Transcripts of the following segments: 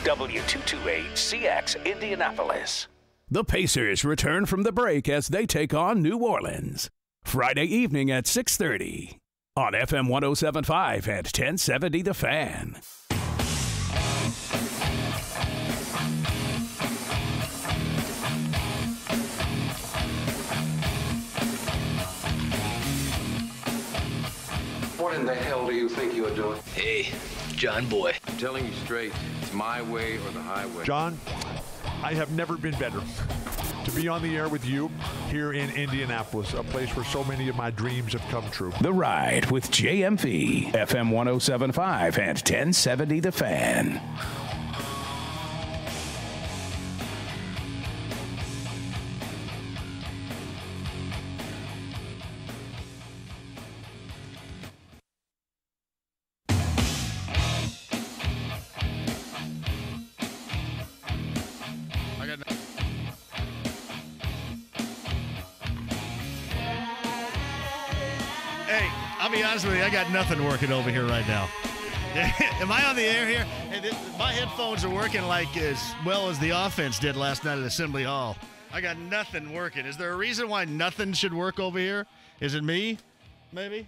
W228CX Indianapolis. The Pacers return from the break as they take on New Orleans. Friday evening at 6:30 on FM 107.5 and 1070 The Fan. What in the hell do you think you're doing? Hey, John Boy. I'm telling you straight, it's my way or the highway. John, I have never been better to be on the air with you here in Indianapolis, a place where so many of my dreams have come true. The Ride with JMV, FM 107.5 and 1070 The Fan. I'll be honest with you, I got nothing working over here right now. Am I on the air here? My headphones are working like as well as the offense did last night at Assembly Hall. I got nothing working. Is there a reason why nothing should work over here? Is it me? Maybe?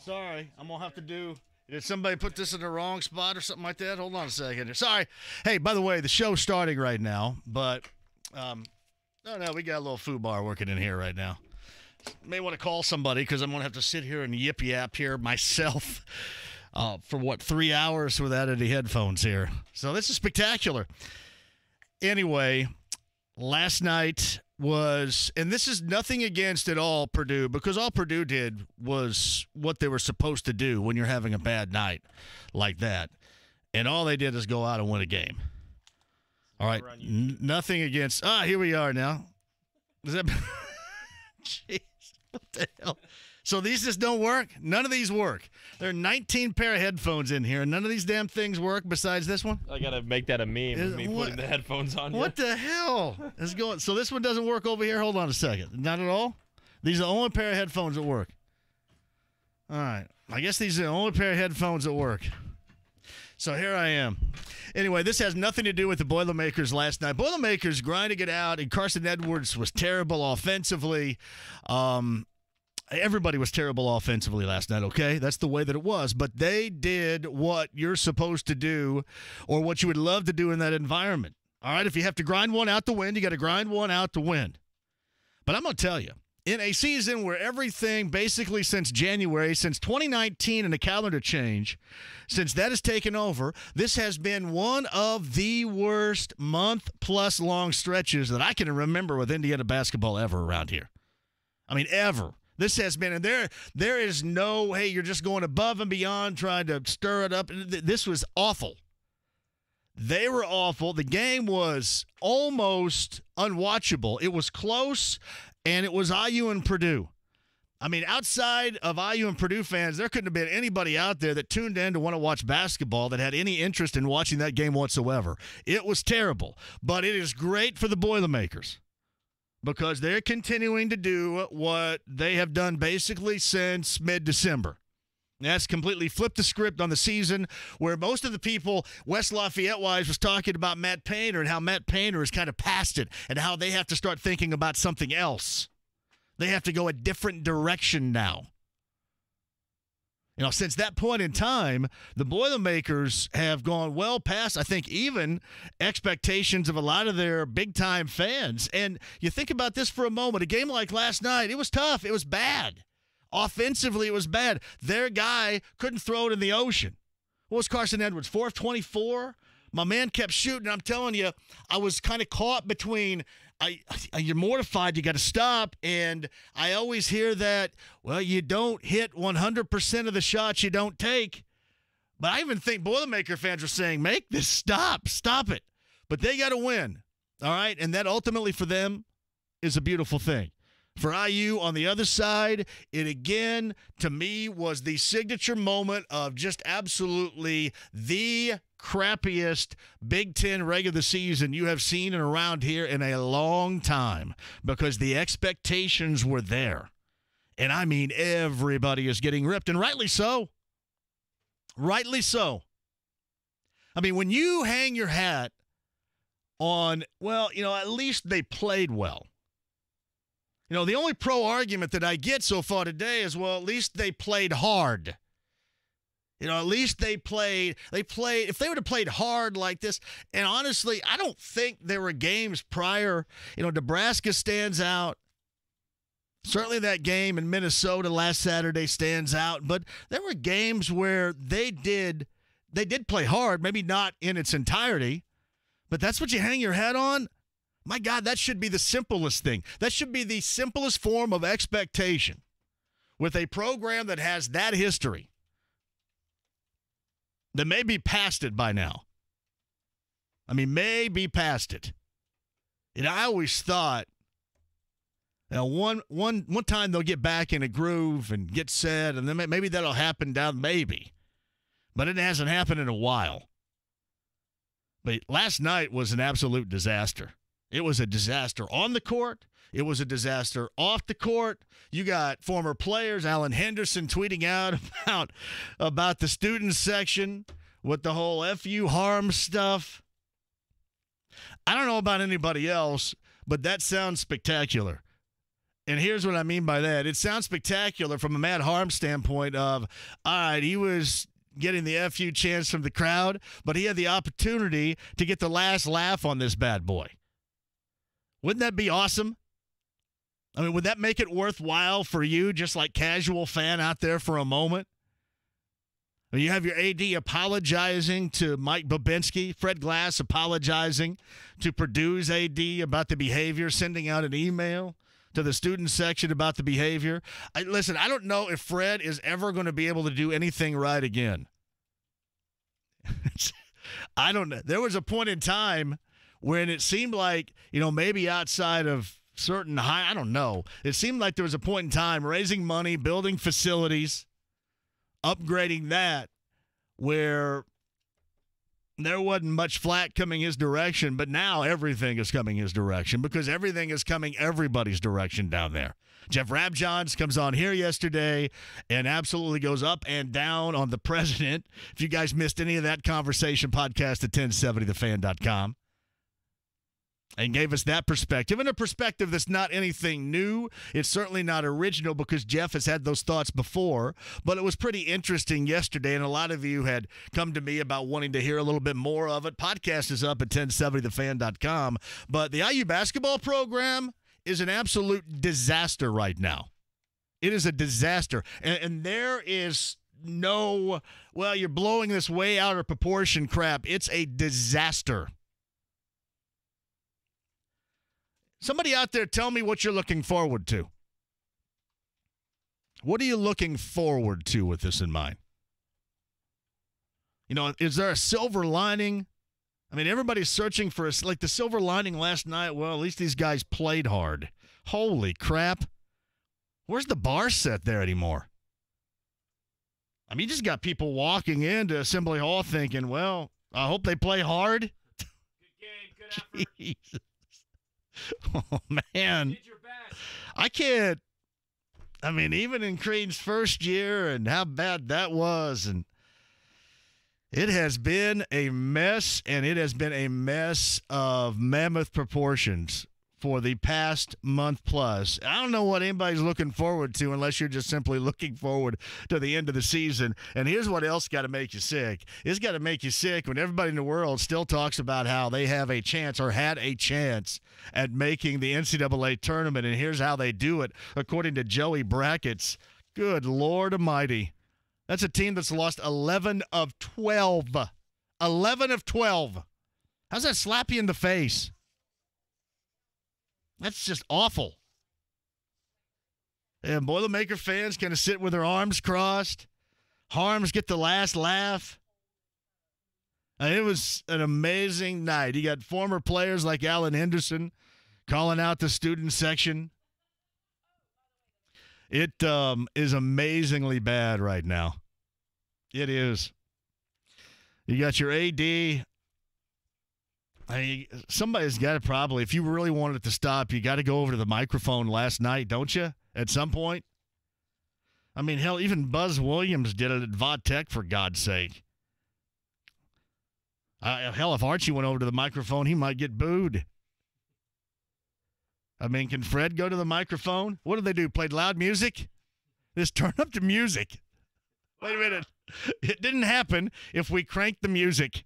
Sorry, I'm going to have to do... Did somebody put this in the wrong spot or something like that? Hold on a second. Sorry. Hey, by the way, the show's starting right now, but... no, we got a little food bar working in here right now. May want to call somebody because I'm going to have to sit here and yip-yap here myself for, 3 hours without any headphones here. So this is spectacular. Anyway, last night was, and this is nothing against at all Purdue, because all Purdue did was what they were supposed to do when you're having a bad night like that. And all they did is go out and win a game. All right, nothing against, here we are now. Is that... Jeez, what the hell? So these just don't work? None of these work. There are 19 pair of headphones in here, and none of these damn things work besides this one? I got to make that a meme of me putting the headphones on. What the hell is going? So this one doesn't work over here? Hold on a second. Not at all? These are the only pair of headphones that work. All right. I guess these are the only pair of headphones that work. So here I am. Anyway, this has nothing to do with the Boilermakers last night. Boilermakers grinding it out, and Carson Edwards was terrible offensively. Everybody was terrible offensively last night, okay? That's the way that it was. But they did what you're supposed to do or what you would love to do in that environment. All right, if you have to grind one out to win, you got to grind one out to win. But I'm going to tell you, in a season where everything basically since January, since 2019 and the calendar change, since that has taken over, this has been one of the worst month-plus long stretches that I can remember with Indiana basketball ever around here. I mean, ever. This has been, and there is no, hey, you're just going above and beyond trying to stir it up. This was awful. They were awful. The game was almost unwatchable. It was close, and it was IU and Purdue. I mean, outside of IU and Purdue fans, there couldn't have been anybody out there that tuned in to want to watch basketball that had any interest in watching that game whatsoever. It was terrible, but it is great for the Boilermakers because they're continuing to do what they have done basically since mid-December. That's completely flipped the script on the season where most of the people, West Lafayette-wise, was talking about Matt Painter and how Matt Painter is kind of past it and how they have to start thinking about something else. They have to go a different direction now. You know, since that point in time, the Boilermakers have gone well past, I think, even expectations of a lot of their big-time fans. And you think about this for a moment. A game like last night, it was tough. It was bad. Offensively, it was bad. Their guy couldn't throw it in the ocean. What was Carson Edwards, 4 of 24? My man kept shooting. I'm telling you, I was kind of caught between you're mortified, you got to stop, and I always hear that, well, you don't hit 100% of the shots you don't take. But I even think Boilermaker fans are saying, make this stop it. But they got to win, all right? And that ultimately for them is a beautiful thing. For IU on the other side, it again, to me, was the signature moment of just absolutely the crappiest Big Ten regular season you have seen and around here in a long time because the expectations were there. And I mean, everybody is getting ripped, and rightly so. Rightly so. I mean, when you hang your hat on, well, at least they played well. The only pro argument that I get so far today is, well, at least they played hard. At least they played, if they would have played hard like this, and honestly, I don't think there were games prior. Nebraska stands out. Certainly that game in Minnesota last Saturday stands out, but there were games where they did play hard, maybe not in its entirety, but that's what you hang your hat on? My God, that should be the simplest thing. That should be the simplest form of expectation with a program that has that history. That may be past it by now. May be past it. And I always thought, one time they'll get back in a groove and get set, and then maybe that'll happen maybe. But it hasn't happened in a while. But last night was an absolute disaster. It was a disaster on the court. It was a disaster off the court. You got former players, Alan Henderson, tweeting out about the student section with the whole FU harm stuff. I don't know about anybody else, but that sounds spectacular. And here's what I mean by that. It sounds spectacular from a Matt Harm standpoint of, all right, he was getting the FU chants from the crowd, but he had the opportunity to get the last laugh on this bad boy. Wouldn't that be awesome? Would that make it worthwhile for you, just like casual fan out there for a moment? You have your AD apologizing to Mike Babinski, Fred Glass apologizing to Purdue's AD about the behavior, sending out an email to the student section about the behavior. Listen, I don't know if Fred is ever going to be able to do anything right again. I don't know. There was a point in time when it seemed like, maybe outside of certain I don't know. It seemed like there was a point in time raising money, building facilities, upgrading that, where there wasn't much flack coming his direction, but now everything is coming his direction because everything is coming everybody's direction down there. Jeff Rabjohns comes on here yesterday and absolutely goes up and down on the president. If you guys missed any of that conversation, podcast at 1070thefan.com. And gave us that perspective, and a perspective that's not anything new. It's certainly not original because Jeff has had those thoughts before, but it was pretty interesting yesterday, and a lot of you had come to me about wanting to hear a little bit more of it. Podcast is up at 1070thefan.com, but the IU basketball program is an absolute disaster right now. It is a disaster, and there is no, well, you're blowing this way out of proportion crap. It's a disaster. Somebody out there, tell me what you're looking forward to. What are you looking forward to with this in mind? Is there a silver lining? Everybody's searching for like the silver lining last night. Well, at least these guys played hard. Holy crap. Where's the bar set there anymore? You just got people walking into Assembly Hall thinking, well, I hope they play hard. Good game, good effort. Jesus. Oh, man. Did your best. I can't. Even in Crean's first year and how bad that was, and it has been a mess, and it has been a mess of mammoth proportions for the past month plus. I don't know what anybody's looking forward to unless you're just simply looking forward to the end of the season. And here's what else got to make you sick. It's got to make you sick when everybody in the world still talks about how they have a chance or had a chance at making the NCAA tournament. And here's how they do it, according to Joey Brackett's. Good Lord Almighty. That's a team that's lost 11 of 12. 11 of 12. How's that slap you in the face? That's just awful. And Boilermaker fans kind of sit with their arms crossed. Harms get the last laugh. And it was an amazing night. You got former players like Alan Henderson calling out the student section. It is amazingly bad right now. It is. You got your AD. Somebody's got to probably, if you really wanted it to stop, you got to go over to the microphone last night, don't you? At some point? Hell, even Buzz Williams did it at Va Tech, for God's sake. Hell, if Archie went over to the microphone, he might get booed. I mean, can Fred go to the microphone? What did they do? Played loud music? Just turn up the music. Wait a minute. It didn't happen if we cranked the music.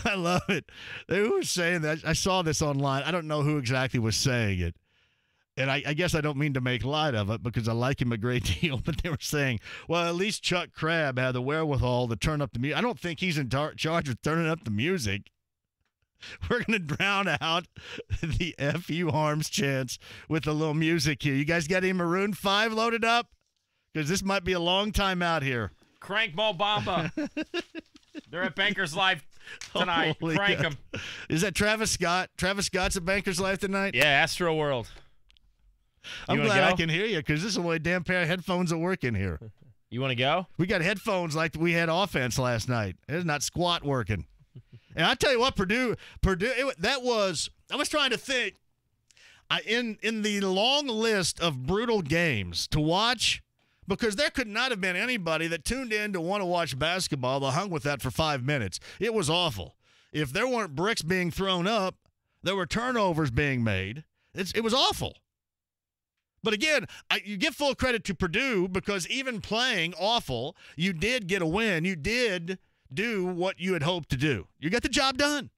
I love it. They were saying that. I saw this online. I don't know who exactly was saying it. And I guess I don't mean to make light of it because I like him a great deal, but they were saying, well, at least Chuck Crabb had the wherewithal to turn up the music. I don't think he's in charge of turning up the music. We're going to drown out the F.U. Harms chants with a little music here. You guys got any Maroon 5 loaded up? Because this might be a long time out here. Crank Mo Bamba. They're at Bankers Life tonight. Holy Crank God. them. Is that Travis Scott? Travis Scott's at Bankers Life tonight? Yeah, Astro World. I'm wanna glad I go? can hear you because this is the way damn pair of headphones are working here. You want to go? We got headphones like we had offense last night. It's not squat working. And I tell you what, Purdue, I was trying to think, in the long list of brutal games to watch, because there could not have been anybody that tuned in to want to watch basketball that hung with that for 5 minutes. It was awful. If there weren't bricks being thrown up, there were turnovers being made. It was awful. But again, you give full credit to Purdue because even playing awful, you did get a win. You did do what you had hoped to do. You got the job done.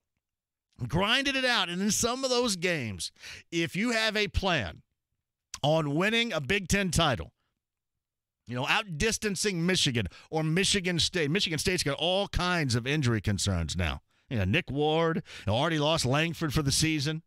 Grinded it out. And in some of those games, if you have a plan on winning a Big Ten title, outdistancing Michigan or Michigan State. Michigan State's got all kinds of injury concerns now. Nick Ward already lost Langford for the season.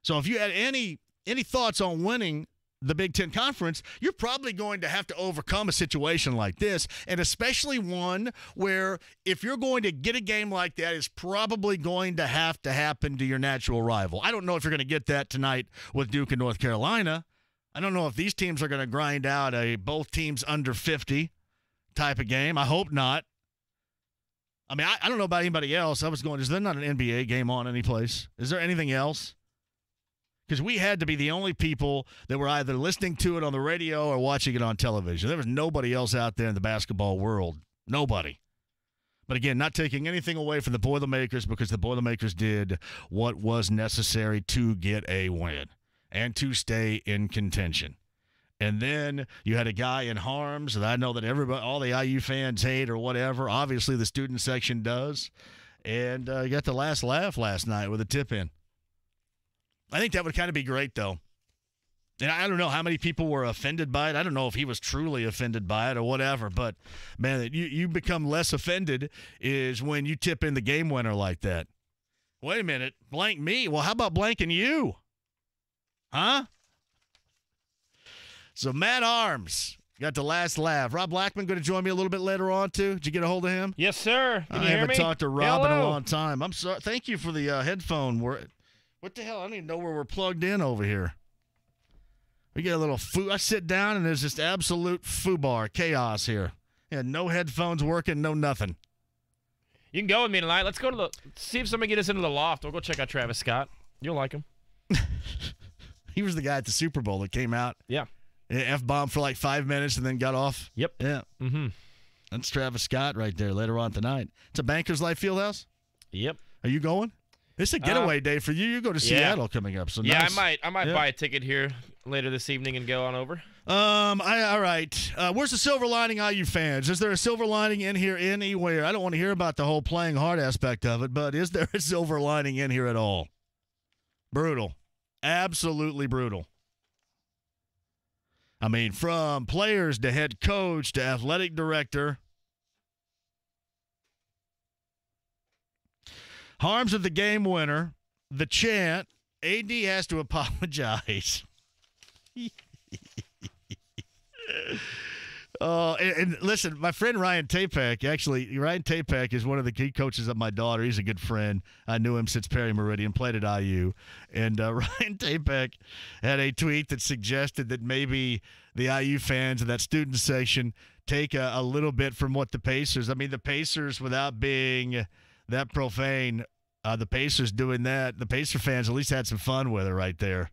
So if you had any thoughts on winning the Big Ten Conference, you're probably going to have to overcome a situation like this, and especially one where if you're going to get a game like that, it's probably going to have to happen to your natural rival. I don't know if you're going to get that tonight with Duke and North Carolina. I don't know if these teams are going to grind out a both teams under 50 type of game. I hope not. I mean, I don't know about anybody else. I was going, is there not an NBA game on anyplace? Is there anything else? Because we had to be the only people that were either listening to it on the radio or watching it on television. There was nobody else out there in the basketball world. Nobody. But again, not taking anything away from the Boilermakers because the Boilermakers did what was necessary to get a win and to stay in contention. And then you had a guy in Harms that I know that all the IU fans hate or whatever. Obviously, the student section does. And you got the last laugh last night with a tip-in. I think that would kind of be great, though. And I don't know how many people were offended by it. I don't know if he was truly offended by it or whatever. But, man, you become less offended is when you tip in the game winner like that. Wait a minute. Blank me. Well, how about blanking you? Huh? So, Matt Arms got the last laugh. Rob Blackman going to join me a little bit later on, too. Did you get a hold of him? Yes, sir. Can you I hear haven't me? talked to Rob in a Hello. long time. I'm sorry. Thank you for the headphone. What the hell? I don't even know where we're plugged in over here. We get a little I sit down, and there's just absolute foobar chaos here. Yeah, no headphones working, no nothing. You can go with me tonight. Let's go to see if somebody get us into the loft. We'll go check out Travis Scott. You'll like him. He was the guy at the Super Bowl that came out. Yeah. F-bomb for like 5 minutes and then got off. Yep. Yeah. Mm-hmm. That's Travis Scott right there later on tonight. It's a Bankers Life Fieldhouse? Yep. Are you going? It's a getaway day for you. You go to Seattle coming up. So yeah, nice. I might buy a ticket here later this evening and go on over. All right. Where's the silver lining, IU fans? Is there a silver lining in here anywhere? I don't want to hear about the whole playing hard aspect of it, but is there a silver lining in here at all? Brutal. Absolutely brutal. I mean, from players to head coach to athletic director. Harms of the game winner, the chant, AD has to apologize. And listen, my friend Ryan Tapek is one of the key coaches of my daughter. He's a good friend. I knew him since Perry Meridian, played at IU. And Ryan Tapek had a tweet that suggested that maybe the IU fans of that student section take a little bit from what the Pacers, the Pacers, without being that profane, the Pacers doing that, the Pacer fans at least had some fun with it right there.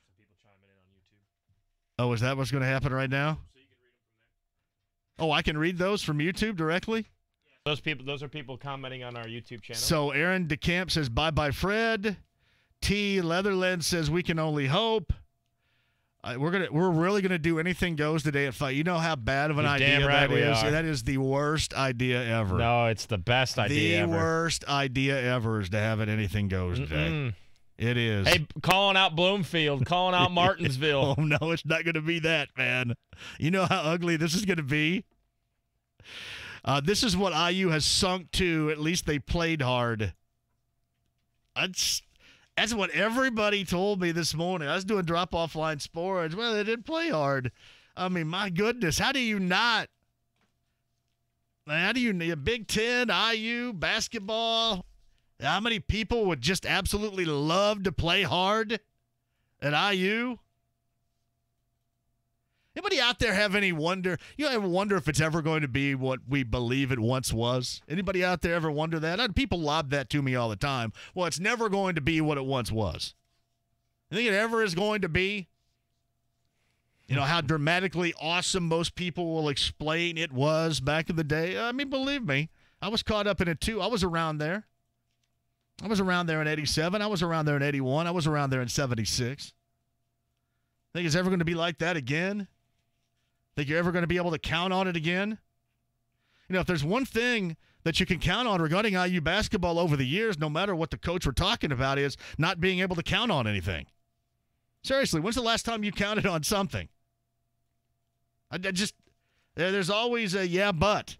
Some people chiming in on YouTube. Oh, is that what's going to happen right now? So you can read them from there. Oh, I can read those from YouTube directly? Yeah, Those are people commenting on our YouTube channel. So Aaron DeCamp says, bye-bye, Fred. T. Leatherland says, we can only hope. We're really gonna do anything goes today at 5. You know how bad of an idea damn right that is. we are. That is the worst idea ever. No, it's the best idea ever. The worst idea ever is to have it anything goes today. It is. Hey, calling out Bloomfield, calling out Martinsville. Oh no, it's not gonna be that, man. You know how ugly this is gonna be. This is what IU has sunk to. At least they played hard. That's what everybody told me this morning. I was doing drop-off line sports. Well, they didn't play hard. I mean, my goodness, how do you not? How do you need Big Ten, IU, basketball? How many people would just absolutely love to play hard at IU? Anybody out there have any wonder? You ever wonder if it's ever going to be what we believe it once was? Anybody out there ever wonder that? People lob that to me all the time. Well, it's never going to be what it once was. You think it ever is going to be? You know, how dramatically awesome most people will explain it was back in the day? I mean, believe me, I was caught up in it too. I was around there. I was around there in 87. I was around there in 81. I was around there in 76. Think it's ever going to be like that again? Think you're ever going to be able to count on it again? You know, if there's one thing that you can count on regarding IU basketball over the years, no matter what the coach we're talking about, is not being able to count on anything. Seriously, when's the last time you counted on something? There's always a yeah, but.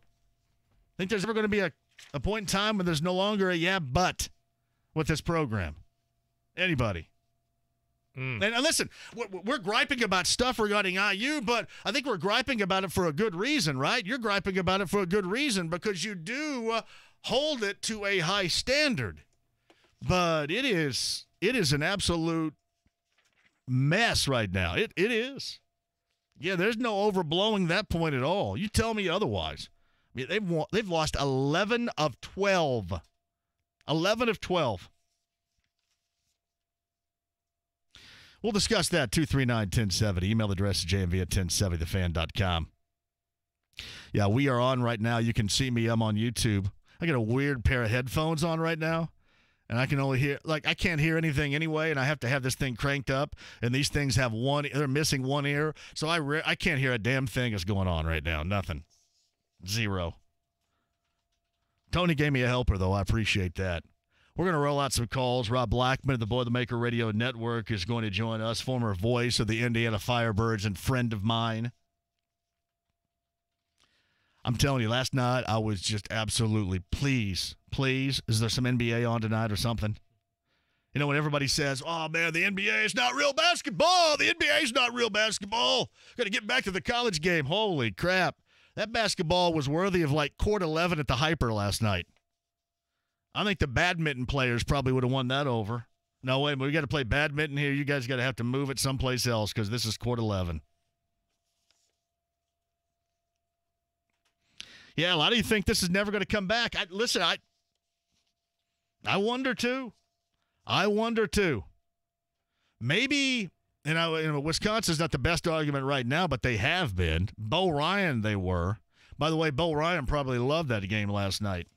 Think there's ever going to be a point in time when there's no longer a yeah, but with this program? Anybody? And listen, we're griping about stuff regarding IU, but I think we're griping about it for a good reason, right? You're griping about it for a good reason because you do hold it to a high standard. But it is an absolute mess right now. It is. Yeah, there's no overblowing that point at all. You tell me otherwise. I mean, they've lost 11 of 12. 11 of 12. We'll discuss that, 239-1070. Email address is jmv at 1070thefan.com. Yeah, we are on right now. You can see me. I'm on YouTube. I got a weird pair of headphones on right now, and I can only hear, I can't hear anything anyway, and I have to have this thing cranked up, and these things have they're missing one ear, so I can't hear a damn thing that's going on right now. Nothing. Zero. Tony gave me a helper, though. I appreciate that. We're going to roll out some calls. Rob Blackman of the Boilermaker Radio Network is going to join us, former voice of the Indiana Firebirds and friend of mine. I'm telling you, last night I was just absolutely, please, is there some NBA on tonight or something? You know, when everybody says, oh, man, the NBA is not real basketball. The NBA is not real basketball. Got to get back to the college game. Holy crap. That basketball was worthy of court 11 at the Hyper last night. I think the badminton players probably would have won that over. No, wait, we got to play badminton here. You guys got to have to move it someplace else because this is court 11. Yeah, a lot of you think this is never going to come back. I wonder too. Maybe, Wisconsin's not the best argument right now, but they have been. Bo Ryan, they were. By the way, Bo Ryan probably loved that game last night.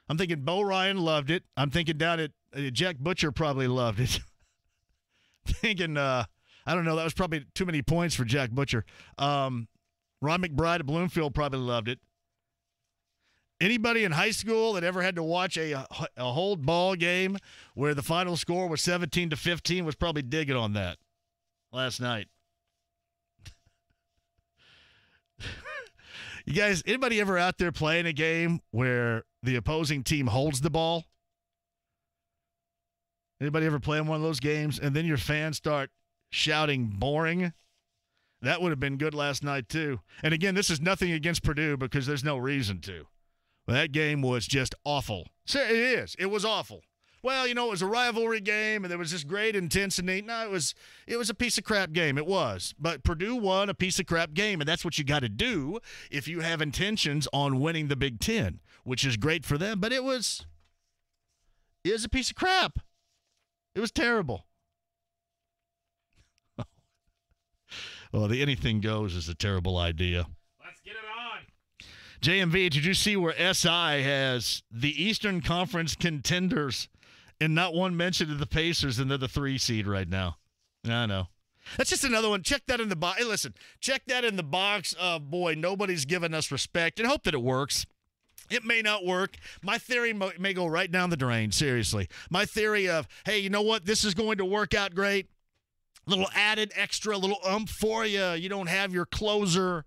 I'm thinking Bo Ryan loved it. I'm thinking down at Jack Butcher probably loved it. Thinking, I don't know, that was probably too many points for Jack Butcher. Ron McBride at Bloomfield probably loved it. Anybody in high school that ever had to watch a hold ball game where the final score was 17-15 was probably digging on that last night. You guys, anybody ever out there playing a game where the opposing team holds the ball? Anybody ever playing one of those games and then your fans start shouting boring? That would have been good last night too. And again, this is nothing against Purdue because there's no reason to. But that game was just awful. So it is. It was awful. Well, it was a rivalry game, and there was this great intensity. No, it was a piece of crap game. It was. But Purdue won a piece of crap game, and that's what you got to do if you have intentions on winning the Big Ten, which is great for them. But it was a piece of crap. It was terrible. Well, the anything goes is a terrible idea. Let's get it on. JMV, did you see where SI has the Eastern Conference contenders and not one mention of the Pacers, and they're the 3 seed right now? I know. That's just another one. Check that in the box. Hey, listen, check that in the box of, boy, nobody's giving us respect, and hope that it works. It may not work. My theory may go right down the drain, seriously. My theory of, hey, you know what? This is going to work out great. Little added extra, little for you. You don't have your closer.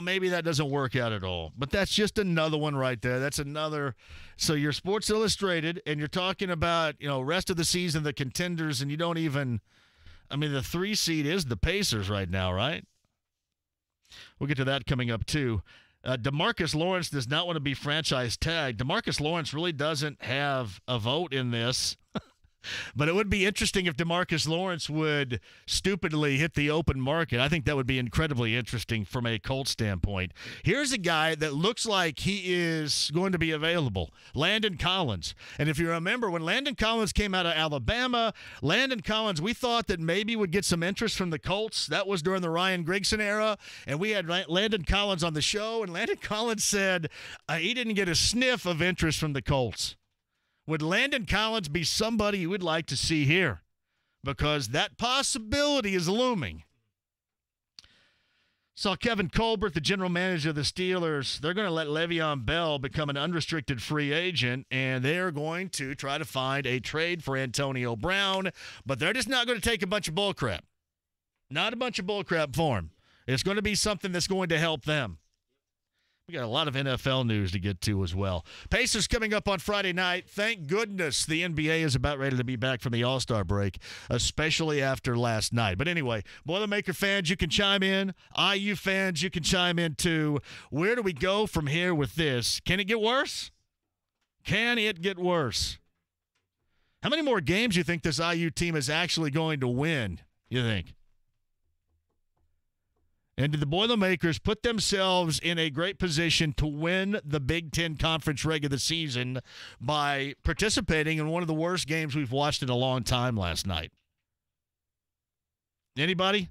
Maybe that doesn't work out at all. But that's just another one right there. That's another. So you're Sports Illustrated, and you're talking about, rest of the season, the contenders, and you don't even – the 3 seed is the Pacers right now, right? We'll get to that coming up, too. DeMarcus Lawrence does not want to be franchise tagged. DeMarcus Lawrence really doesn't have a vote in this. But it would be interesting if DeMarcus Lawrence would stupidly hit the open market. I think that would be incredibly interesting from a Colts standpoint. Here's a guy that looks like he is going to be available, Landon Collins. And if you remember, when Landon Collins came out of Alabama, Landon Collins, we thought that maybe would get some interest from the Colts. That was during the Ryan Grigson era. And we had Landon Collins on the show, and Landon Collins said he didn't get a sniff of interest from the Colts. Would Landon Collins be somebody you would like to see here? Because that possibility is looming. Saw Kevin Colbert, the general manager of the Steelers. They're going to let Le'Veon Bell become an unrestricted free agent, and they're going to try to find a trade for Antonio Brown, but they're just not going to take a bunch of bullcrap. Not a bunch of bullcrap for him. It's going to be something that's going to help them. We got a lot of NFL news to get to as well. Pacers coming up on Friday night. Thank goodness the NBA is about ready to be back from the All-Star break, especially after last night. But anyway, Boilermaker fans, you can chime in. IU fans, you can chime in too. Where do we go from here with this? Can it get worse? Can it get worse? How many more games do you think this IU team is actually going to win, you think? And did the Boilermakers put themselves in a great position to win the Big Ten Conference regular season by participating in one of the worst games we've watched in a long time last night? Anybody?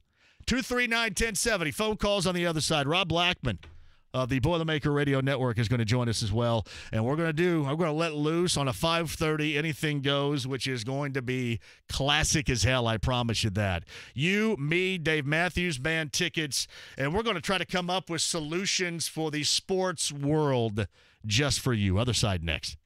239-1070. Phone calls on the other side. Rob Blackman of the Boilermaker Radio Network is going to join us as well. And I'm going to let loose on a 5:30 Anything Goes, which is going to be classic as hell, I promise you that. You, me, Dave Matthews Band tickets, and we're going to try to come up with solutions for the sports world just for you. Other side next.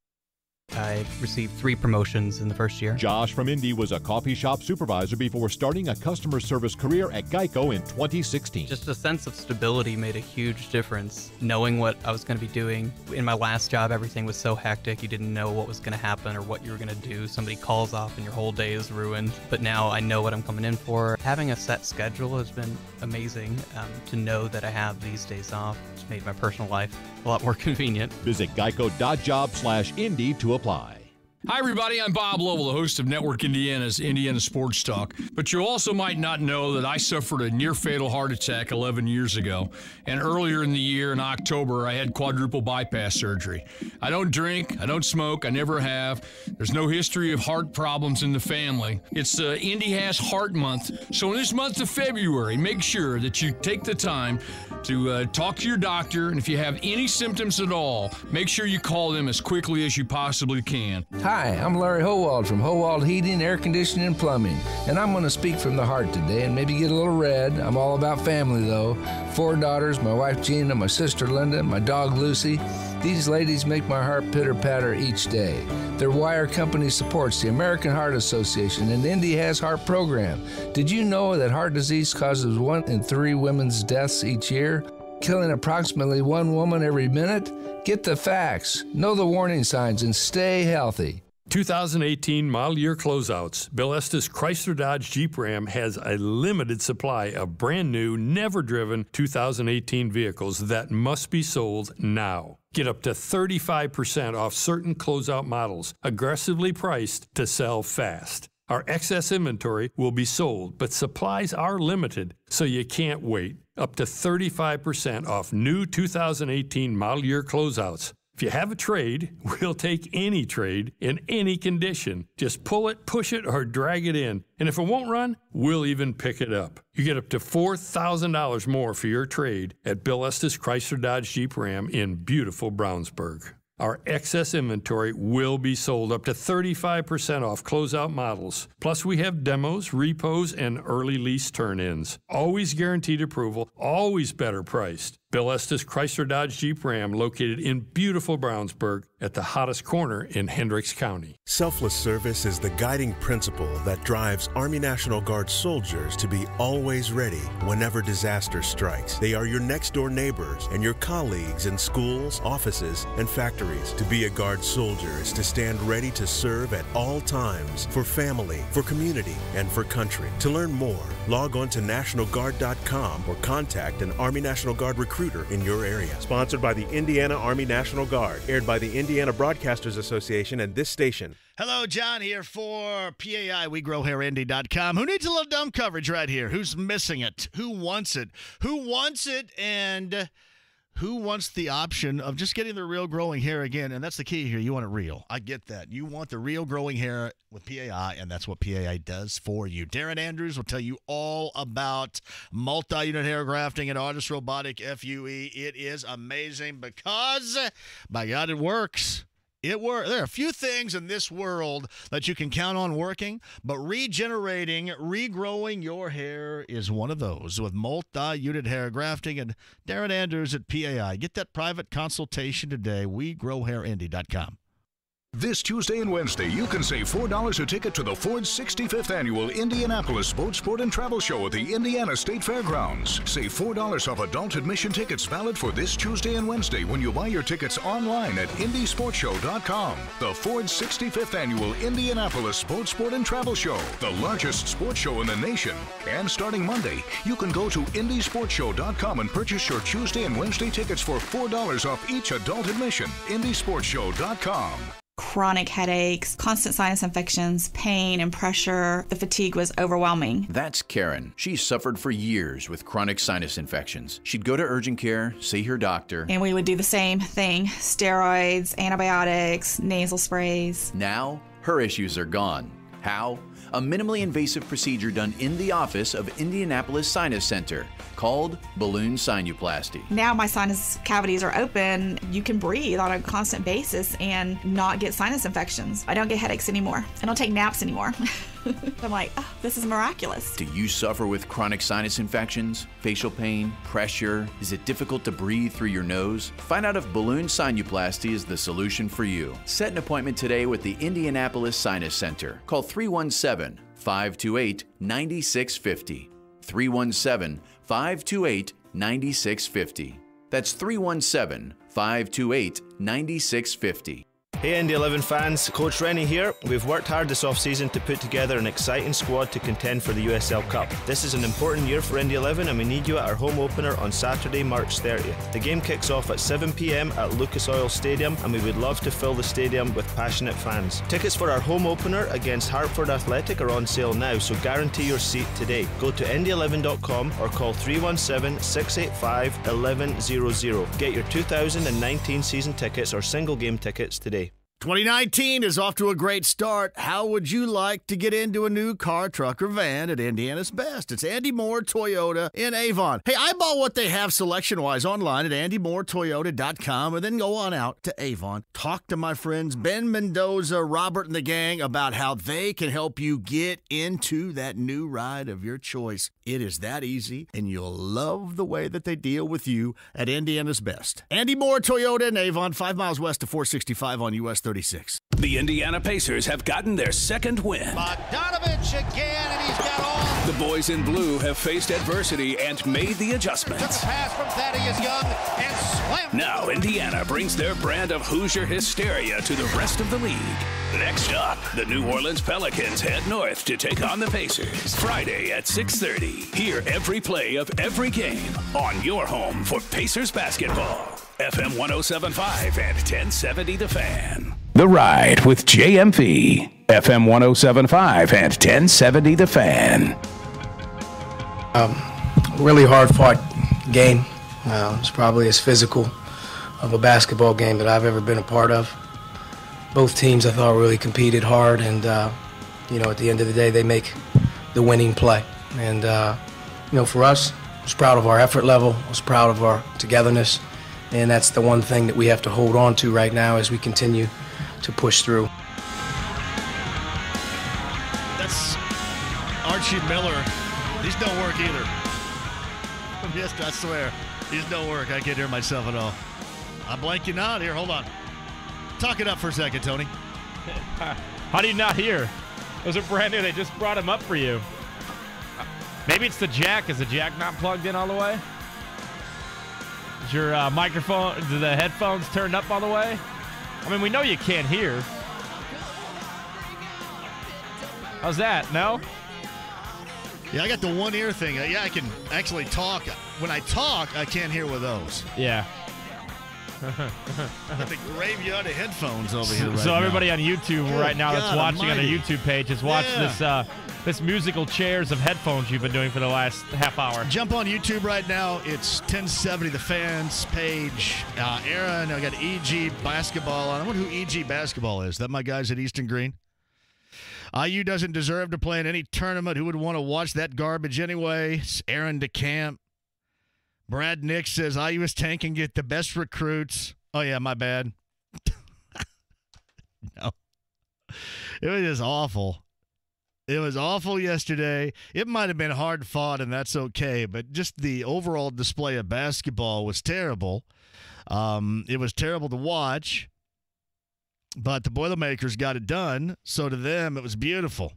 I received 3 promotions in the first year. Josh from Indy was a coffee shop supervisor before starting a customer service career at Geico in 2016. Just a sense of stability made a huge difference. Knowing what I was going to be doing. In my last job, everything was so hectic. You didn't know what was going to happen or what you were going to do. Somebody calls off and your whole day is ruined. But now I know what I'm coming in for. Having a set schedule has been amazing. To know that I have these days off, it's made my personal life a lot more convenient. Visit geico.job/Indy to apply. Hi, everybody. I'm Bob Lovell, the host of Network Indiana's Indiana Sports Talk. But you also might not know that I suffered a near-fatal heart attack 11 years ago. And earlier in the year, in October, I had quadruple bypass surgery. I don't drink. I don't smoke. I never have. There's no history of heart problems in the family. It's Indy Has Heart Month. So in this month of February, make sure that you take the time to talk to your doctor. And if you have any symptoms at all, make sure you call them as quickly as you possibly can. Hi, I'm Larry Howald from Howald Heating, Air Conditioning, and Plumbing, and I'm going to speak from the heart today and maybe get a little red. I'm all about family, though. 4 daughters, my wife Gina, my sister Linda, my dog Lucy. These ladies make my heart pitter-patter each day. Their wire company supports the American Heart Association and Indy Has Heart program. Did you know that heart disease causes 1 in 3 women's deaths each year, killing approximately 1 woman every minute? Get the facts, know the warning signs, and stay healthy. 2018 model year closeouts. Bill Estes Chrysler Dodge Jeep Ram has a limited supply of brand new, never driven 2018 vehicles that must be sold now. Get up to 35% off certain closeout models, aggressively priced to sell fast. Our excess inventory will be sold, but supplies are limited, so you can't wait. Up to 35% off new 2018 model year closeouts. If you have a trade, we'll take any trade in any condition. Just pull it, push it, or drag it in. And if it won't run, we'll even pick it up. You get up to $4,000 more for your trade at Bill Estes Chrysler Dodge Jeep Ram in beautiful Brownsburg. Our excess inventory will be sold up to 35% off closeout models. Plus, we have demos, repos, and early lease turn-ins. Always guaranteed approval, always better priced. Bill Estes Chrysler Dodge Jeep Ram, located in beautiful Brownsburg at the hottest corner in Hendricks County. Selfless service is the guiding principle that drives Army National Guard soldiers to be always ready whenever disaster strikes. They are your next-door neighbors and your colleagues in schools, offices, and factories. To be a Guard soldier is to stand ready to serve at all times for family, for community, and for country. To learn more, log on to NationalGuard.com or contact an Army National Guard recruiter in your area. Sponsored by the Indiana Army National Guard. Aired by the Indiana Broadcasters Association and this station. Hello, John here for PAI, WeGrowHairIndy.com. Who needs a little dumb coverage right here? Who's missing it? Who wants it? Who wants it? And who wants the option of just getting the real growing hair again? And that's the key here. You want it real. I get that. You want the real growing hair with PAI, and that's what PAI does for you. Darren Andrews will tell you all about multi-unit hair grafting and Artist Robotic FUE. It is amazing because, by God, it works. It works. There are a few things in this world that you can count on working, but regenerating, regrowing your hair is one of those with multi-unit hair grafting. And Darren Andrews at PAI. Get that private consultation today. WeGrowHairIndy.com. This Tuesday and Wednesday, you can save $4 a ticket to the Ford's 65th Annual Indianapolis Boat Sport and Travel Show at the Indiana State Fairgrounds. Save $4 off adult admission tickets valid for this Tuesday and Wednesday when you buy your tickets online at IndySportsShow.com. The Ford's 65th Annual Indianapolis Boat Sport and Travel Show, the largest sports show in the nation. And starting Monday, you can go to IndySportsShow.com and purchase your Tuesday and Wednesday tickets for $4 off each adult admission. IndySportsShow.com. Chronic headaches, constant sinus infections, pain and pressure. The fatigue was overwhelming. That's Karen. She suffered for years with chronic sinus infections. She'd go to urgent care, see her doctor. And we would do the same thing. Steroids, antibiotics, nasal sprays. Now, her issues are gone. How? A minimally invasive procedure done in the office of Indianapolis Sinus Center called balloon sinuplasty. Now my sinus cavities are open. You can breathe on a constant basis and not get sinus infections. I don't get headaches anymore. I don't take naps anymore. I'm like, oh, this is miraculous. Do you suffer with chronic sinus infections, facial pain, pressure? Is it difficult to breathe through your nose? Find out if balloon sinuplasty is the solution for you. Set an appointment today with the Indianapolis Sinus Center. Call 317-528-9650. 317-528-9650. That's 317-528-9650. Hey Indy 11 fans, Coach Rennie here. We've worked hard this off-season to put together an exciting squad to contend for the USL Cup. This is an important year for Indy 11 and we need you at our home opener on Saturday, March 30th. The game kicks off at 7 p.m. at Lucas Oil Stadium and we would love to fill the stadium with passionate fans. Tickets for our home opener against Hartford Athletic are on sale now, so guarantee your seat today. Go to Indy11.com or call 317-685-1100. Get your 2019 season tickets or single game tickets today. 2019 is off to a great start. How would you like to get into a new car, truck, or van at Indiana's Best? It's Andy Moore Toyota in Avon. Hey, eyeball what they have selection-wise online at AndyMooreToyota.com and then go on out to Avon. Talk to my friends Ben Mendoza, Robert, and the gang about how they can help you get into that new ride of your choice. It is that easy, and you'll love the way that they deal with you at Indiana's Best. Andy Moore Toyota in Avon, 5 miles west of 465 on US 36. The Indiana Pacers have gotten their second win. Bogdanovich again, and he's got all. The boys in blue have faced adversity and made the adjustments. Took a pass from Thaddeus Young and slammed. Now Indiana brings their brand of Hoosier hysteria to the rest of the league. Next up, the New Orleans Pelicans head north to take on the Pacers. Friday at 6:30. Hear every play of every game on your home for Pacers basketball. FM 107.5 and 1070 The Fan. The Ride with JMV. FM 107.5 and 1070 The Fan. Really hard-fought game. It's probably as physical of a basketball game that I've ever been a part of. Both teams, I thought, really competed hard, and at the end of the day, they make the winning play. And for us, I was proud of our effort level. I was proud of our togetherness, and that's the one thing that we have to hold on to right now as we continue to push through. That's Archie Miller. These don't work either. Yes, I swear. These don't work. I can't hear myself at all. I'm blanking out here. Hold on. Talk it up for a second, Tony. How do you not hear? Those are brand new. They just brought them up for you. Maybe it's the jack. Is the jack not plugged in all the way? Is your microphone, the headphones turned up all the way? I mean, we know you can't hear. How's that? No? Yeah, I got the one ear thing. Yeah, I can actually talk. When I talk, I can't hear with those. Yeah. Got the graveyard of headphones over here right so everybody now. on YouTube right now that's watching on the YouTube page has watched this musical chairs of headphones you've been doing for the last half hour. Jump on YouTube right now. It's 1070 the fans page. Aaron, I got EG basketball on. I wonder who EG basketball is. That my guys at Easton Green? IU doesn't deserve to play in any tournament. Who would want to watch that garbage anyway? It's Aaron DeCamp. Brad Nick says IU is tanking, get the best recruits. Oh, yeah, my bad. No. It was just awful. It was awful yesterday. It might have been hard fought, and that's okay, but just the overall display of basketball was terrible. It was terrible to watch, but the Boilermakers got it done, so to them it was beautiful.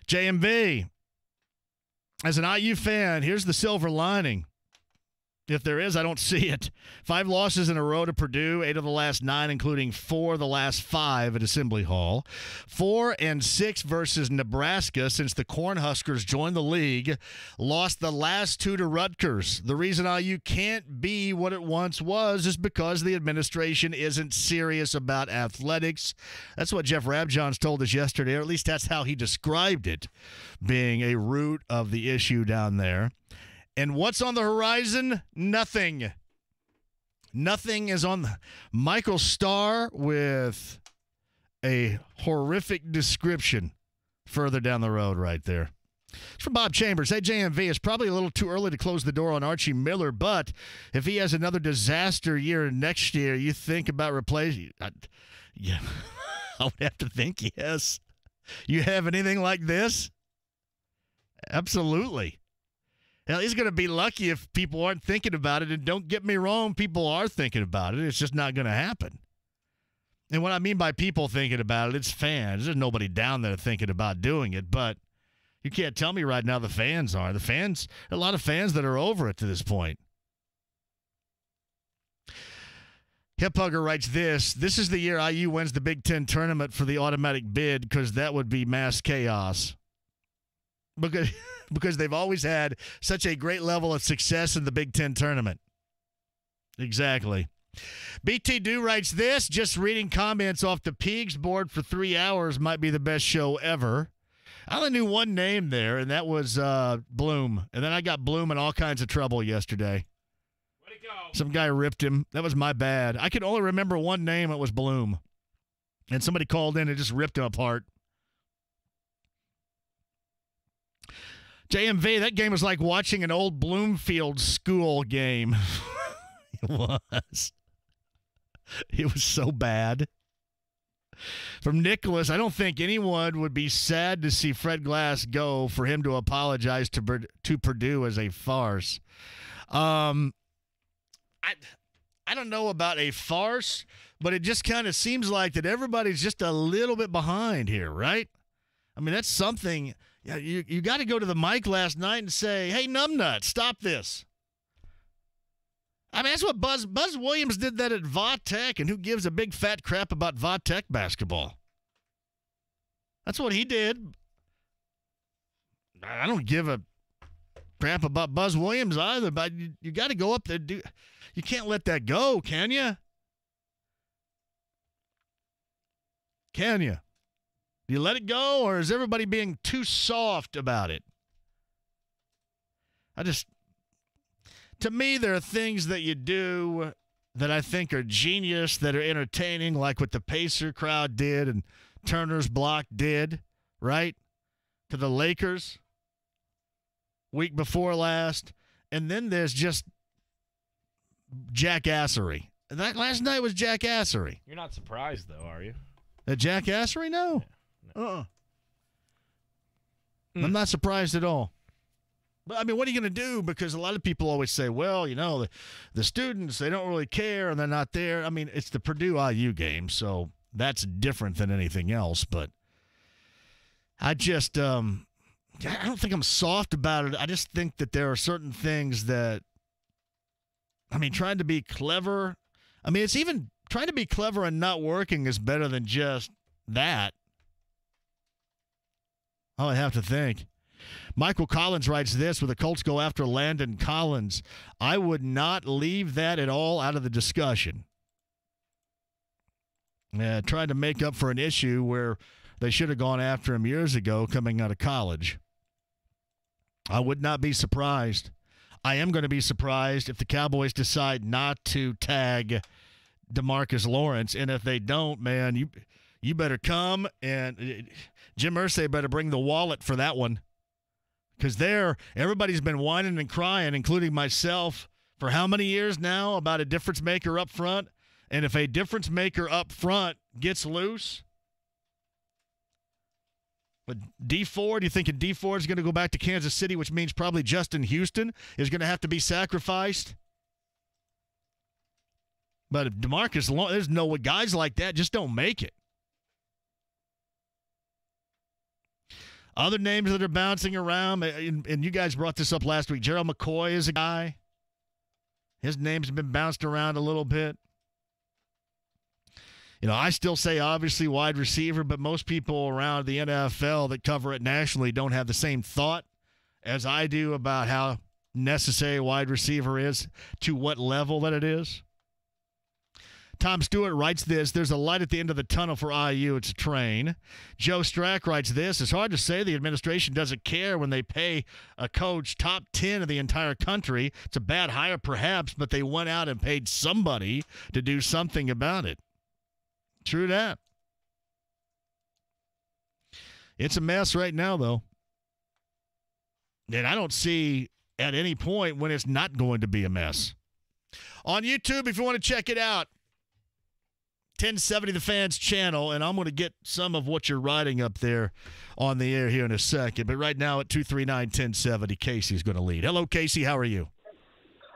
JMV. As an IU fan, here's the silver lining. If there is, I don't see it. 5 losses in a row to Purdue, 8 of the last 9, including 4 of the last 5 at Assembly Hall. 4-6 versus Nebraska since the Cornhuskers joined the league. Lost the last 2 to Rutgers. The reason IU can't be what it once was is because the administration isn't serious about athletics. That's what Jeff Rabjohns told us yesterday, or at least that's how he described it, being a root of the issue down there. And what's on the horizon? Nothing. Nothing is on the Michael Starr with a horrific description further down the road right there. It's from Bob Chambers. Hey, JMV, it's probably a little too early to close the door on Archie Miller, but if he has another disaster year next year, you think about replacing? Yeah, I would have to think yes. You have anything like this? Absolutely. Hell, he's going to be lucky if people aren't thinking about it. And don't get me wrong, people are thinking about it. It's just not going to happen. And what I mean by people thinking about it, it's fans. There's nobody down there thinking about doing it. But you can't tell me right now the fans are. The fans, a lot of fans that are over it to this point. Hip Hugger writes this. This is the year IU wins the Big Ten tournament for the automatic bid because that would be mass chaos. Because they've always had such a great level of success in the Big Ten tournament. Exactly. BT Do writes this. Just reading comments off the Peegs board for 3 hours might be the best show ever. I only knew one name there, and that was Bloom. And then I got Bloom in all kinds of trouble yesterday. Where'd it go? Some guy ripped him. That was my bad. I could only remember one name. It was Bloom. And somebody called in and just ripped him apart. JMV, that game was like watching an old Bloomfield school game. It was. It was so bad. From Nicholas, I don't think anyone would be sad to see Fred Glass go for him to apologize to Purdue as a farce. I don't know about a farce, but it just kind of seems like that everybody's just a little bit behind here, right? I mean, that's something. Yeah, you got to go to the mic last night and say, hey, numbnut, stop this. I mean, that's what Buzz Williams did that at Va-Tech, and who gives a big fat crap about Va-Tech basketball? That's what he did. I don't give a crap about Buzz Williams either, but you got to go up there. You can't let that go, can you? Can you? Do you let it go, or is everybody being too soft about it? To me, there are things that you do that I think are genius, that are entertaining, like what the Pacer crowd did and Turner's block did, right? To the Lakers week before last. And then there's just jackassery. That last night was jackassery. You're not surprised, though, are you? The jackassery? No. I'm not surprised at all. But, I mean, what are you going to do? Because a lot of people always say, well, you know, the students, they don't really care and they're not there. I mean, it's the Purdue-IU game, so that's different than anything else. But I just I don't think I'm soft about it. I just think that there are certain things that, I mean, trying to be clever. I mean, it's even trying to be clever and not working is better than just that. I have to think. Michael Collins writes this: with the Colts go after Landon Collins, I would not leave that at all out of the discussion. Trying to make up for an issue where they should have gone after him years ago coming out of college. I would not be surprised. I am going to be surprised if the Cowboys decide not to tag DeMarcus Lawrence, and if they don't, man, you better come, and Jim Irsay better bring the wallet for that one. Because everybody's been whining and crying, including myself, for how many years now about a difference maker up front? And if a difference maker up front gets loose, but D Ford, you thinking D Ford is going to go back to Kansas City, which means probably Justin Houston is going to have to be sacrificed? But if DeMarcus, there's no way guys like that just don't make it. Other names that are bouncing around, and you guys brought this up last week, Gerald McCoy is a guy. His name's been bounced around a little bit. You know, I still say obviously wide receiver, but most people around the NFL that cover it nationally don't have the same thought as I do about how necessary wide receiver is, to what level that it is. Tom Stewart writes this: there's a light at the end of the tunnel for IU. It's a train. Joe Strack writes this: it's hard to say the administration doesn't care when they pay a coach top 10 of the entire country. It's a bad hire perhaps, but they went out and paid somebody to do something about it. True that. It's a mess right now, though. And I don't see at any point when it's not going to be a mess. On YouTube, if you want to check it out, 1070 The Fans channel, and I'm going to get some of what you're writing up there on the air here in a second. But right now at 239-1070, Casey's going to lead. Hello, Casey. How are you?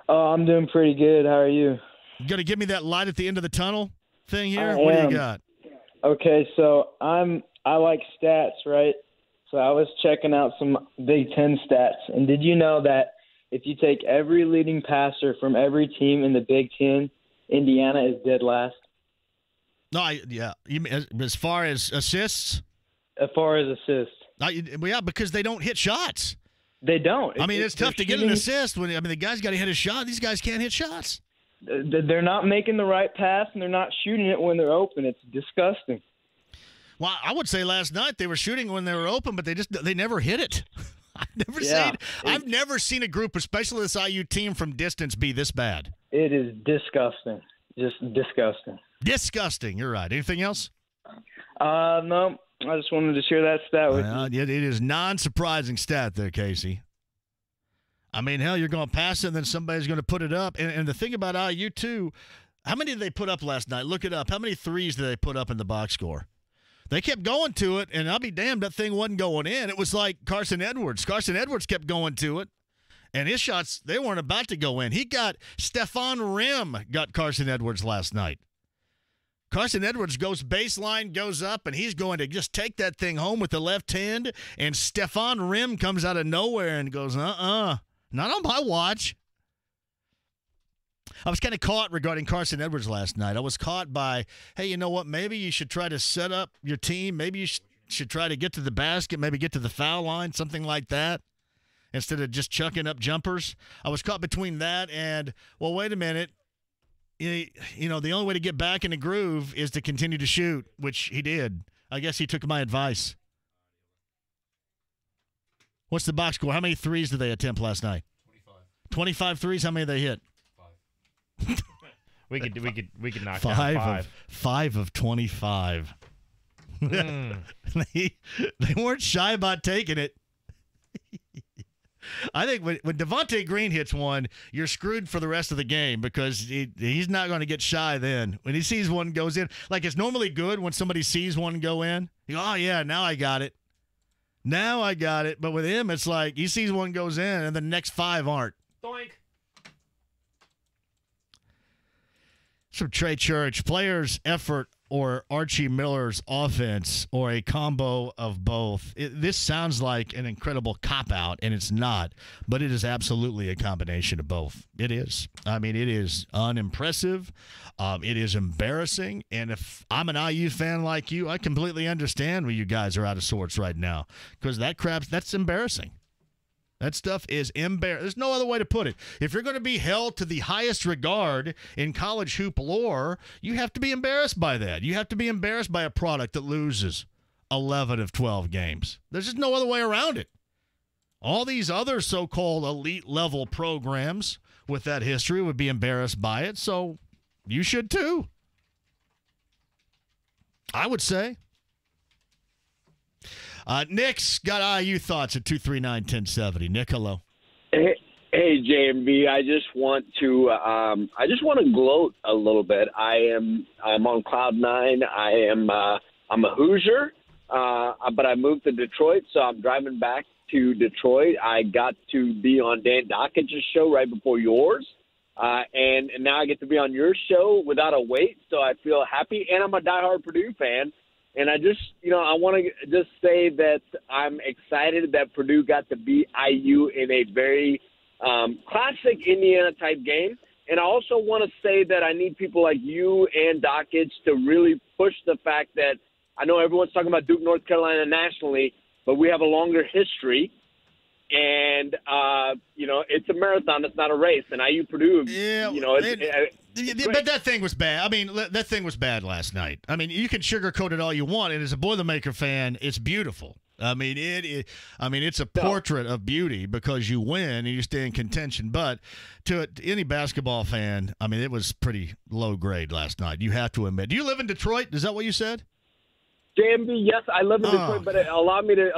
Oh, I'm doing pretty good. How are you? You going to give me that light at the end of the tunnel thing here? What do you got? Okay, so I like stats, right? So I was checking out some Big Ten stats, and did you know that if you take every leading passer from every team in the Big Ten, Indiana is dead last? No, yeah. You mean as far as assists? As far as assists. Yeah, because they don't hit shots. They don't. I mean, it's tough to get an assist when the guy's got to hit a shot. These guys can't hit shots. They're not making the right pass, and they're not shooting it when they're open. It's disgusting. Well, I would say last night they were shooting when they were open, but they never hit it. I've never seen a group, especially this IU team from distance, be this bad. It is disgusting. Just disgusting. Disgusting. You're right. Anything else? No. I just wanted to share that stat with you. It is non-surprising stat there, Casey. I mean, hell, you're going to pass it, and then somebody's going to put it up. And the thing about IU, too, how many did they put up last night? Look it up. How many threes did they put up in the box score? They kept going to it, and I'll be damned, that thing wasn't going in. It was like Carson Edwards. Carson Edwards kept going to it, and his shots, they weren't about to go in. Stephon Rim got Carson Edwards last night. Carson Edwards goes baseline, goes up, and he's going to just take that thing home with the left hand, and Stephon Rim comes out of nowhere and goes, not on my watch. I was kind of caught regarding Carson Edwards last night. I was caught by, hey, you know what? Maybe you should try to set up your team. Maybe you should try to get to the basket, maybe get to the foul line, something like that, instead of just chucking up jumpers. I was caught between that and, well, wait a minute. You know, the only way to get back in the groove is to continue to shoot, which he did. I guess he took my advice. What's the box score? How many threes did they attempt last night? 25 threes? How many did they hit? We could knock down 5 of 25. They weren't shy about taking it. I think when Devontae Green hits one, you're screwed for the rest of the game because he's not going to get shy then. When he sees one goes in, like it's normally good when somebody sees one go in. You go, oh, yeah, now I got it. Now I got it. But with him, it's like he sees one goes in and the next 5 aren't. Doink. From Trey Church, players' effort or Archie Miller's offense or a combo of both. This sounds like an incredible cop-out, and it's not, but it is absolutely a combination of both. It is. I mean, it is unimpressive. It is embarrassing, and if I'm an IU fan like you, I completely understand when you guys are out of sorts right now because that's embarrassing. That stuff is embarrassing. There's no other way to put it. If you're going to be held to the highest regard in college hoop lore, you have to be embarrassed by that. You have to be embarrassed by a product that loses 11 of 12 games. There's just no other way around it. All these other so-called elite-level programs with that history would be embarrassed by it, so you should too. I would say. Nick's got IU thoughts at 239-1070. Nick, hello. Hey, JMV. I just want to gloat a little bit. I'm on cloud 9. I'm a Hoosier, but I moved to Detroit, so I'm driving back to Detroit. I got to be on Dan Dockich's show right before yours, and now I get to be on your show without a wait. So I feel happy, and I'm a diehard Purdue fan. And I just, I want to just say that I'm excited that Purdue got to beat IU in a very classic Indiana-type game. And I also want to say that I need people like you and Dockich to really push the fact that I know everyone's talking about Duke, North Carolina nationally, but we have a longer history. And, it's a marathon. It's not a race. And IU Purdue, but that thing was bad. I mean, that thing was bad last night. I mean, you can sugarcoat it all you want. And as a Boilermaker fan, it's beautiful. I mean, it's a portrait of beauty because you win and you stay in contention. But to any basketball fan, I mean, it was pretty low grade last night. You have to admit. Do you live in Detroit? Is that what you said? JMV, yes, I live in Detroit, but allow me to,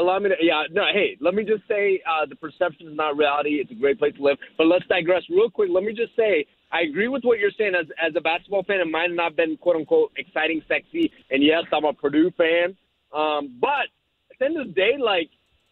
hey, let me just say the perception is not reality. It's a great place to live. But let's digress real quick. Let me just say, I agree with what you're saying as a basketball fan. It might have not been, quote unquote, exciting, sexy. And yes, I'm a Purdue fan. But at the end of the day,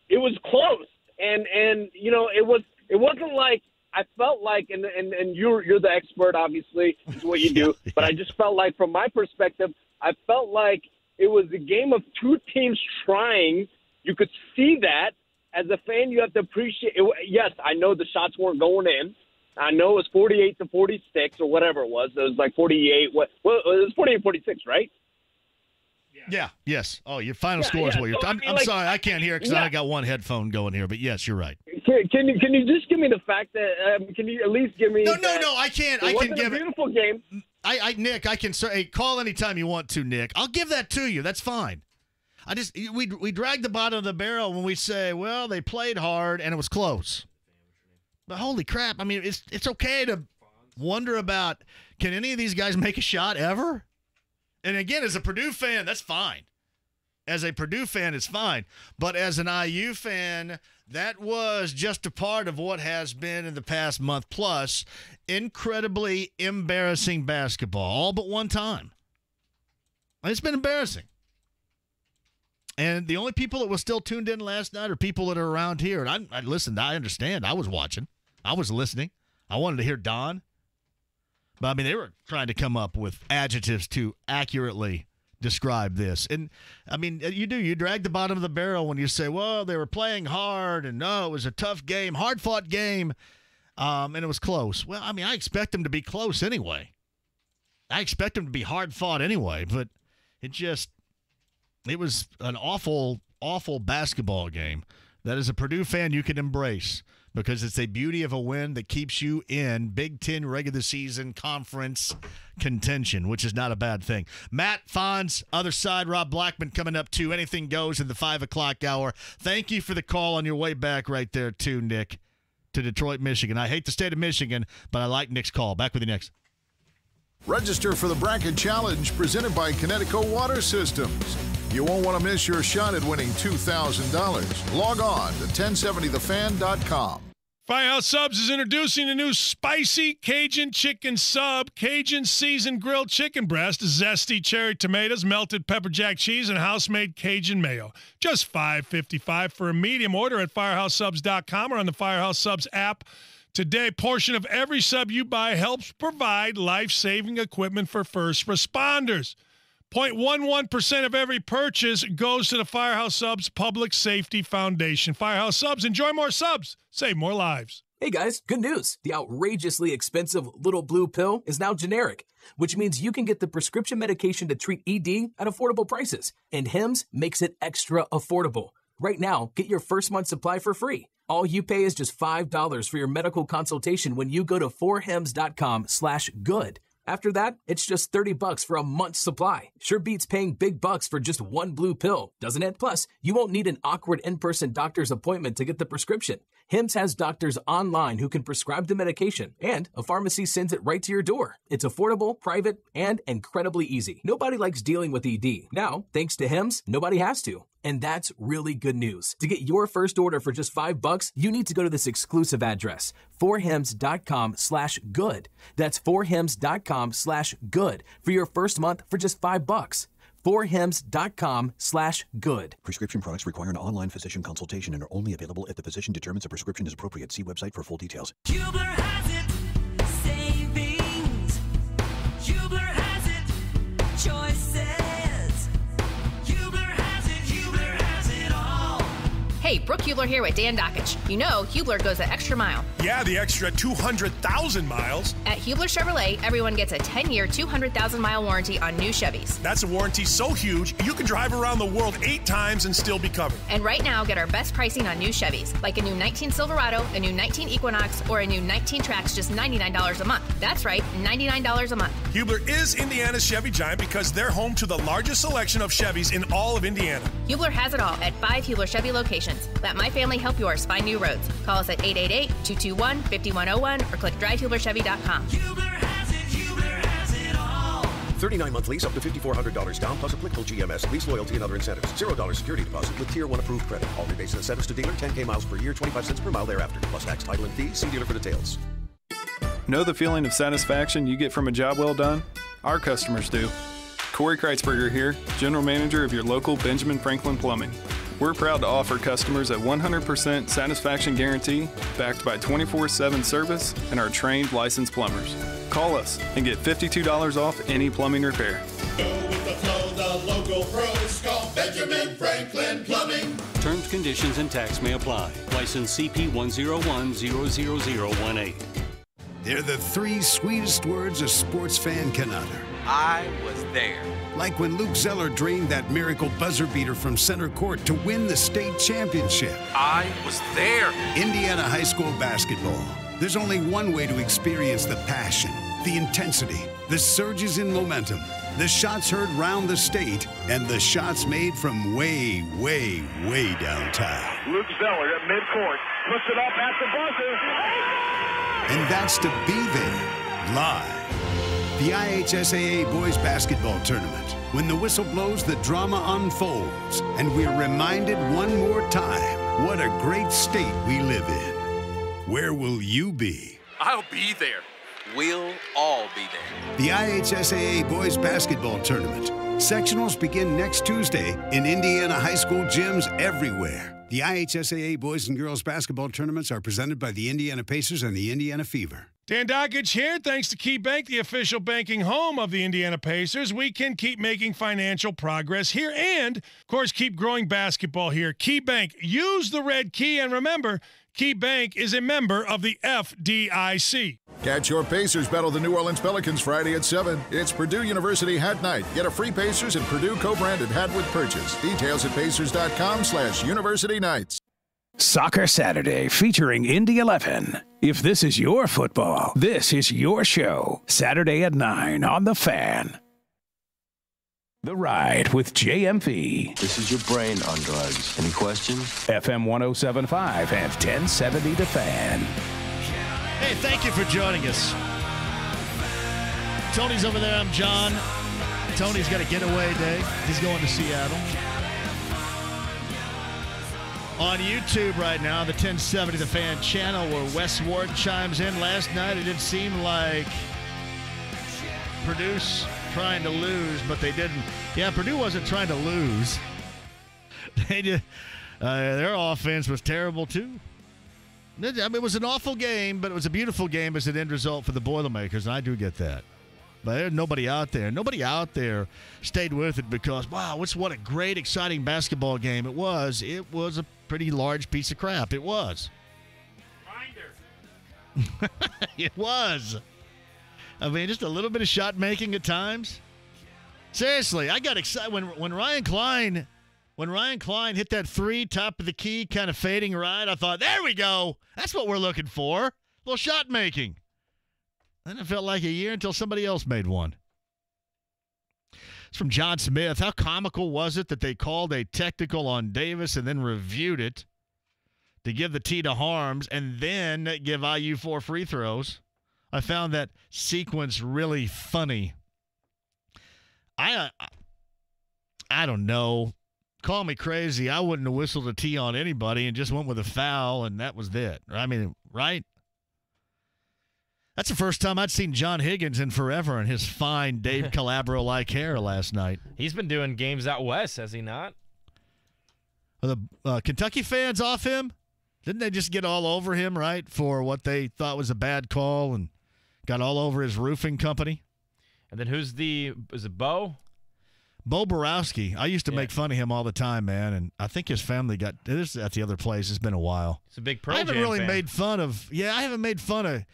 it was close. And it wasn't like, I felt like, and you're the expert, obviously, is what you do. But I just felt like, from my perspective, I felt like it was a game of two teams trying. You could see that. As a fan, you have to appreciate it. Yes, I know the shots weren't going in. I know it was 48-46 or whatever it was. It was like 48. Well, it was 48-46, right? Yeah. Yes. Oh, your final score is what you're. I'm sorry, I can't hear it because I got one headphone going here. But yes, you're right. Can you just give me the fact that? Can you at least give me? No, I can't. I can give a beautiful game. Nick, I can say call anytime you want to, Nick. I'll give that to you. That's fine. We drag the bottom of the barrel when we say, well, they played hard and it was close. But holy crap! I mean, it's okay to wonder about, can any of these guys make a shot ever? And again, as a Purdue fan, that's fine. As a Purdue fan, it's fine. But as an IU fan, that was just a part of what has been in the past month plus incredibly embarrassing basketball, all but one time. It's been embarrassing. And the only people that were still tuned in last night are people that are around here. And I listened. I understand. I was watching. I was listening. I wanted to hear Don. But, I mean, they were trying to come up with adjectives to accurately describe this. And, I mean, you drag the bottom of the barrel when you say, well, they were playing hard, and no, it was a tough game, hard-fought game, and it was close. Well, I mean, I expect them to be close anyway. I expect them to be hard-fought anyway, but it was an awful, awful basketball game that as a Purdue fan you can embrace because it's a beauty of a win that keeps you in Big Ten regular season conference contention, which is not a bad thing. Matt Fonz, other side, Rob Blackman coming up too. Anything goes in the 5 o'clock hour. Thank you for the call on your way back right there too, Nick, to Detroit, Michigan. I hate the state of Michigan, but I like Nick's call. Back with you next. Register for the Bracket Challenge presented by Connecticut Water Systems. You won't want to miss your shot at winning $2,000. Log on to 1070thefan.com. Firehouse Subs is introducing a new spicy Cajun chicken sub, Cajun seasoned grilled chicken breast, zesty cherry tomatoes, melted pepper jack cheese, and house-made Cajun mayo. Just $5.55 for a medium. Order at firehousesubs.com or on the Firehouse Subs app. Today, portion of every sub you buy helps provide life-saving equipment for first responders. 0.11% of every purchase goes to the Firehouse Subs Public Safety Foundation. Firehouse Subs, enjoy more subs, save more lives. Hey guys, good news. The outrageously expensive Little Blue pill is now generic, which means you can get the prescription medication to treat ED at affordable prices. And Hims makes it extra affordable. Right now, get your first month supply for free. All you pay is just $5 for your medical consultation when you go to 4hims.com/good. After that, it's just $30 for a month's supply. Sure beats paying big bucks for just one blue pill, doesn't it? Plus, you won't need an awkward in-person doctor's appointment to get the prescription. Hims has doctors online who can prescribe the medication, and a pharmacy sends it right to your door. It's affordable, private, and incredibly easy. Nobody likes dealing with ED. Now, thanks to Hims, nobody has to. And that's really good news. To get your first order for just $5, you need to go to this exclusive address, 4hims.com/good. That's 4hims.com/good for your first month for just $5. 4hims.com/good. Prescription products require an online physician consultation and are only available if the physician determines a prescription is appropriate. See website for full details. Hubler has it. Savings. Hubler has it. Choices. Hubler has it. Hubler has it all. Hey, Brooke Hubler here with Dan Dockich. You know Hubler goes the extra mile. Yeah, the extra 200,000 miles. At Hubler Chevrolet, everyone gets a 10-year, 200,000-mile warranty on new Chevys. That's a warranty so huge, you can drive around the world 8 times and still be covered. And right now, get our best pricing on new Chevys, like a new 19 Silverado, a new 19 Equinox, or a new 19 Trax, just $99 a month. That's right, $99 a month. Hubler is Indiana's Chevy giant because they're home to the largest selection of Chevys in all of Indiana. Hubler has it all at 5 Hubler Chevy locations. Let my family help yours find new roads. Call us at 888-221-5101 or click drivehublerchevy.com. Hubler has it. Hubler has it all. 39-month lease up to $5,400 down plus applicable GMS, lease loyalty, and other incentives. $0 security deposit with Tier 1 approved credit. All rebates and incentives to dealer, 10K miles per year, 25 cents per mile thereafter. Plus tax, title, and fees. See dealer for details. Know the feeling of satisfaction you get from a job well done? Our customers do. Corey Kreitzberger here, General Manager of your local Benjamin Franklin Plumbing. We're proud to offer customers a 100% satisfaction guarantee backed by 24/7 service and our trained licensed plumbers. Call us and get $52 off any plumbing repair. Go with the flow, the local pros. Call Benjamin Franklin Plumbing. Terms, conditions, and tax may apply. License CP 101-00018. They're the 3 sweetest words a sports fan can utter. I was there. Like when Luke Zeller drained that miracle buzzer beater from center court to win the state championship. I was there. Indiana high school basketball. There's only one way to experience the passion, the intensity, the surges in momentum, the shots heard round the state, and the shots made from way, way, way downtown. Luke Zeller at midcourt, puts it up at the buzzer. And that's to be there, live. The IHSAA Boys Basketball Tournament. When the whistle blows, the drama unfolds. And we're reminded one more time what a great state we live in. Where will you be? I'll be there. We'll all be there. The IHSAA Boys Basketball Tournament. Sectionals begin next Tuesday in Indiana high school gyms everywhere. The IHSAA Boys and Girls Basketball Tournaments are presented by the Indiana Pacers and the Indiana Fever. Dan Dockich here. Thanks to Key Bank, the official banking home of the Indiana Pacers, we can keep making financial progress here and, of course, keep growing basketball here. Key Bank, use the red key, and remember, Key Bank is a member of the FDIC. Catch your Pacers battle the New Orleans Pelicans Friday at 7. It's Purdue University Hat Night. Get a free Pacers and Purdue co-branded hat with purchase. Details at pacers.com/University Nights. Soccer Saturday featuring Indy 11. If this is your football, this is your show. Saturday at 9 on The Fan. The Ride with JMV. This is your brain on drugs. Any questions? FM 107.5 and 1070 The Fan. Hey, thank you for joining us. Tony's over there. I'm John. Tony's got a getaway day. He's going to Seattle. On YouTube right now, the 1070 The Fan channel, where Wes Ward chimes in. Last night, it did seem like Purdue's trying to lose, but they didn't. Yeah, Purdue wasn't trying to lose. They did. Their offense was terrible, too. I mean, it was an awful game, but it was a beautiful game as an end result for the Boilermakers, and I do get that. But there's nobody out there. Nobody out there stayed with it because, wow, what a great, exciting basketball game it was. It was a pretty large piece of crap. It was. It was. I mean, just a little bit of shot making at times. Seriously, I got excited when Ryan Klein hit that three, top of the key, kind of fading right. I thought, there we go. That's what we're looking for. A little shot making. Then it felt like a year until somebody else made one. It's from John Smith. How comical was it that they called a technical on Davis and then reviewed it to give the tee to Harms and then give IU 4 free throws? I found that sequence really funny. I don't know. Call me crazy. I wouldn't have whistled a tee on anybody and just went with a foul, and that was it. I mean, right? That's the first time I'd seen John Higgins in forever in his fine Dave Calabro-like hair last night. He's been doing games out west, has he not? Are the Kentucky fans off him? Didn't they just get all over him, right, for what they thought was a bad call and got all over his roofing company? And then is it Bo? Bo Borowski. I used to make fun of him all the time, man, and I think his family this is at the other place. It's been a while. It's a big Pearl I haven't Jam really fan. made fun of. Yeah, I haven't made fun of.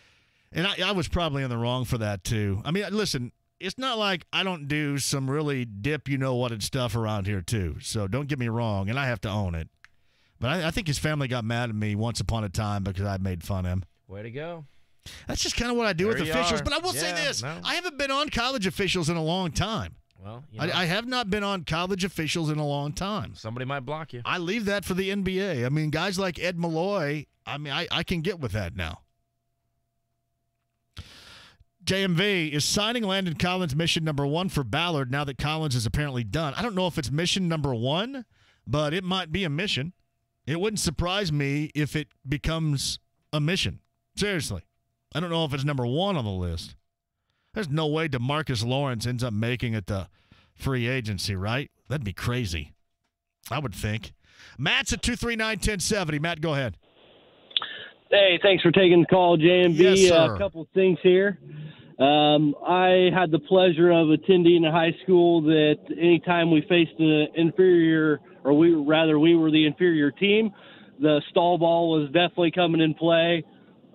And I was probably in the wrong for that, too. I mean, listen, it's not like I don't do some really dip-you-know-what stuff around here, too. So don't get me wrong, and I have to own it. But I think his family got mad at me once upon a time because I made fun of him. Way to go. That's just kind of what I do with officials. Are. But I will say this. No. I haven't been on college officials in a long time. Well, I have not been on college officials in a long time. Somebody might block you. I leave that for the NBA. I mean, guys like Ed Malloy, I mean, I can get with that now. JMV is signing Landon Collins mission number 1 for Ballard now that Collins is apparently done. I don't know if it's mission number 1, but it might be a mission. It wouldn't surprise me if it becomes a mission. Seriously. I don't know if it's number 1 on the list. There's no way DeMarcus Lawrence ends up making it the free agency, right? That'd be crazy. I would think. Matt's at 239-1070. Matt, go ahead. Hey, thanks for taking the call, JMV. Yes, sir. A couple of things here. I had the pleasure of attending a high school that anytime we faced an inferior, or we were the inferior team, the stall ball was definitely coming in play.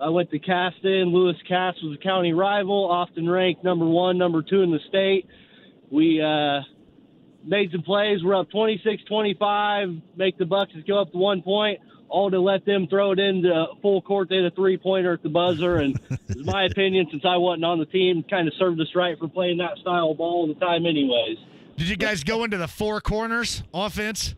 I went to Caston. Lewis Cass was a county rival, often ranked number 1, number 2 in the state. We made some plays. We're up 26-25, make the Bucks go up to 1 point, all to let them throw it into full court. They had a three-pointer at the buzzer, and in my opinion, since I wasn't on the team, kind of served us right for playing that style of ball all the time anyways. Did you guys go into the 4 corners offense?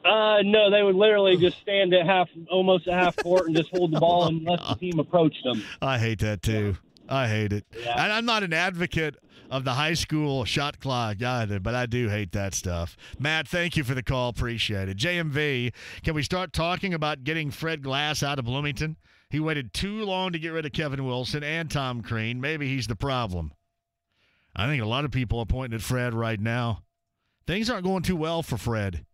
No, they would literally just stand at almost at half court and just hold the ball unless the team approached them. I hate that too. I hate it. Yeah. And I'm not an advocate of the high school shot clock either, but I do hate that stuff. Matt, thank you for the call. Appreciate it. JMV, can we start talking about getting Fred Glass out of Bloomington? He waited too long to get rid of Kevin Wilson and Tom Crean. Maybe he's the problem. I think a lot of people are pointing at Fred right now. Things aren't going too well for Fred.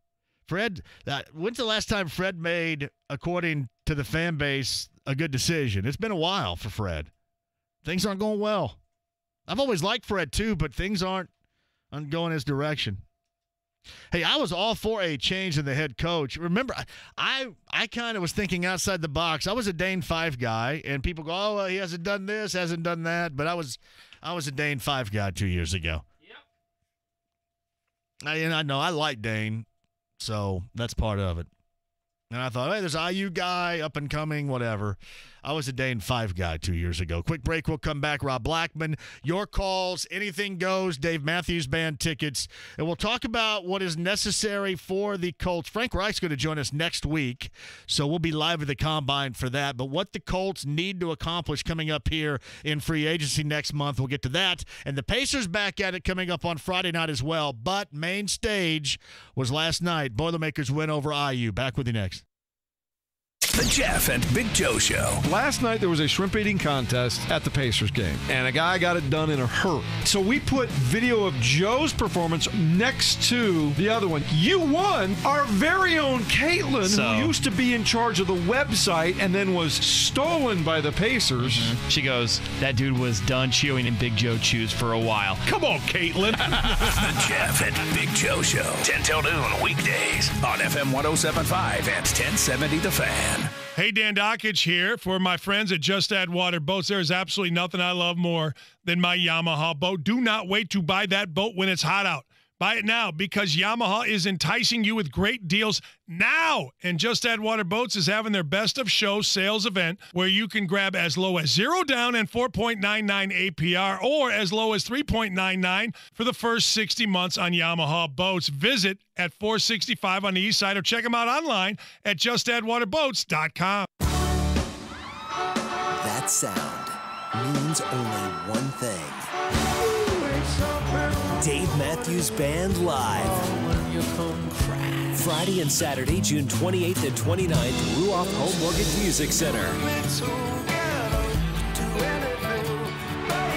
When's the last time Fred made, according to the fan base, a good decision? It's been a while for Fred. Things aren't going well. I've always liked Fred too, but things aren't going his direction. Hey, I was all for a change in the head coach. Remember, I kind of was thinking outside the box. I was a Dane Fife guy, and people go, oh, well, he hasn't done this, hasn't done that. But I was a Dane Fife guy 2 years ago. Yep. I know I like Dane. So that's part of it. And I thought, hey, there's IU guy, up and coming, whatever. I was a day and 5 guy 2 years ago. Quick break. We'll come back. Rob Blackman, your calls, anything goes. Dave Matthews Band tickets. And we'll talk about what is necessary for the Colts. Frank Reich's going to join us next week, so we'll be live at the Combine for that. But what the Colts need to accomplish coming up here in free agency next month, we'll get to that. And the Pacers back at it coming up on Friday night as well. But main stage was last night. Boilermakers win over IU. Back with you next. The Jeff and Big Joe Show. Last night there was a shrimp eating contest at the Pacers game, and a guy got it done in a hurry. So we put video of Joe's performance next to the other one. You won. Our very own Caitlin, who used to be in charge of the website and then was stolen by the Pacers. She goes, that dude was done chewing in Big Joe chews for a while. Come on, Caitlin. The Jeff and Big Joe Show. 10 till noon weekdays on FM 107.5 and 1070 The Fan. Hey, Dan Dockich here for my friends at Just Add Water Boats. There is absolutely nothing I love more than my Yamaha boat. Do not wait to buy that boat when it's hot out. Buy it now because Yamaha is enticing you with great deals now. And Just Add Water Boats is having their best of show sales event where you can grab as low as 0 down and 4.99 APR or as low as 3.99 for the first 60 months on Yamaha boats. Visit at 465 on the east side or check them out online at justaddwaterboats.com. That sound means only one thing. Dave Matthews Band Live. Friday and Saturday, June 28th and 29th, Ruoff Home Mortgage Music Center.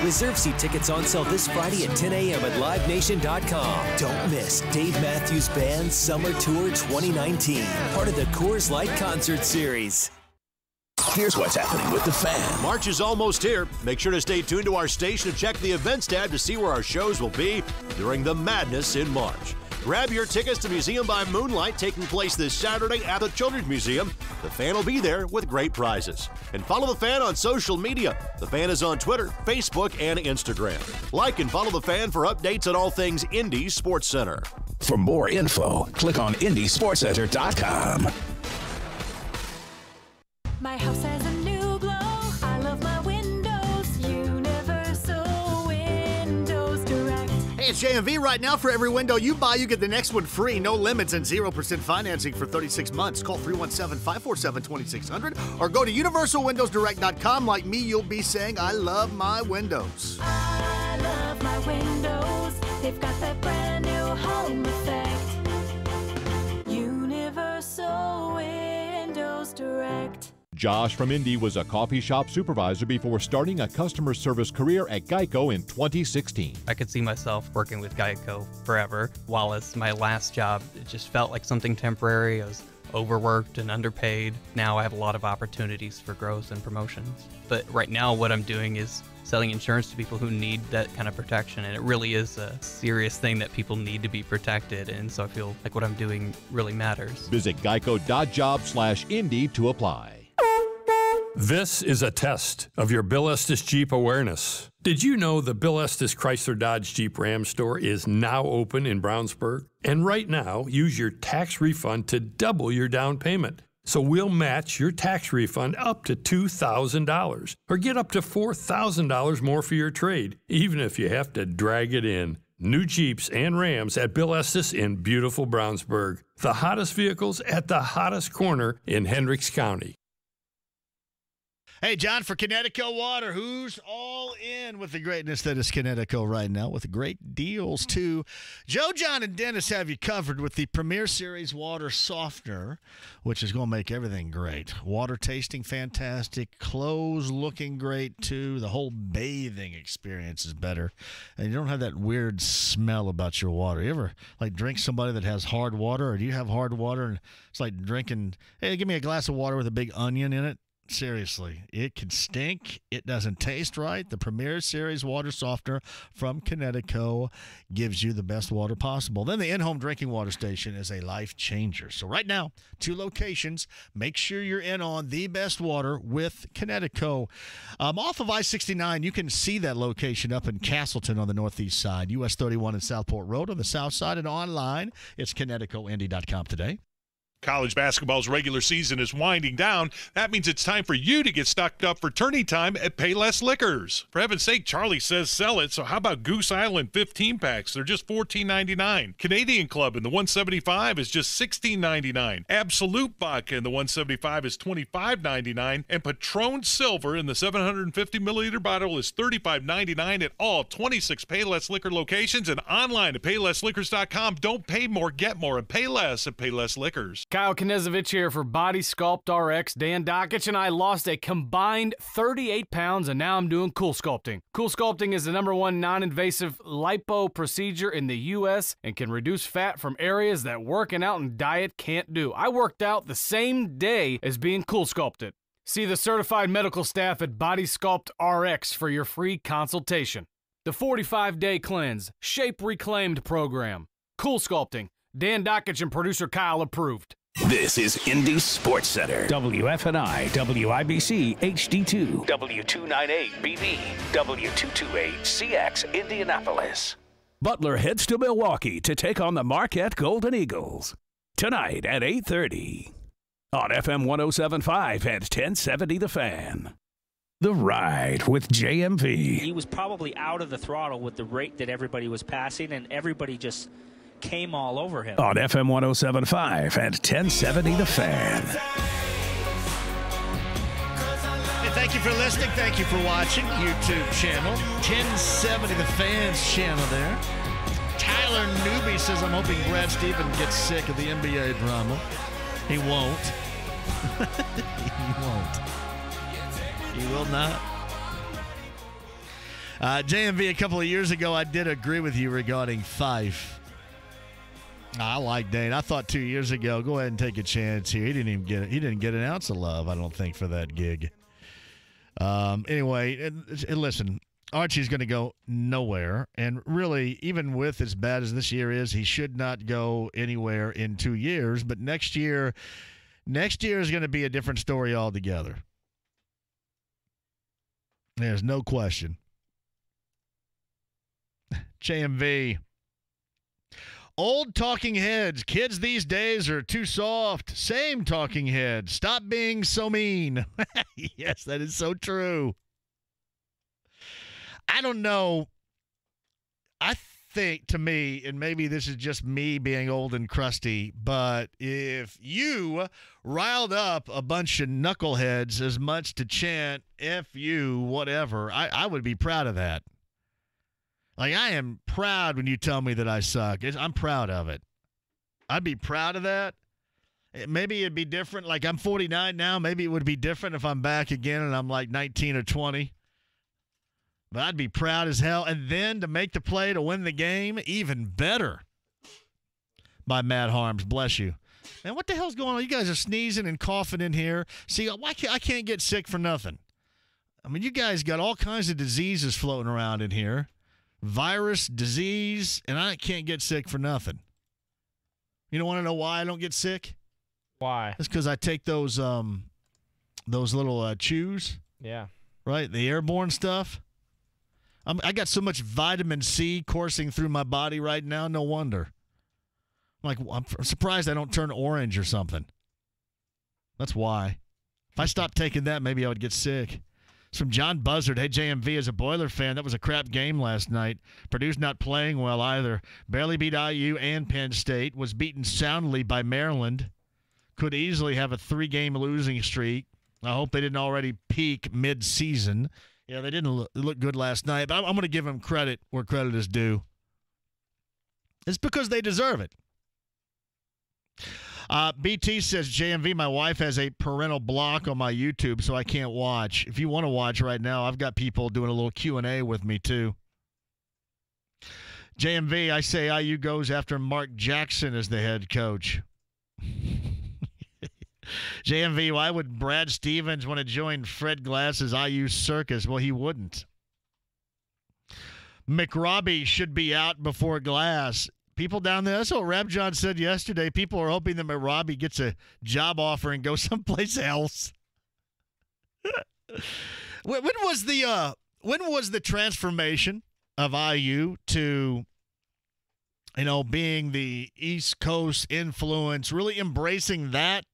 Reserve seat tickets on sale this Friday at 10 a.m. at livenation.com. Don't miss Dave Matthews Band Summer Tour 2019, part of the Coors Light Concert Series. Here's what's happening with the Fan. March is almost here. Make sure to stay tuned to our station and check the events tab to see where our shows will be during the madness in March. Grab your tickets to Museum by Moonlight taking place this Saturday at the Children's Museum. The Fan will be there with great prizes. And follow the Fan on social media. The Fan is on Twitter, Facebook, and Instagram. Like and follow the Fan for updates on all things Indy Sports Center. For more info, click on IndySportsCenter.com. My house has a new glow. I love my windows. Universal Windows Direct. Hey, it's JMV right now. For every window you buy, you get the next one free. No limits and 0% financing for 36 months. Call 317-547-2600 or go to universalwindowsdirect.com. Like me, you'll be saying, I love my windows. I love my windows. They've got that brand new home effect. Universal Windows Direct. Josh from Indy was a coffee shop supervisor before starting a customer service career at Geico in 2016. I could see myself working with Geico forever. While as my last job, it just felt like something temporary. I was overworked and underpaid. Now I have a lot of opportunities for growth and promotions. But right now what I'm doing is selling insurance to people who need that kind of protection, and it really is a serious thing that people need to be protected, and so I feel like what I'm doing really matters. Visit geico.job/Indy to apply. This is a test of your Bill Estes Jeep awareness. Did you know the Bill Estes Chrysler Dodge Jeep Ram store is now open in Brownsburg? And right now, use your tax refund to double your down payment. So we'll match your tax refund up to $2,000 or get up to $4,000 more for your trade, even if you have to drag it in. New Jeeps and Rams at Bill Estes in beautiful Brownsburg. The hottest vehicles at the hottest corner in Hendricks County. Hey, John, for Connecticut Water, who's all in with the greatness that is Connecticut right now with great deals, too? Joe, John, and Dennis have you covered with the Premier Series Water Softener, which is going to make everything great. Water tasting fantastic, clothes looking great, too. The whole bathing experience is better, and you don't have that weird smell about your water. You ever, drink somebody that has hard water, or do you have hard water, and it's like drinking, hey, give me a glass of water with a big onion in it? Seriously, it can stink. It doesn't taste right. The Premier Series Water Softener from Connecticut gives you the best water possible. Then the in-home drinking water station is a life changer. So right now, 2 locations. Make sure you're in on the best water with Connecticut. Off of I-69, you can see that location up in Castleton on the northeast side. US 31 and Southport Road on the south side, and online, it's ConnecticutIndy.com today. College basketball's regular season is winding down. That means it's time for you to get stocked up for tourney time at Payless Liquors. For heaven's sake, Charlie says sell it, so how about Goose Island 15-packs? They're just $14.99. Canadian Club in the 175 is just $16.99. Absolute Vodka in the 175 is $25.99. And Patron Silver in the 750-milliliter bottle is $35.99 at all 26 Payless Liquor locations and online at PaylessLiquors.com. Don't pay more, get more, and pay less at Payless Liquors. Kyle Knezovich here for Body Sculpt RX. Dan Dockich and I lost a combined 38 pounds, and now I'm doing Cool Sculpting. Cool Sculpting is the #1 non-invasive lipo procedure in the U.S. and can reduce fat from areas that working out and diet can't do. I worked out the same day as being Cool Sculpted. See the certified medical staff at Body Sculpt RX for your free consultation. The 45-day cleanse, shape reclaimed program. Cool Sculpting. Dan Dockich and producer Kyle approved. This is Indy Sports Center. WFNI, WIBC, HD2, W298BB, W228CX, Indianapolis. Butler heads to Milwaukee to take on the Marquette Golden Eagles. Tonight at 8:30 on FM 107.5 and 1070 The Fan. The Ride with JMV. He was probably out of the throttle with the rate that everybody was passing, and everybody just came all over him. On FM 107.5 and 1070 The Fan. Hey, thank you for listening. Thank you for watching. YouTube channel. 1070 The Fan's channel there. Tyler Newby says, I'm hoping Brad Stevens gets sick of the NBA drama. He won't. He won't. He will not. JMV, a couple of years ago, I did agree with you regarding Fife. I like Dane. I thought 2 years ago, go ahead and take a chance here. He didn't get an ounce of love, I don't think, for that gig. Anyway, and listen, Archie's going to go nowhere. And really, even with as bad as this year is, he should not go anywhere in 2 years. But next year is going to be a different story altogether. There's no question. JMV. Old talking heads. Kids these days are too soft. Same talking head. Stop being so mean. Yes, that is so true. I don't know. I think, to me, and maybe this is just me being old and crusty, but if you riled up a bunch of knuckleheads as much to chant F you, whatever, I would be proud of that. Like, I am proud when you tell me that I suck. I'm proud of it. I'd be proud of that. Maybe it'd be different. Like, I'm 49 now. Maybe it would be different if I'm back again and I'm like 19 or 20. But I'd be proud as hell. And then to make the play to win the game, even better. By Matt Harms. Bless you. Man, what the hell's going on? You guys are sneezing and coughing in here. See, I can't get sick for nothing. I mean, you guys got all kinds of diseases floating around in here. Virus, disease, and I can't get sick for nothing. You don't want to know why I don't get sick? Why? It's because I take those little chews. Yeah. Right? The airborne stuff. I got so much vitamin C coursing through my body right now, no wonder. I'm surprised I don't turn orange or something. That's why. If I stopped taking that, maybe I would get sick. It's from John Buzzard. Hey, JMV, as a Boiler fan, that was a crap game last night. Purdue's not playing well either. Barely beat IU and Penn State. Was beaten soundly by Maryland. Could easily have a 3-game losing streak. I hope they didn't already peak mid-season. Yeah, they didn't look good last night, but I'm going to give them credit where credit is due. It's because they deserve it. BT says, JMV, my wife has a parental block on my YouTube, so I can't watch. If you want to watch right now, I've got people doing a little Q&A with me, too. JMV, I say IU goes after Mark Jackson as the head coach. JMV, why would Brad Stevens want to join Fred Glass's IU circus? Well, he wouldn't. McRobbie should be out before Glass. People down there, that's what Rap John said yesterday. People are hoping that McRobbie gets a job offer and goes someplace else. When was the transformation of IU to being the East Coast influence, really embracing that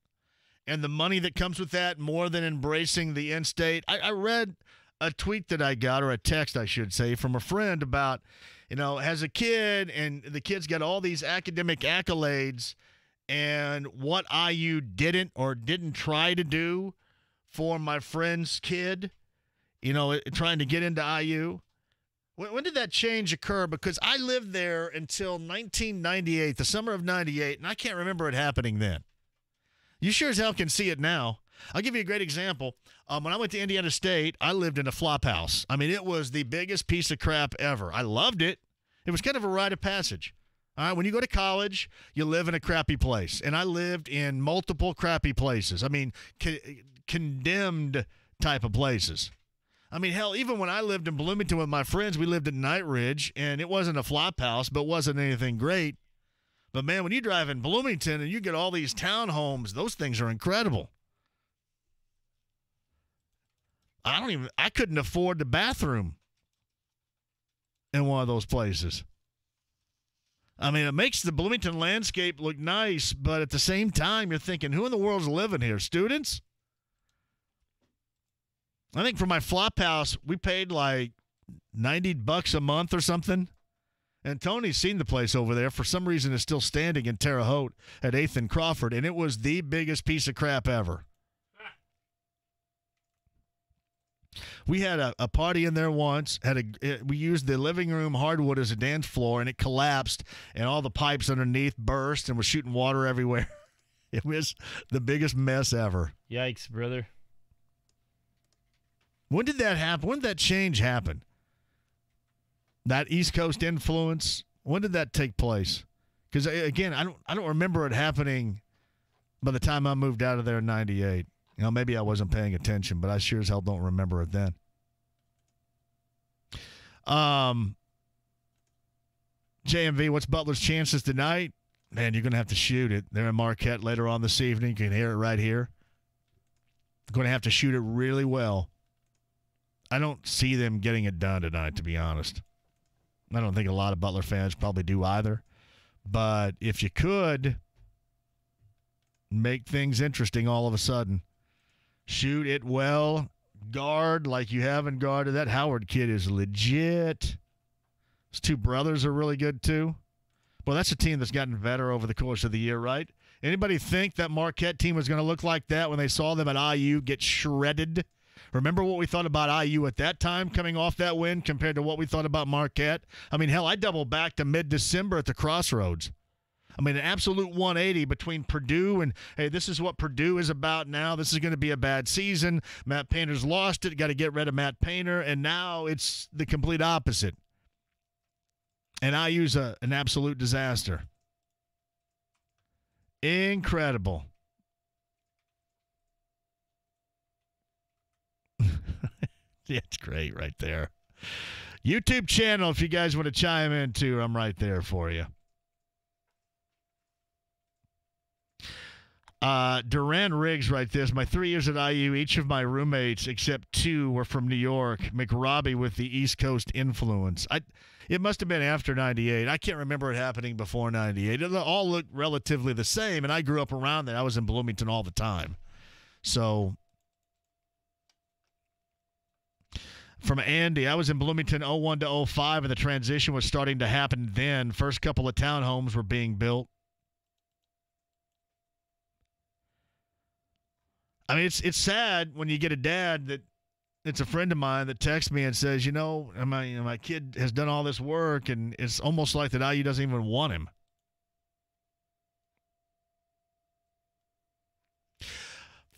and the money that comes with that more than embracing the in-state. I read a tweet that I got, or a text, I should say, from a friend about, has a kid, and the kid's got all these academic accolades, and what IU didn't try to do for my friend's kid, trying to get into IU. When did that change occur? Because I lived there until 1998, the summer of 98, and I can't remember it happening then. You sure as hell can see it now. I'll give you a great example. When I went to Indiana State, I lived in a flop house. I mean, it was the biggest piece of crap ever. I loved it. It was kind of a rite of passage. All right, when you go to college, you live in a crappy place. And I lived in multiple crappy places. I mean, condemned type of places. I mean, hell, even when I lived in Bloomington with my friends, we lived in Night Ridge, and it wasn't a flop house, but wasn't anything great. But, man, when you drive in Bloomington and you get all these townhomes, those things are incredible. I couldn't afford the bathroom in one of those places. I mean, it makes the Bloomington landscape look nice, but at the same time, you're thinking, who in the world's living here? Students? I think for my flop house, we paid like $90 a month or something. And Tony's seen the place over there. For some reason, it's still standing in Terre Haute at 8th and Crawford, and it was the biggest piece of crap ever. We had a party in there once. We used the living room hardwood as a dance floor, and it collapsed, and all the pipes underneath burst and was shooting water everywhere. It was the biggest mess ever. Yikes, brother. When did that happen? When did that change happen? That East Coast influence, when did that take place? Because, again, I don't remember it happening by the time I moved out of there in 98. Maybe I wasn't paying attention, but I sure as hell don't remember it then. JMV, what's Butler's chances tonight? Man, you're going to have to shoot it. They're in Marquette later on this evening. You can hear it right here. Going to have to shoot it really well. I don't see them getting it done tonight, to be honest. I don't think a lot of Butler fans probably do either. But if you could make things interesting all of a sudden, shoot it well, guard like you haven't guarded. That Howard kid is legit. His two brothers are really good too. Well, that's a team that's gotten better over the course of the year, right? Anybody think that Marquette team was going to look like that when they saw them at IU get shredded? Remember what we thought about IU at that time coming off that win compared to what we thought about Marquette? I mean, hell, I doubled back to mid-December at the Crossroads. I mean, an absolute 180 between Purdue and, hey, this is what Purdue is about now. This is going to be a bad season. Matt Painter's lost it. Got to get rid of Matt Painter. And now it's the complete opposite. And IU's an absolute disaster. Incredible. Yeah, it's great right there. YouTube channel, if you guys want to chime in too, I'm right there for you. Duran Riggs right this. My 3 years at IU, each of my roommates except two were from New York. McRobbie with the East Coast influence. It must have been after 98. I can't remember it happening before 98. It all looked relatively the same, and I grew up around there. I was in Bloomington all the time. So, from Andy, I was in Bloomington 01 to 05, and the transition was starting to happen then. First couple of townhomes were being built. I mean, it's sad when you get a dad that it's a friend of mine that texts me and says, my kid has done all this work, and it's almost like that IU doesn't even want him.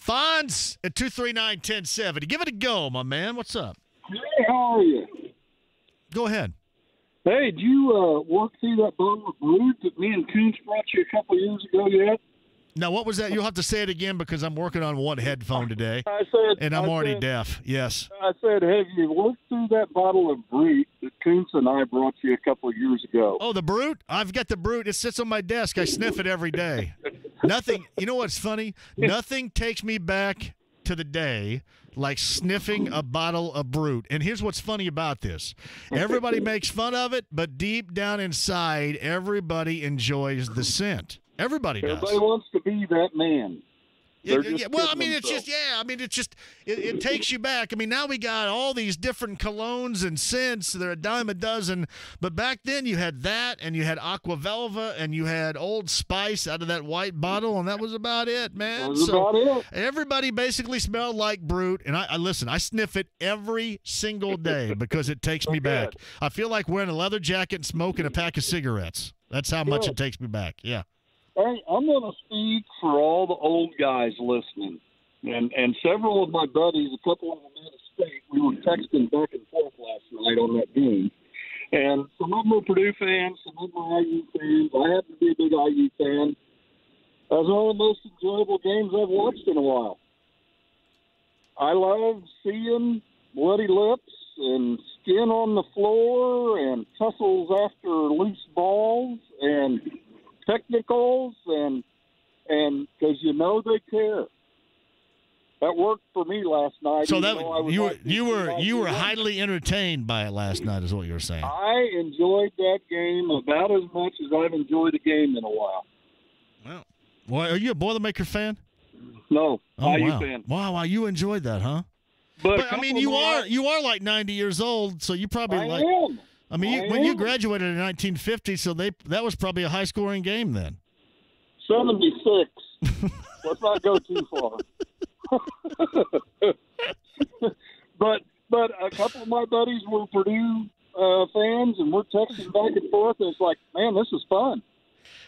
Fonz at 239-1070. Give it a go, my man. What's up? Hey, how are you? Go ahead. Hey, did you work through that bottle of brood that me and Coons brought you a couple years ago yet? Now, what was that? You'll have to say it again because I'm working on one headphone today, and I'm already deaf. Yes. I said, have you worked through that bottle of Brute that Coons and I brought you a couple of years ago? Oh, the Brute? I've got the Brute. It sits on my desk. I sniff it every day. Nothing. You know what's funny? Nothing takes me back to the day like sniffing a bottle of Brute. And here's what's funny about this. Everybody makes fun of it, but deep down inside, everybody enjoys the scent. Everybody does. Everybody wants to be that man. Well, I mean, it's just, it takes you back. I mean, now we got all these different colognes and scents. They're a dime a dozen. But back then you had that, and you had Aqua Velva, and you had Old Spice out of that white bottle, and that was about it, man. That was about it. Everybody basically smelled like Brute. And I listen, I sniff it every single day because it takes me back. I feel like wearing a leather jacket and smoking a pack of cigarettes. That's how much it takes me back. Yeah. Hey, I'm going to speak for all the old guys listening, and several of my buddies, a couple of them out of state, we were texting back and forth last night on that game. And some of them are Purdue fans, some of them are IU fans. I happen to be a big IU fan. That was one of the most enjoyable games I've watched in a while. I love seeing bloody lips and skin on the floor and tussles after loose balls and technicals, and because they care. That worked for me last night. So that you were highly entertained by it last night, is what you were saying. I enjoyed that game about as much as I've enjoyed a game in a while. Well, are you a Boilermaker fan? No, IU wow. fan. Wow, you enjoyed that, huh? But I mean, you are like 90 years old, so you probably I am. I mean, when you graduated in 1950, so that was probably a high-scoring game then. 76. Let's not go too far. but a couple of my buddies were Purdue fans, and we're texting back and forth. And it's like, man, this is fun.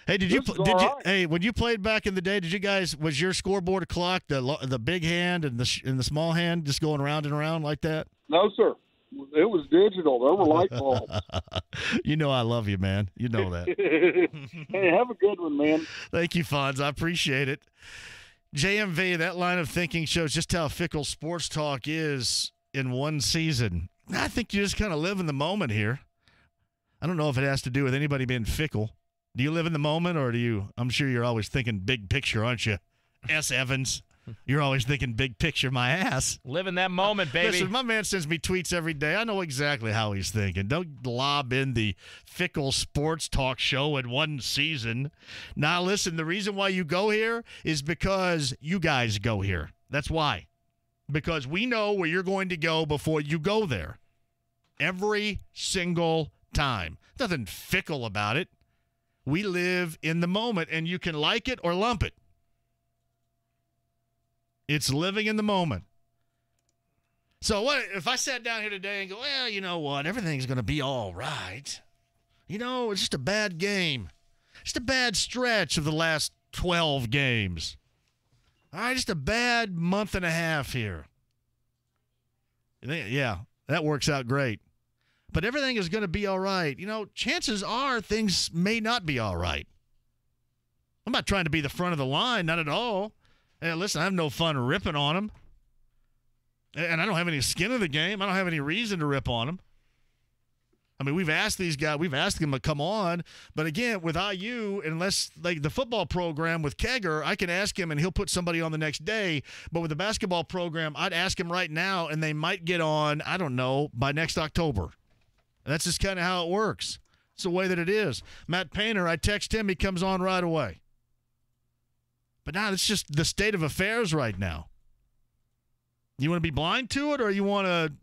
Hey, Hey, when you played back in the day, was your scoreboard clock the big hand and the small hand just going around and around like that? No, sir. It was digital. There were light bulbs. You know I love you, man. You know that. Hey, have a good one, man. Thank you, Fonz. I appreciate it. JMV, that line of thinking shows just how fickle sports talk is in one season. I think you just kind of live in the moment here. I don't know if it has to do with anybody being fickle. Do you live in the moment, or I'm sure you're always thinking big picture, aren't you? S. Evans. You're always thinking big picture, my ass. Live in that moment, baby. Listen, my man sends me tweets every day. I know exactly how he's thinking. Don't lob in the fickle sports talk show in one season. Now, listen, the reason why you go here is because you guys go here. That's why. Because we know where you're going to go before you go there. Every single time. Nothing fickle about it. We live in the moment, and you can like it or lump it. It's living in the moment. So what if I sat down here today and go, well, you know what? Everything's going to be all right. It's just a bad game. Just a bad stretch of the last 12 games. All right, just a bad month and a half here. Yeah, that works out great. But everything is going to be all right. Chances are things may not be all right. I'm not trying to be the front of the line, not at all. Hey, listen, I have no fun ripping on them. And I don't have any skin in the game. I don't have any reason to rip on them. I mean, we've asked these guys, we've asked them to come on. But again, with IU, unless like the football program with Kegger, I can ask him and he'll put somebody on the next day. But with the basketball program, I'd ask him right now and they might get on, I don't know, by next October. And that's just kind of how it works. It's the way that it is. Matt Painter, I text him, he comes on right away. But now it's just the state of affairs right now. You want to be blind to it, or you want to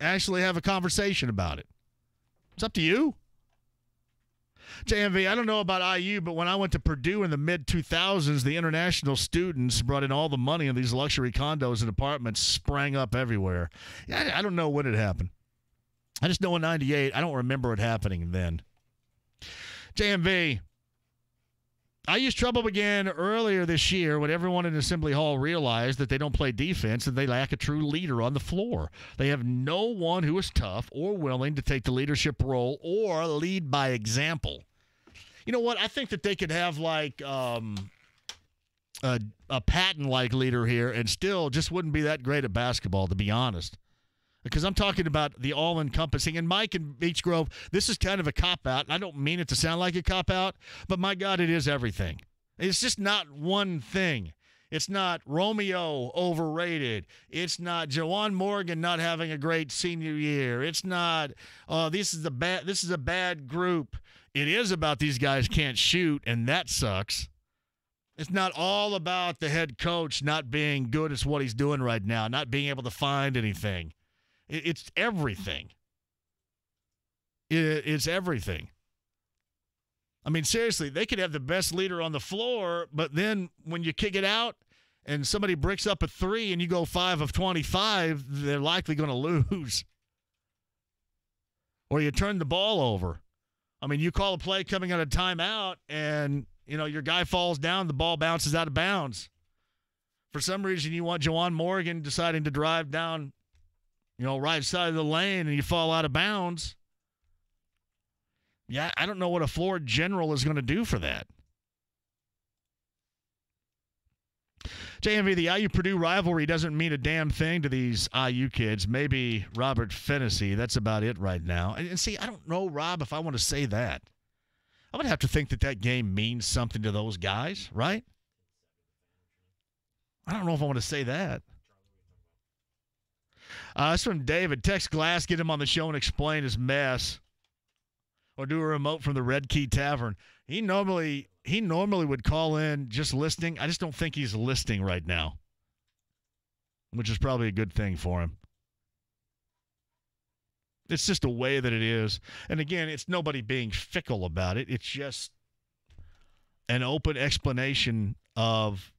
actually have a conversation about it? It's up to you. JMV, I don't know about IU, but when I went to Purdue in the mid-2000s, the international students brought in all the money, and these luxury condos and apartments sprang up everywhere. I don't know when it happened. I just know in 98, I don't remember it happening then. JMV, IU's trouble began earlier this year when everyone in Assembly Hall realized that they don't play defense and they lack a true leader on the floor. They have no one who is tough or willing to take the leadership role or lead by example. You know what? I think that they could have like a Patton-like leader here and still just wouldn't be that great at basketball, to be honest. Because I'm talking about the all-encompassing. And Mike in Beech Grove, this is kind of a cop-out. And I don't mean it to sound like a cop-out, but my God, it is everything. It's just not one thing. It's not Romeo overrated. It's not Jawan Morgan not having a great senior year. It's not this is a bad group. It is about these guys can't shoot, and that sucks. It's not all about the head coach not being good at what he's doing right now, not being able to find anything. It's everything. It's everything. I mean, seriously, they could have the best leader on the floor, but then when you kick it out and somebody bricks up a 3 and you go 5 of 25, they're likely going to lose. Or you turn the ball over. I mean, you call a play coming out of timeout and, your guy falls down, the ball bounces out of bounds. For some reason, you want Jawan Morgan deciding to drive down, right side of the lane and you fall out of bounds. Yeah, I don't know what a floor general is going to do for that. JMV, the IU-Purdue rivalry doesn't mean a damn thing to these IU kids. Maybe Robert Fennessy. That's about it right now. And see, I don't know, Rob, if I want to say that. I'm going to have to think that game means something to those guys, right? I don't know if I want to say that. It's from David. Text Glass, get him on the show and explain his mess. Or do a remote from the Red Key Tavern. He normally would call in just listening. I just don't think he's listening right now, which is probably a good thing for him. It's just a way that it is. And again, it's nobody being fickle about it. It's just an open explanation of,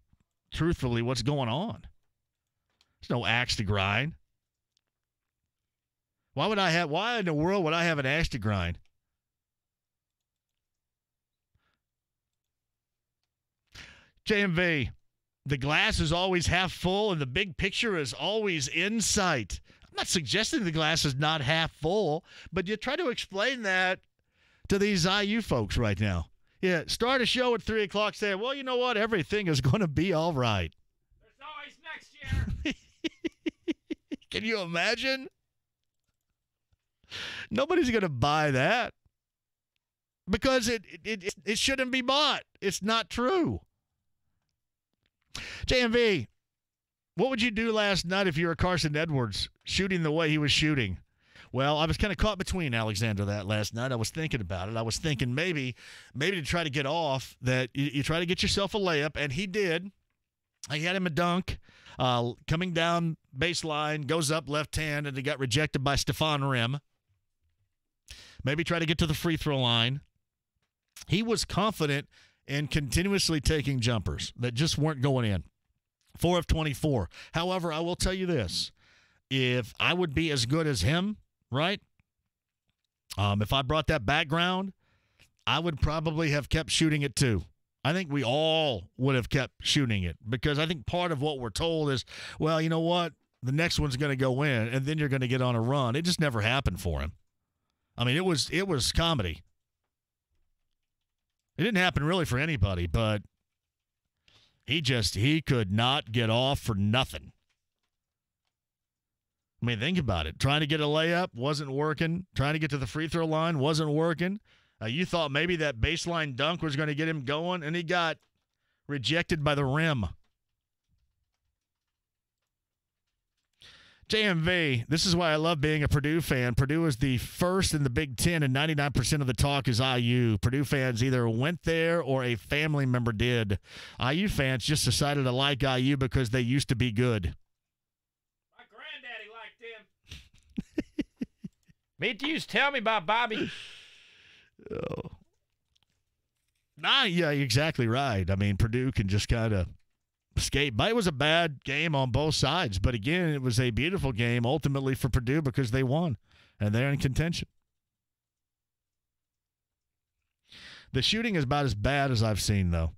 truthfully, what's going on. There's no axe to grind. Why in the world would I have an axe to grind? JMV, the glass is always half full and the big picture is always in sight. I'm not suggesting the glass is not half full, but you try to explain that to these IU folks right now. Yeah, start a show at 3 o'clock saying, well, you know what? Everything is going to be all right. There's always next year. Can you imagine? Nobody's going to buy that because it shouldn't be bought. It's not true. JMV, what would you do last night if you were Carson Edwards shooting the way he was shooting? Well, I was kind of caught between Alexander that last night. I was thinking about it. I was thinking maybe to try to get off that you try to get yourself a layup, and he did. He had him a dunk coming down baseline, goes up left hand, and he got rejected by Stefan Rim. Maybe try to get to the free throw line. He was confident and continuously taking jumpers that just weren't going in. 4 of 24. However, I will tell you this. If I would be as good as him, right, if I brought that background, I would probably have kept shooting it too. I think we all would have kept shooting it because I think part of what we're told is, well, you know what? The next one's going to go in, and then you're going to get on a run. It just never happened for him. I mean, it was comedy. It didn't happen really for anybody, but he could not get off for nothing. I mean, think about it. Trying to get a layup wasn't working. Trying to get to the free throw line wasn't working. You thought maybe that baseline dunk was going to get him going, and he got rejected by the rim. JMV, this is why I love being a Purdue fan. Purdue is the first in the Big Ten, and 99% of the talk is IU. Purdue fans either went there or a family member did. IU fans just decided to like IU because they used to be good. My granddaddy liked him. Me too. Tell me about Bobby. Oh. Yeah, exactly right. I mean, Purdue can just kind of escape. But it was a bad game on both sides. But again, it was a beautiful game ultimately for Purdue because they won, and they're in contention. The shooting is about as bad as I've seen, though.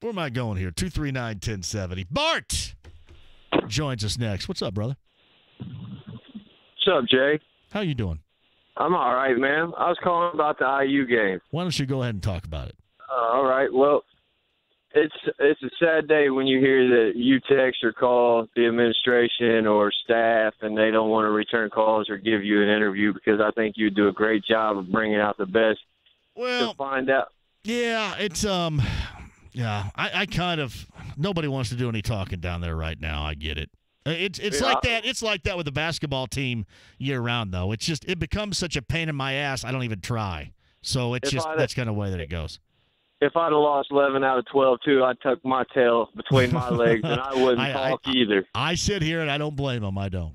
Where am I going here? 239-1070. Bart joins us next. What's up, brother? What's up, Jay? How you doing? I'm all right, man. I was calling about the IU game. Why don't you go ahead and talk about it? All right. Well, it's a sad day when you hear that you text or call the administration or staff and they don't want to return calls or give you an interview because I think you do a great job of bringing out the best. Well, to find out. Yeah, it's Yeah, I kind of – nobody wants to do any talking down there right now. I get it. It's Yeah. like that. It's like that with the basketball team year-round, though. It's just – it becomes such a pain in my ass, I don't even try. So it's just – that's kind of the way that it goes. If I'd have lost 11 out of 12, too, I'd tuck my tail between my legs, and I wouldn't talk either. I sit here, and I don't blame them. I don't.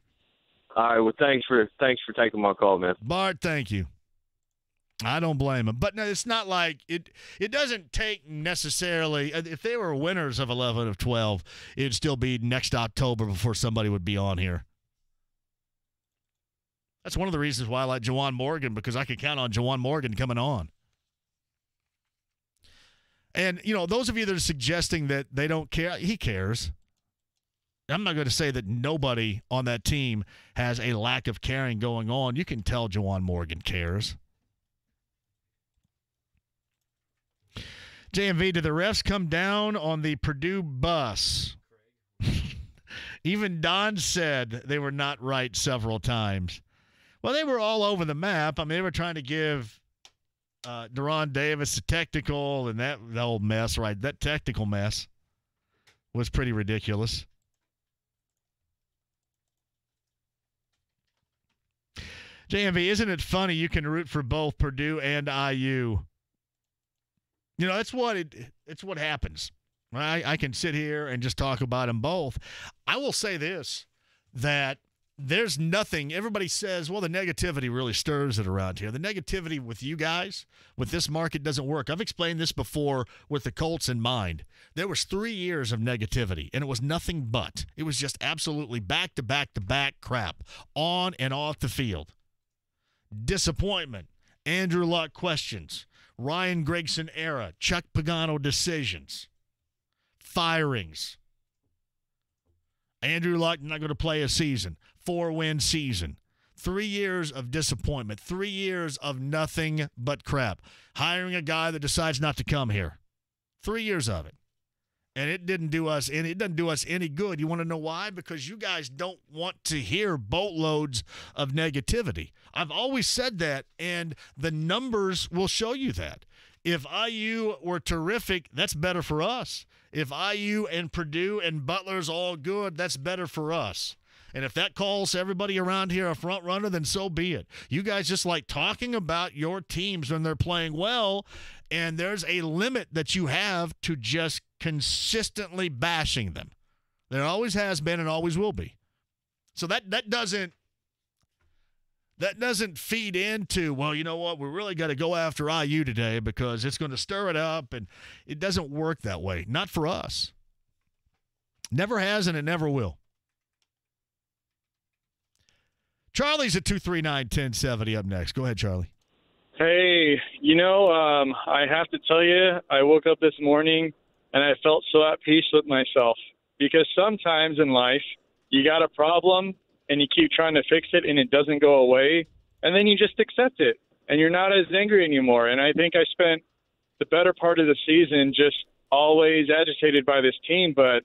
All right, well, thanks for taking my call, man. Bart, thank you. I don't blame them. But no, it's not like it doesn't take necessarily – if they were winners of 11 of 12, it'd still be next October before somebody would be on here. That's one of the reasons why I like Juwan Morgan, because I can count on Juwan Morgan coming on. And, those of you that are suggesting that they don't care, he cares. I'm not going to say that nobody on that team has a lack of caring going on. You can tell Juwan Morgan cares. JMV, did the refs come down on the Purdue bus? Even Don said they were not right several times. Well, they were all over the map. I mean, they were trying to give Deron Davis a technical, and that old mess, right? That technical mess was pretty ridiculous. JMV, isn't it funny you can root for both Purdue and IU? That's what happens. I can sit here and just talk about them both. I will say this, that there's nothing. Everybody says, well, the negativity really stirs it around here. The negativity with you guys, with this market, doesn't work. I've explained this before with the Colts in mind. There was 3 years of negativity, and it was nothing but. It was just absolutely back-to-back-to-back crap on and off the field. Disappointment, Andrew Luck questions, Ryan Gregson era, Chuck Pagano decisions, firings. Andrew Luck not going to play a season, 4-win season. 3 years of disappointment, 3 years of nothing but crap. Hiring a guy that decides not to come here. 3 years of it. And it doesn't do us any good. You want to know why? Because you guys don't want to hear boatloads of negativity. I've always said that, and the numbers will show you that. If IU were terrific, that's better for us. If IU and Purdue and Butler's all good, that's better for us. And if that calls everybody around here a front runner, then so be it. You guys just like talking about your teams when they're playing well, and there's a limit that you have to just consistently bashing them. There always has been and always will be. So that doesn't feed into, well, you know what, we really got to go after IU today because it's going to stir it up, and it doesn't work that way. Not for us. Never has, and it never will. Charlie's at 239-1070 up next. Go ahead, Charlie. Hey, I have to tell you, I woke up this morning and I felt so at peace with myself, because sometimes in life you got a problem and you keep trying to fix it and it doesn't go away, and then you just accept it and you're not as angry anymore. And I think I spent the better part of the season just always agitated by this team. But,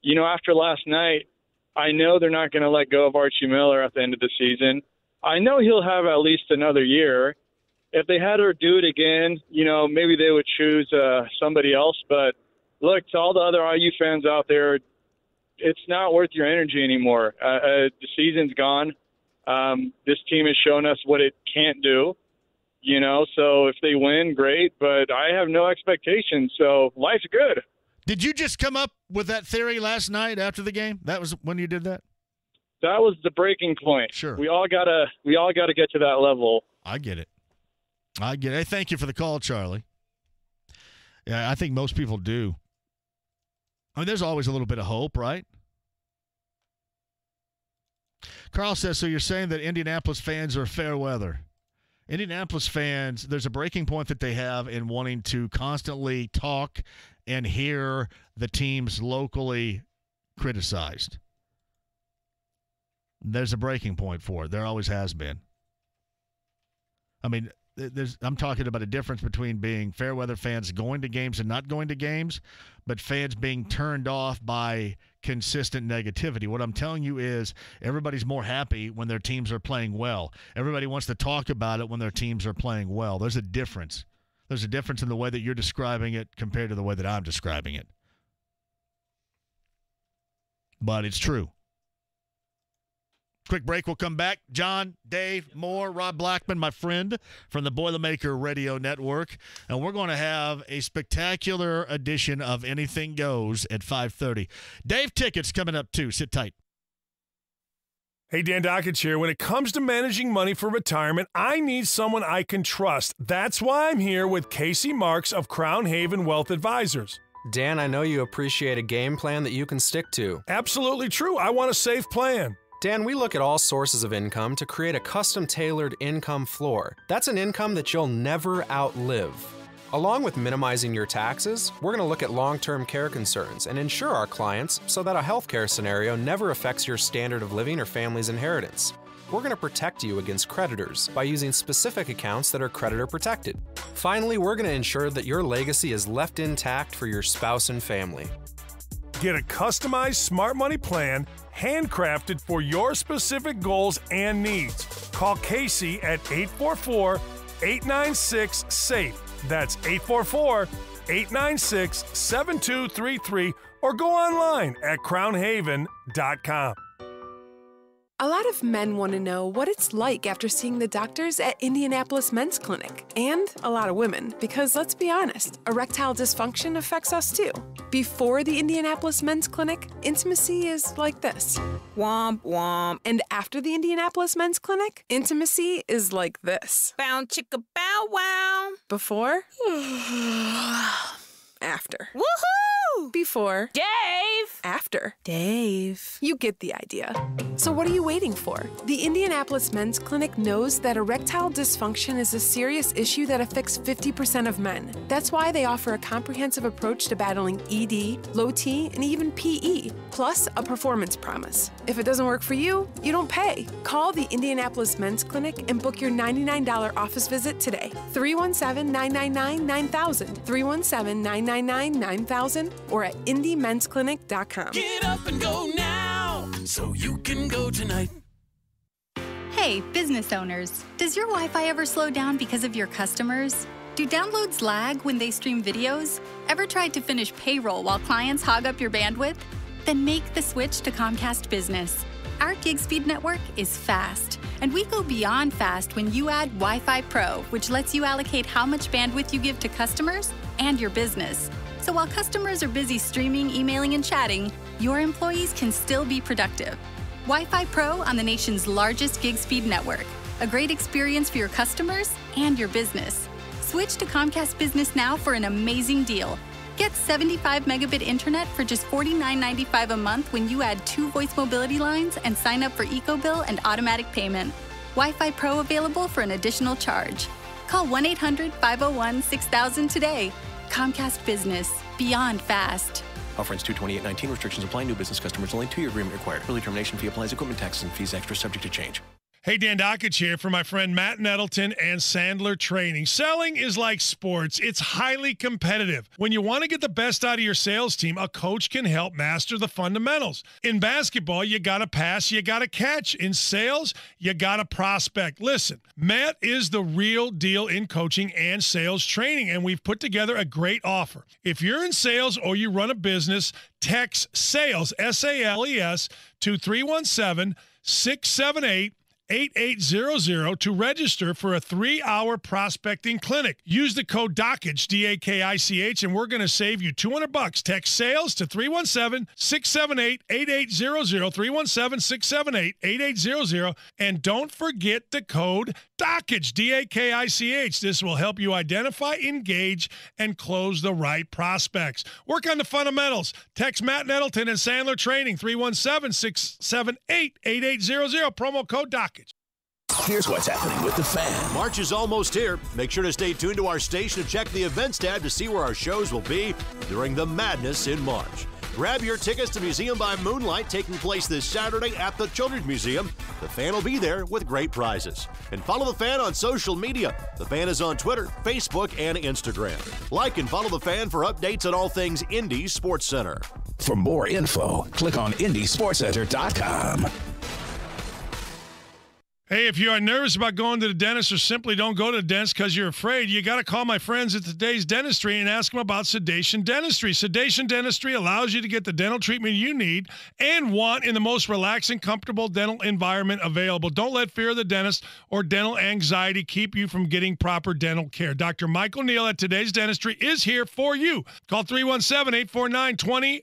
after last night, I know they're not going to let go of Archie Miller at the end of the season. I know he'll have at least another year. If they had to do it again, maybe they would choose somebody else. But look, to all the other IU fans out there, it's not worth your energy anymore. The season's gone. This team has shown us what it can't do, so if they win, great. But I have no expectations, so life's good. Did you just come up with that theory last night after the game? That was when you did that? That was the breaking point. Sure. We all gotta get to that level. I get it. Hey, thank you for the call, Charlie. Yeah, I think most people do. I mean, there's always a little bit of hope, right? Carl says, so you're saying that Indianapolis fans are fair weather. Indianapolis fans, there's a breaking point that they have in wanting to constantly talk and hear the teams locally criticized. There's a breaking point for it. There always has been. I mean, I'm talking about a difference between being fair weather fans going to games and not going to games, but fans being turned off by consistent negativity. What I'm telling you is everybody's more happy when their teams are playing well. Everybody wants to talk about it when their teams are playing well. There's a difference. There's a difference in the way that you're describing it compared to the way that I'm describing it. But it's true. Quick break. We'll come back. John, Dave, more, Rob Blackman, my friend from the Boilermaker Radio Network. And we're going to have a spectacular edition of Anything Goes at 5:30. Dave Tickets coming up, too. Sit tight. Hey, Dan Dockich here. When it comes to managing money for retirement, I need someone I can trust. That's why I'm here with Casey Marks of Crown Haven Wealth Advisors. Dan, I know you appreciate a game plan that you can stick to. Absolutely true. I want a safe plan. Dan, we look at all sources of income to create a custom-tailored income floor. That's an income that you'll never outlive. Along with minimizing your taxes, we're going to look at long-term care concerns and insure our clients so that a healthcare scenario never affects your standard of living or family's inheritance. We're going to protect you against creditors by using specific accounts that are creditor protected. Finally, we're going to ensure that your legacy is left intact for your spouse and family. Get a customized smart money plan handcrafted for your specific goals and needs. Call Casey at 844-896-SAFE. That's 844-896-7233 or go online at crownhaven.com. A lot of men want to know what it's like after seeing the doctors at Indianapolis Men's Clinic. And a lot of women, because let's be honest, erectile dysfunction affects us too. Before the Indianapolis Men's Clinic, intimacy is like this. Womp womp. And after the Indianapolis Men's Clinic, intimacy is like this. Bow chicka bow wow. Before. After. Woohoo! Before. Dave! After. Dave. You get the idea. So what are you waiting for? The Indianapolis Men's Clinic knows that erectile dysfunction is a serious issue that affects 50% of men. That's why they offer a comprehensive approach to battling ED, low T, and even PE, plus a performance promise. If it doesn't work for you, you don't pay. Call the Indianapolis Men's Clinic and book your $99 office visit today. 317-999-9000. 317-999-9000 or at indymensclinic.com. Get up and go now so you can go tonight. Hey, business owners. Does your Wi-Fi ever slow down because of your customers? Do downloads lag when they stream videos? Ever tried to finish payroll while clients hog up your bandwidth? Then make the switch to Comcast Business. Our gig speed network is fast, and we go beyond fast when you add Wi-Fi Pro, which lets you allocate how much bandwidth you give to customers and your business. So while customers are busy streaming, emailing, and chatting, your employees can still be productive. Wi-Fi Pro on the nation's largest gig speed network. A great experience for your customers and your business. Switch to Comcast Business now for an amazing deal. Get 75 megabit internet for just $49.95 a month when you add 2 voice mobility lines and sign up for EcoBill and automatic payment. Wi-Fi Pro available for an additional charge. Call 1-800-501-6000 today. Comcast Business. Beyond fast. Offer ends 2/28/19. Restrictions apply. New business customers only. 2-year agreement required. Early termination fee applies. Equipment taxes and fees extra subject to change. Hey, Dan Dockich here for my friend Matt Nettleton and Sandler Training. Selling is like sports. It's highly competitive. When you want to get the best out of your sales team, a coach can help master the fundamentals. In basketball, you got to pass, you got to catch. In sales, you got to prospect. Listen, Matt is the real deal in coaching and sales training, and we've put together a great offer. If you're in sales or you run a business, text SALES, S-A-L-E-S, to 317-678-8800 to register for a 3-hour prospecting clinic. Use the code DAKICH, D-A-K-I-C-H, and we're going to save you $200. Text SALES to 317-678-8800, 317-678-8800, and don't forget the code DAKICH, D-A-K-I-C-H. This will help you identify, engage, and close the right prospects. Work on the fundamentals. Text Matt Nettleton and Sandler Training, 317-678-8800, promo code DAKICH. Here's what's happening with the Fan. March is almost here. Make sure to stay tuned to our station and check the events tab to see where our shows will be during the madness in March. Grab your tickets to Museum by Moonlight taking place this Saturday at the Children's Museum. The Fan will be there with great prizes. And follow the Fan on social media. The Fan is on Twitter, Facebook, and Instagram. Like and follow the Fan for updates on all things Indy Sports Center. For more info, click on IndySportsCenter.com. Hey, if you are nervous about going to the dentist or simply don't go to the dentist because you're afraid, you got to call my friends at Today's Dentistry and ask them about Sedation Dentistry. Sedation Dentistry allows you to get the dental treatment you need and want in the most relaxing, comfortable dental environment available. Don't let fear of the dentist or dental anxiety keep you from getting proper dental care. Dr. Michael Neal at Today's Dentistry is here for you. Call 317-849-2933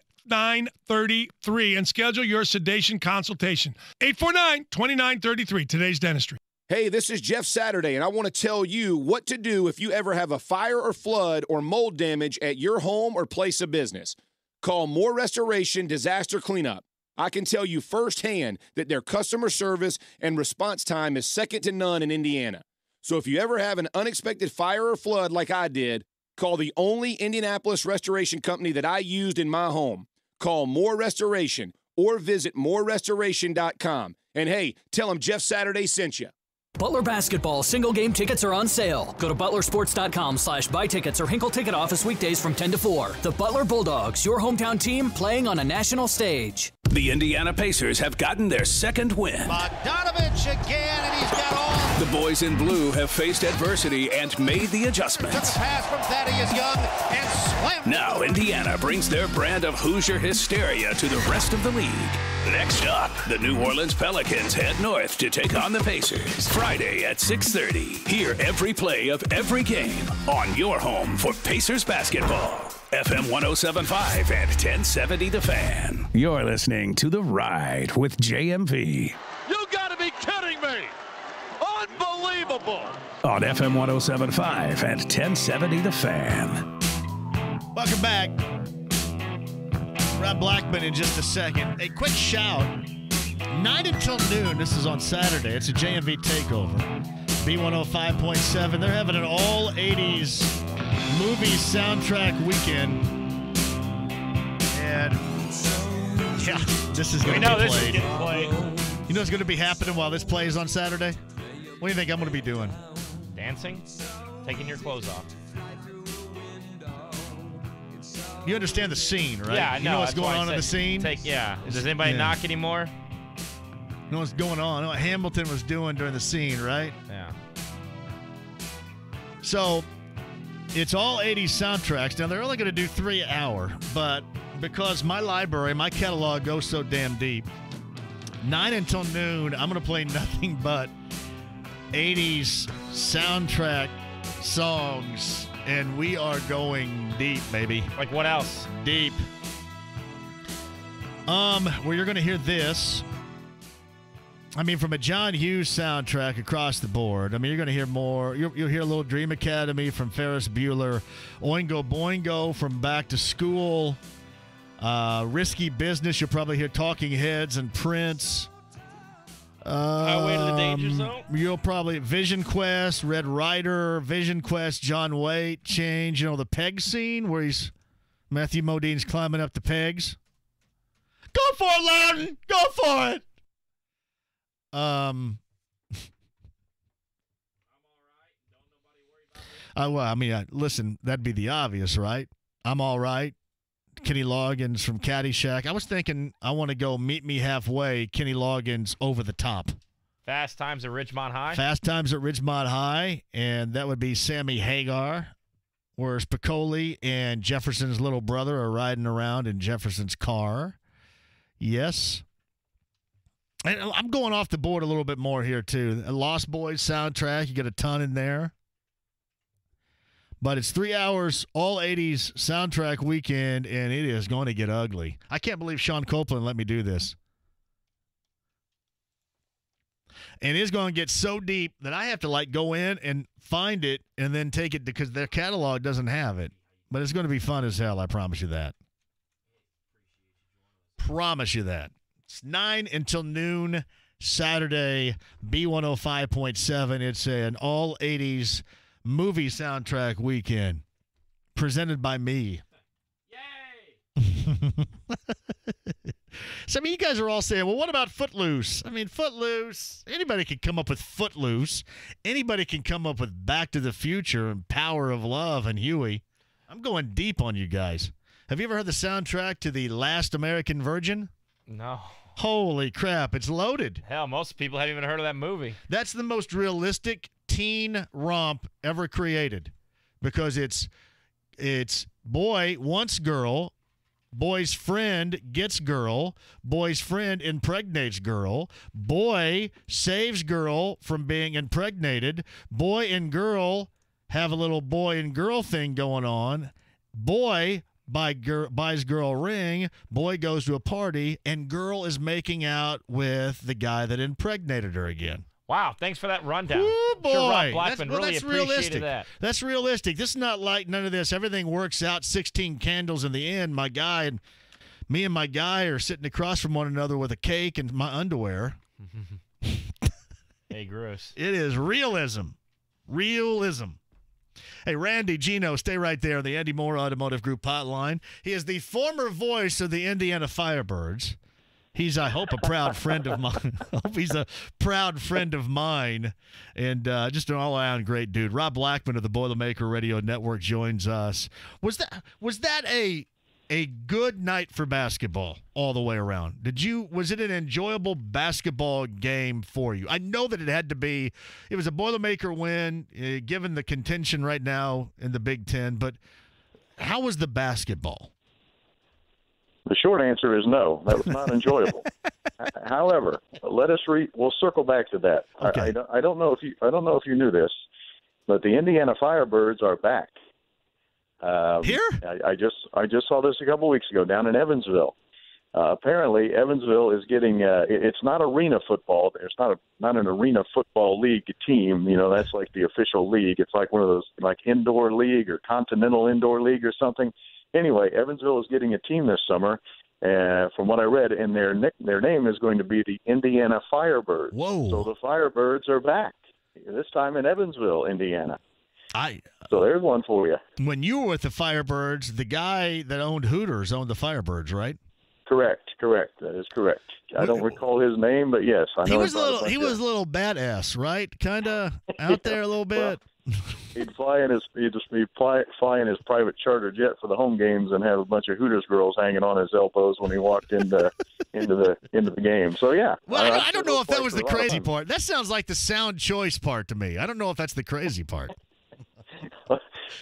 and schedule your sedation consultation. 849-2933, Today's Dentistry. Hey, this is Jeff Saturday, and I want to tell you what to do if you ever have a fire or flood or mold damage at your home or place of business. Call More Restoration Disaster Cleanup. I can tell you firsthand that their customer service and response time is second to none in Indiana. So if you ever have an unexpected fire or flood like I did, call the only Indianapolis restoration company that I used in my home. Call More Restoration or visit morerestoration.com. And hey, tell them Jeff Saturday sent you. Butler basketball single game tickets are on sale. Go to butlersports.com/buy tickets or Hinkle Ticket Office weekdays from 10 to 4. The Butler Bulldogs, your hometown team playing on a national stage. The Indiana Pacers have gotten their second win. Bogdanovich again, and he's got all. The boys in blue have faced adversity and made the adjustments. Took a pass from Thaddeus Young and slammed. Now Indiana brings their brand of Hoosier hysteria to the rest of the league. Next up, the New Orleans Pelicans head north to take on the Pacers. Friday at 6:30. Hear every play of every game on your home for Pacers basketball. FM 107.5 and 1070 The Fan. You're listening to The Ride with JMV. You gotta be kidding me! Unbelievable! On FM 107.5 and 1070 The Fan. Welcome back. Rob Blackman in just a second. A quick shout. 9 until noon. This is on Saturday. It's a JMV takeover. B105.7. They're having an all 80s movie soundtrack weekend. And yeah, this is going to be played. This is getting played. You know what's going to be happening while this plays on Saturday? What do you think I'm going to be doing? Dancing? Taking your clothes off. You understand the scene, right? Yeah, I know. You know what's That's going why I on in the said scene? Does anybody knock anymore? You know what's going on? You know what Hamilton was doing during the scene, right? Yeah. So it's all 80s soundtracks. Now, they're only going to do 3 hour, but because my library, my catalog goes so damn deep, 9 until noon, I'm going to play nothing but 80s soundtrack songs, and we are going deep, baby. Like what else? Deep. Well, you're going to hear this. I mean, from a John Hughes soundtrack across the board. I mean, you're going to hear more. You'll hear a little Dream Academy from Ferris Bueller, Oingo Boingo from Back to School, Risky Business. You'll probably hear Talking Heads and Prince. Highway to the Danger Zone. You'll probably Vision Quest, Red Rider, Vision Quest, John Wayne, Change. You know, the peg scene where Matthew Modine's climbing up the pegs. Go for it, Loudon! Go for it! Well, I mean, listen, that'd be the obvious, right? I'm all right. Kenny Loggins from Caddyshack. I was thinking I want to go Meet Me Halfway, Kenny Loggins Over the Top. Fast Times at Ridgemont High. Fast Times at Ridgemont High, and that would be Sammy Hagar, whereas Piccoli and Jefferson's little brother are riding around in Jefferson's car. Yes. And I'm going off the board a little bit more here, too. A Lost Boys soundtrack, you get a ton in there. But it's 3 hours, all 80s soundtrack weekend, and it is going to get ugly. I can't believe Sean Copeland let me do this. And it's going to get so deep that I have to, go in and find it and then take it because their catalog doesn't have it. But it's going to be fun as hell, I promise you that. Promise you that. It's 9 until noon, Saturday, B105.7. It's an all 80s movie soundtrack weekend presented by me. Yay! So, I mean, you guys are all saying, well, what about Footloose? I mean, Footloose, anybody can come up with Footloose. Anybody can come up with Back to the Future and Power of Love and Huey. I'm going deep on you guys. Have you ever heard the soundtrack to The Last American Virgin? No. Holy crap, it's loaded. Hell, most people haven't even heard of that movie. That's the most realistic teen romp ever created because it's boy wants girl, boy's friend gets girl, boy's friend impregnates girl, boy saves girl from being impregnated, boy and girl have a little boy and girl thing going on, boy buys girl a ring, boy goes to a party, and girl is making out with the guy that impregnated her again. Wow, thanks for that rundown. Ooh, boy. I'm sure Rob Blackman really that's appreciated realistic. that. That's realistic. This is not like none of this. Everything works out, 16 candles in the end. Me and my guy are sitting across from one another with a cake and my underwear. Hey, gross. It is realism. Realism. Hey, Randy, Gino, stay right there on the Andy Moore Automotive Group hotline. He is the former voice of the Indiana Firebirds. He's, I hope, a proud friend of mine. I hope he's a proud friend of mine and just an all-around great dude. Rob Blackman of the Boilermaker Radio Network joins us. Was that a good night for basketball all the way around? Was it an enjoyable basketball game for you? I know that it had to be. It was a Boilermaker win, given the contention right now in the Big Ten, but how was the basketball? The short answer is no. That was not enjoyable. However, we'll circle back to that. Okay. I don't know if you knew this, but the Indiana Firebirds are back. Here? I just saw this a couple weeks ago down in Evansville. Apparently, Evansville is getting. It's not arena football. It's not an arena football league team. You know, that's like the official league. It's like one of those like indoor league or continental indoor league or something. Anyway, Evansville is getting a team this summer, from what I read, and their name is going to be the Indiana Firebirds. Whoa! So the Firebirds are back this time in Evansville, Indiana. So there's one for you. When you were with the Firebirds, the guy that owned Hooters owned the Firebirds, right? Correct. That is correct. I don't recall his name, but yes, I know. He was a little badass, right? Kind of out there a little bit. He'd fly in his private charter jet for the home games and have a bunch of Hooters girls hanging on his elbows when he walked into the game. So yeah. Well, I don't know if that was the crazy part. That sounds like the sound choice part to me. I don't know if that's the crazy part.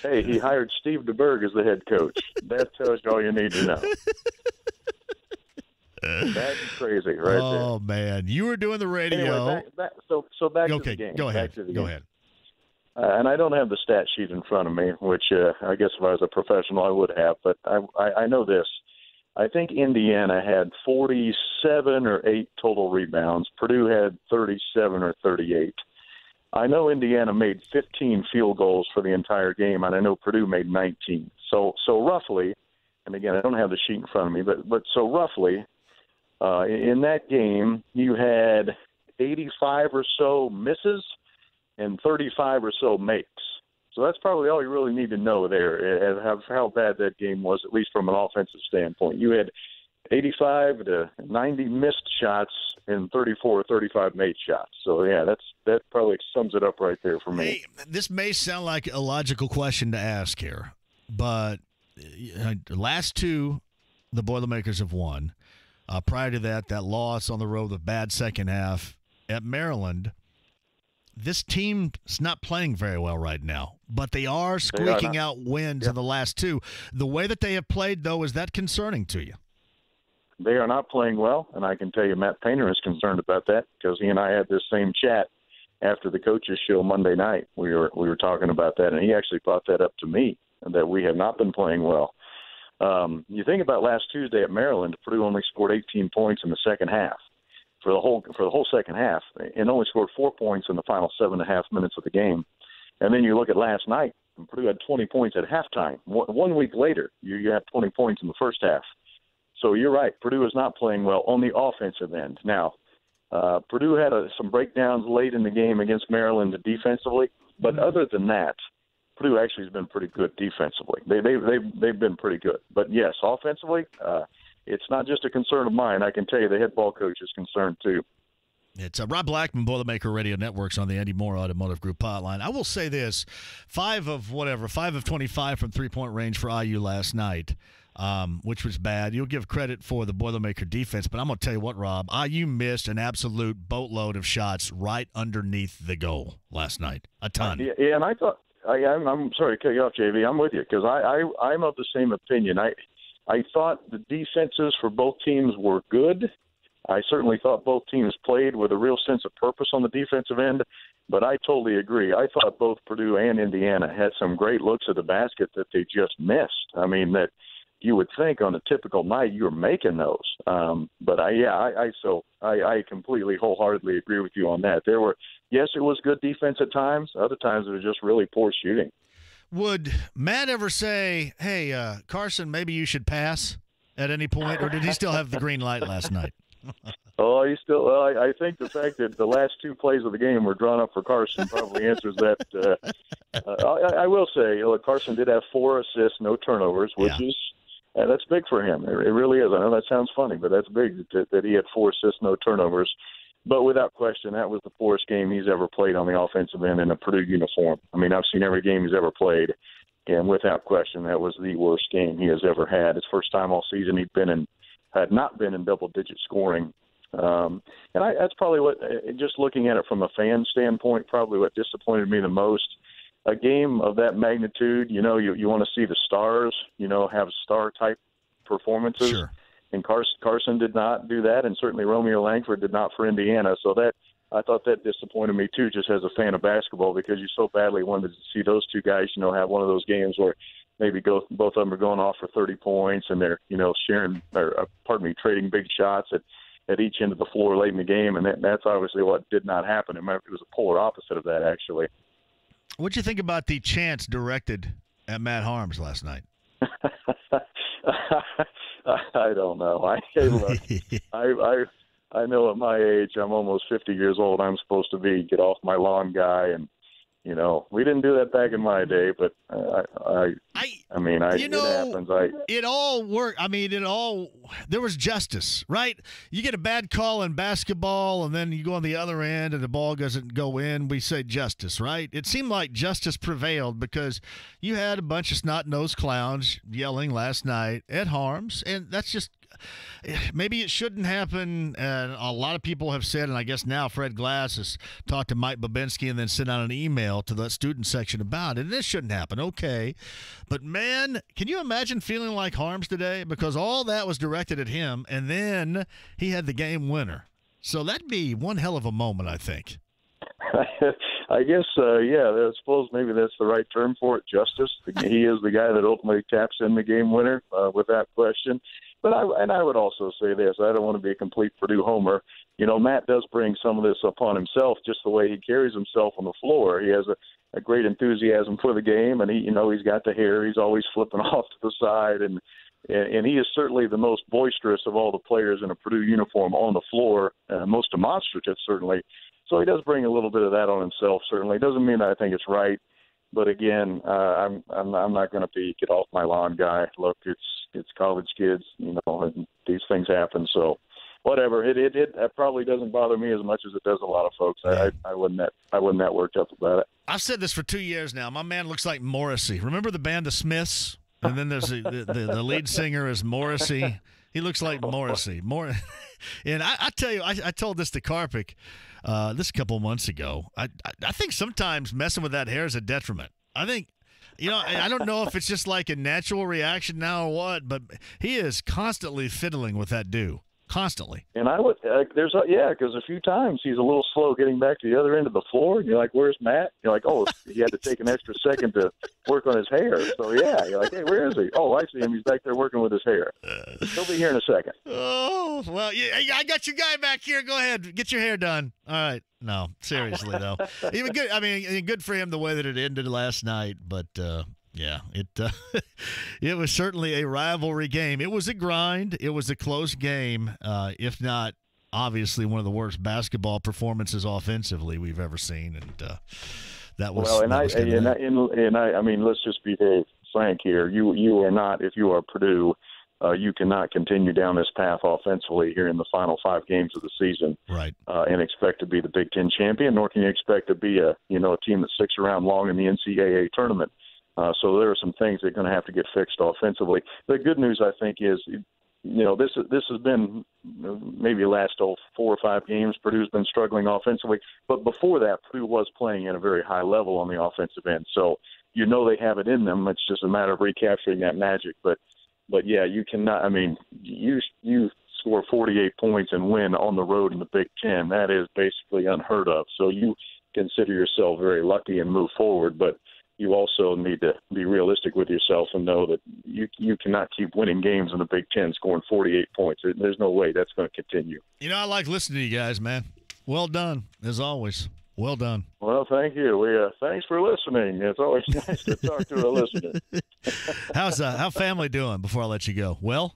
Hey, he hired Steve DeBerg as the head coach. That tells you all you need to know. That's crazy, right there. Oh man, you were doing the radio. Anyway, back to the game. Go ahead. Go ahead. And I don't have the stat sheet in front of me, which I guess if I was a professional I would have. But I know this. I think Indiana had 47 or 8 total rebounds. Purdue had 37 or 38. I know Indiana made 15 field goals for the entire game, and I know Purdue made 19. So roughly, and again, I don't have the sheet in front of me, but so roughly, in that game, you had 85 or so misses and 35 or so makes. So that's probably all you really need to know there, how bad that game was, at least from an offensive standpoint. You had 85 to 90 missed shots and 34 or 35 made shots. So, yeah, that probably sums it up right there for me. Hey, this may sound like a logical question to ask here, but the last two the Boilermakers have won. Prior to that loss on the road, the bad second half at Maryland. This team's not playing very well right now, but they are squeaking out wins in the last two. The way that they have played, though, is that concerning to you? They are not playing well, and I can tell you Matt Painter is concerned about that because he and I had this same chat after the coaches show Monday night. We were talking about that, and he actually brought that up to me, that we have not been playing well. You think about last Tuesday at Maryland, Purdue only scored 18 points in the second half. For the whole second half, and only scored 4 points in the final 7.5 minutes of the game. And then you look at last night, and Purdue had 20 points at halftime. 1 week later, you have 20 points in the first half. So you're right, Purdue is not playing well on the offensive end. Now, Purdue had some breakdowns late in the game against Maryland defensively, but other than that, Purdue actually has been pretty good defensively. They've been pretty good. But yes, offensively, it's not just a concern of mine. I can tell you the head ball coach is concerned too. It's Rob Blackman, Boilermaker Radio Networks on the Andy Moore Automotive Group hotline. I will say this, 5 of 25 from three-point range for IU last night. which was bad. You'll give credit for the Boilermaker defense, but I'm going to tell you what, Rob, you missed an absolute boatload of shots right underneath the goal last night. A ton. Yeah, and I thought I'm sorry to cut you off, JV. I'm with you because I'm of the same opinion. I thought the defenses for both teams were good. I certainly thought both teams played with a real sense of purpose on the defensive end, but I totally agree. I thought both Purdue and Indiana had some great looks at the basket that they just missed. I mean, that you would think on a typical night you were making those. But I completely wholeheartedly agree with you on that. Yes, it was good defense at times. Other times it was just really poor shooting. Would Matt ever say, hey, Carson, maybe you should pass at any point, or did he still have the green light last night? Oh, he still. I think the fact that the last two plays of the game were drawn up for Carson probably answers that. I will say, Carson did have 4 assists, no turnovers, which is that's big for him. It really is. I know that sounds funny, but that's big that he had 4 assists, no turnovers. But without question, that was the poorest game he's ever played on the offensive end in a Purdue uniform. I mean, I've seen every game he's ever played, and without question, that was the worst game he has ever had. His first time all season had not been in double-digit scoring. And that's probably what, just looking at it from a fan standpoint, probably what disappointed me the most. A game of that magnitude, you want to see the stars, have star-type performances. Sure. And Carson did not do that, and certainly Romeo Langford did not for Indiana. So I thought that disappointed me, too, just as a fan of basketball, because you so badly wanted to see those two guys, have one of those games where maybe both of them are going off for 30 points and they're, trading big shots at each end of the floor late in the game. And that's obviously what did not happen. It was a polar opposite of that, actually. What'd you think about the chants directed at Matt Harms last night? I don't know. I know at my age, I'm almost 50 years old. I'm supposed to be get off my lawn guy, and we didn't do that back in my day. But it happens. It all worked. I mean, there was justice, right? You get a bad call in basketball, and then you go on the other end, and the ball doesn't go in. We say justice, right? It seemed like justice prevailed because you had a bunch of snot-nosed clowns yelling last night at Harms, and that's just maybe it shouldn't happen. And a lot of people have said, and I guess now Fred Glass has talked to Mike Babinski and then sent out an email to the student section about it. And this shouldn't happen, okay. But, man, can you imagine feeling like Harms today? Because all that was directed at him, and then he had the game winner. So that'd be one hell of a moment, I think. I guess, I suppose maybe that's the right term for it, justice. He is the guy that ultimately taps in the game winner, without question. But I would also say this. I don't want to be a complete Purdue homer. Matt does bring some of this upon himself, just the way he carries himself on the floor. He has a great enthusiasm for the game, and he's got the hair. He's always flipping off to the side, and he is certainly the most boisterous of all the players in a Purdue uniform on the floor, most demonstrative, certainly. So he does bring a little bit of that on himself, certainly. It doesn't mean that I think it's right. But again, I'm not going to be get off my lawn guy. Look, it's college kids, and these things happen. So whatever, it probably doesn't bother me as much as it does a lot of folks. I wasn't that worked up about it. I've said this for 2 years now. My man looks like Morrissey. Remember the band The Smiths? And then there's the lead singer is Morrissey. He looks like Morrissey. And I tell you, I told this to Karpik this a couple months ago. I think sometimes messing with that hair is a detriment. I think, I don't know if it's just like a natural reaction now or what, but he is constantly fiddling with that do. Constantly. And I would, because a few times he's a little slow getting back to the other end of the floor. And you're like, where's Matt? You're like, oh, he had to take an extra second to work on his hair. So, you're like, hey, where is he? Oh, I see him. He's back there working with his hair. He'll be here in a second. Oh, well, I got your guy back here. Go ahead. Get your hair done. All right. No, seriously, though. Even good. I mean, good for him the way that it ended last night, but yeah, it was certainly a rivalry game. It was a grind. It was a close game, if not obviously one of the worst basketball performances offensively we've ever seen. And that was I mean, let's just be very frank here. You are not, if you are Purdue, you cannot continue down this path offensively here in the final 5 games of the season, right? And expect to be the Big Ten champion, nor can you expect to be a team that sticks around long in the NCAA tournament. So there are some things that are going to have to get fixed offensively. The good news, I think, is, this has been maybe the last 4 or 5 games. Purdue's been struggling offensively. But before that, Purdue was playing at a very high level on the offensive end. So they have it in them. It's just a matter of recapturing that magic. But yeah, you cannot – I mean, you score 48 points and win on the road in the Big Ten. That is basically unheard of. So you consider yourself very lucky and move forward. But you also need to be realistic with yourself and know that you cannot keep winning games in the Big Ten scoring 48 points. There's no way that's going to continue. I like listening to you guys, man. Well done, as always. Well done. Well, thank you. Thanks for listening. It's always nice to talk to a listener. How's family doing before I let you go? Well?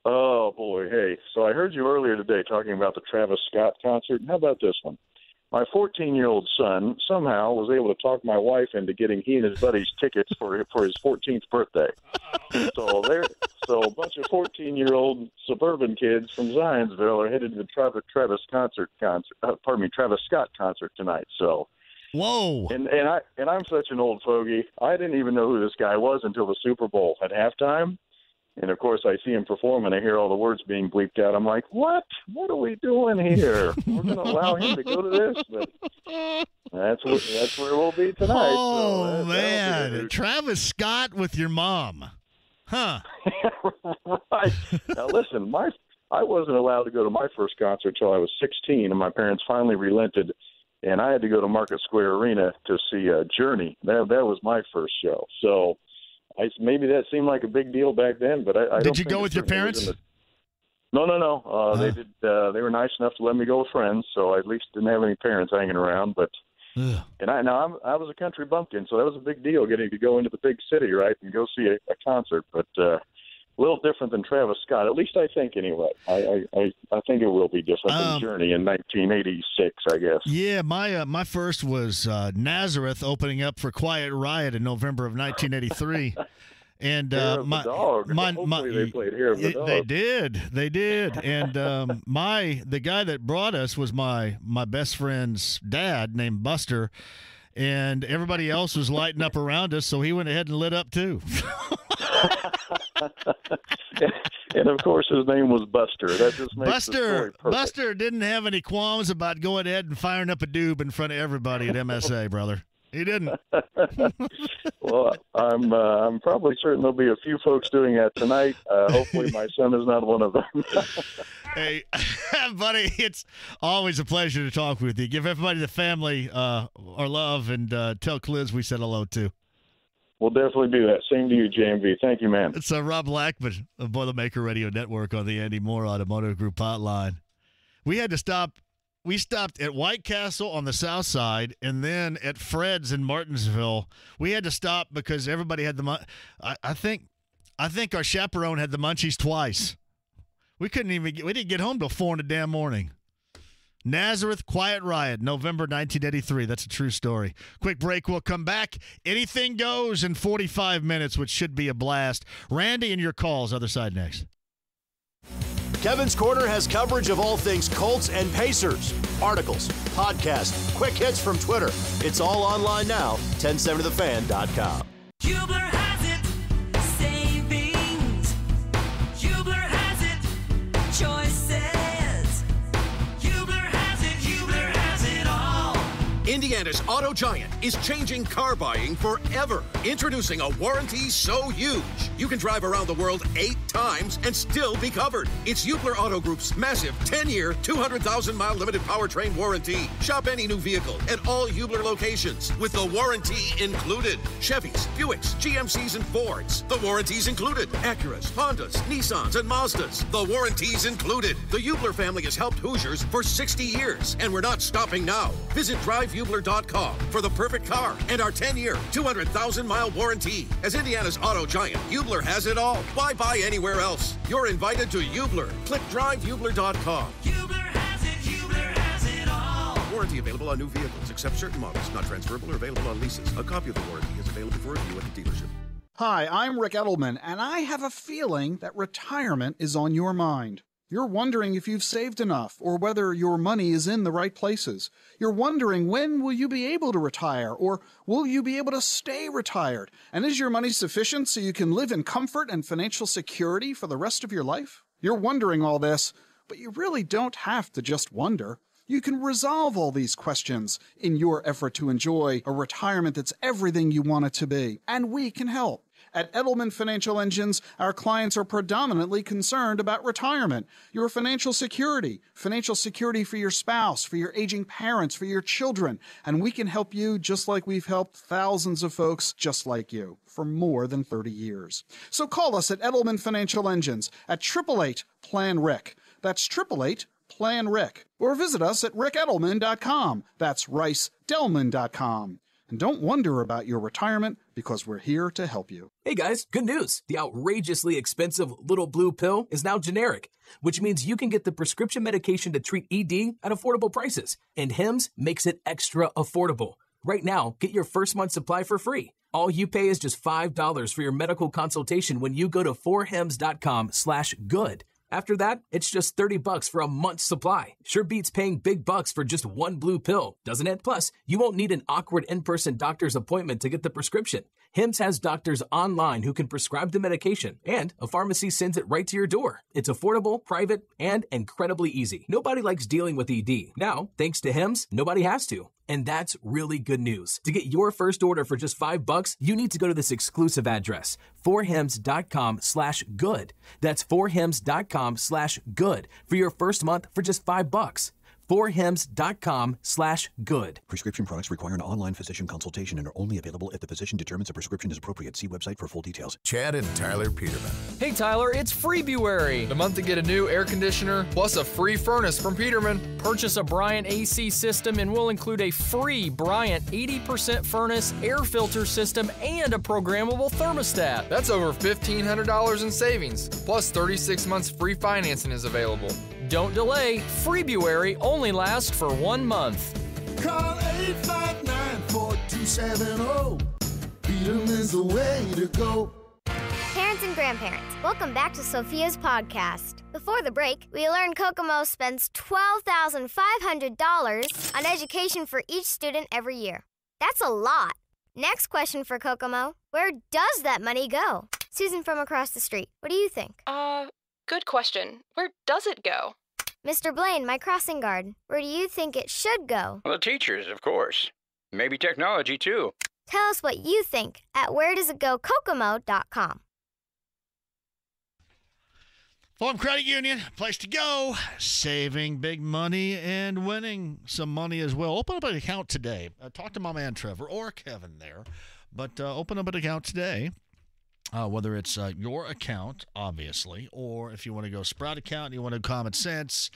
Oh, boy. Hey, so I heard you earlier today talking about the Travis Scott concert. How about this one? My 14-year-old son somehow was able to talk my wife into getting he and his buddies tickets for his 14th birthday. So a bunch of 14-year-old suburban kids from Zionsville are headed to the Travis Scott concert tonight. So, whoa! And I'm such an old fogey. I didn't even know who this guy was until the Super Bowl at halftime. And, of course, I see him perform, and I hear all the words being bleeped out. I'm like, what? What are we doing here? We're going to allow him to go to this? But that's where we'll be tonight. Oh, so man. Travis Scott with your mom. Huh. Right. Now, listen, I wasn't allowed to go to my first concert until I was 16, and my parents finally relented, and I had to go to Market Square Arena to see Journey. That was my first show. So maybe that seemed like a big deal back then, but I did you go with your parents? No. They did. They were nice enough to let me go with friends, so I at least didn't have any parents hanging around. But I was a country bumpkin, so that was a big deal getting to go into the big city, right, and go see a concert. But a little different than Travis Scott, at least I think anyway. I think it will be different than Journey in 1986, I guess. Yeah, my first was Nazareth opening up for Quiet Riot in November of 1983. And Hopefully they played Hair of the Dog. They did. And the guy that brought us was my best friend's dad named Buster, and everybody else was lighting up around us, so he went ahead and lit up too. And of course, his name was Buster. That just makes the story perfect. Buster didn't have any qualms about going ahead and firing up a doob in front of everybody at MSA, brother. He didn't. Well, I'm probably certain there'll be a few folks doing that tonight. Hopefully, my son is not one of them. Hey, buddy, it's always a pleasure to talk with you. Give everybody the family our love, and tell Cliz we said hello too. We'll definitely do that. Same to you, JMV. Thank you, man. It's Rob Blackman of Boilermaker Radio Network on the Andy Moore Automotive Group hotline. We had to stop. We stopped at White Castle on the south side and then at Fred's in Martinsville. We had to stop because everybody had the I think our chaperone had the munchies twice. We didn't get home till 4 in the damn morning. Nazareth Quiet Riot, November 1983. That's a true story. Quick break. We'll come back. Anything goes in 45 minutes, which should be a blast. Randy and your calls. Other side next. Kevin's Corner has coverage of all things Colts and Pacers. Articles, podcasts, quick hits from Twitter. It's all online now. 1070thefan.com. Hubler has it. Savings. Hubler has it. Choices. Hubler has it. Hubler has it all. Indiana's Auto Giant is changing car buying forever. Introducing a warranty so huge, you can drive around the world 8 times and still be covered. It's Hubler Auto Group's massive 10-year, 200,000-mile limited powertrain warranty. Shop any new vehicle at all Hubler locations with the warranty included. Chevys, Buicks, GMCs, and Fords. The warranty's included. Acuras, Hondas, Nissans, and Mazdas. The warranty's included. The Hubler family has helped Hoosiers for 60 years, and we're not stopping now. Visit drivehubler.com for the perfect car and our 10-year, 200,000-mile warranty. As Indiana's Auto Giant, Hubler has it all. Why buy anywhere else? You're invited to Hubler. Click drivehubler.com. Hubler has it. Hubler has it all. Warranty available on new vehicles, except certain models. Not transferable or available on leases. A copy of the warranty is available for review at the dealership. Hi, I'm Rick Edelman, and I have a feeling that retirement is on your mind. You're wondering if you've saved enough or whether your money is in the right places. You're wondering when will you be able to retire or will you be able to stay retired? And is your money sufficient so you can live in comfort and financial security for the rest of your life? You're wondering all this, but you really don't have to just wonder. You can resolve all these questions in your effort to enjoy a retirement that's everything you want it to be. And we can help. At Edelman Financial Engines, our clients are predominantly concerned about retirement, your financial security for your spouse, for your aging parents, for your children. And we can help you just like we've helped thousands of folks just like you for more than 30 years. So call us at Edelman Financial Engines at 888-PLAN-RIC. That's 888-PLAN-RIC. Or visit us at rickedelman.com. That's ricedelman.com. And don't wonder about your retirement because we're here to help you. Hey guys, good news. The outrageously expensive Little Blue Pill is now generic, which means you can get the prescription medication to treat ED at affordable prices. And Hims makes it extra affordable. Right now, get your first month supply for free. All you pay is just $5 for your medical consultation when you go to 4hims.com/good. After that, it's just $30 for a month's supply. Sure beats paying big bucks for just one blue pill, doesn't it? Plus, you won't need an awkward in-person doctor's appointment to get the prescription. Hims has doctors online who can prescribe the medication, and a pharmacy sends it right to your door. It's affordable, private, and incredibly easy. Nobody likes dealing with ED. Now, thanks to Hims, nobody has to. And that's really good news. To get your first order for just $5, you need to go to this exclusive address, 4hims.com/good. That's 4hims.com/good for your first month for just $5. 4hims.com/good. Prescription products require an online physician consultation and are only available if the physician determines a prescription is appropriate. See website for full details. Chad and Tyler Peterman. Hey Tyler, it's Freebuary. The month to get a new air conditioner plus a free furnace from Peterman. Purchase a Bryant AC system and we'll include a free Bryant 80% furnace, air filter system, and a programmable thermostat. That's over $1,500 in savings. Plus 36 months free financing is available. Don't delay. Freebuary only lasts for 1 month. Call 859-4270. Peterman's the way to go. Parents and grandparents, welcome back to Sophia's podcast. Before the break, we learned Kokomo spends $12,500 on education for each student every year. That's a lot. Next question for Kokomo, where does that money go? Susan from across the street, what do you think? Good question. Where does it go? Mr. Blaine, my crossing guard, where do you think it should go? Well, the teachers, of course. Maybe technology, too. Tell us what you think at wheredoesitgokokomo.com. Forum Credit Union, place to go. Saving big money and winning some money as well. Open up an account today. Talk to my man Trevor or Kevin there. But open up an account today. Whether it's your account, obviously, or if you want to go Sprout account and you want to Common Sense,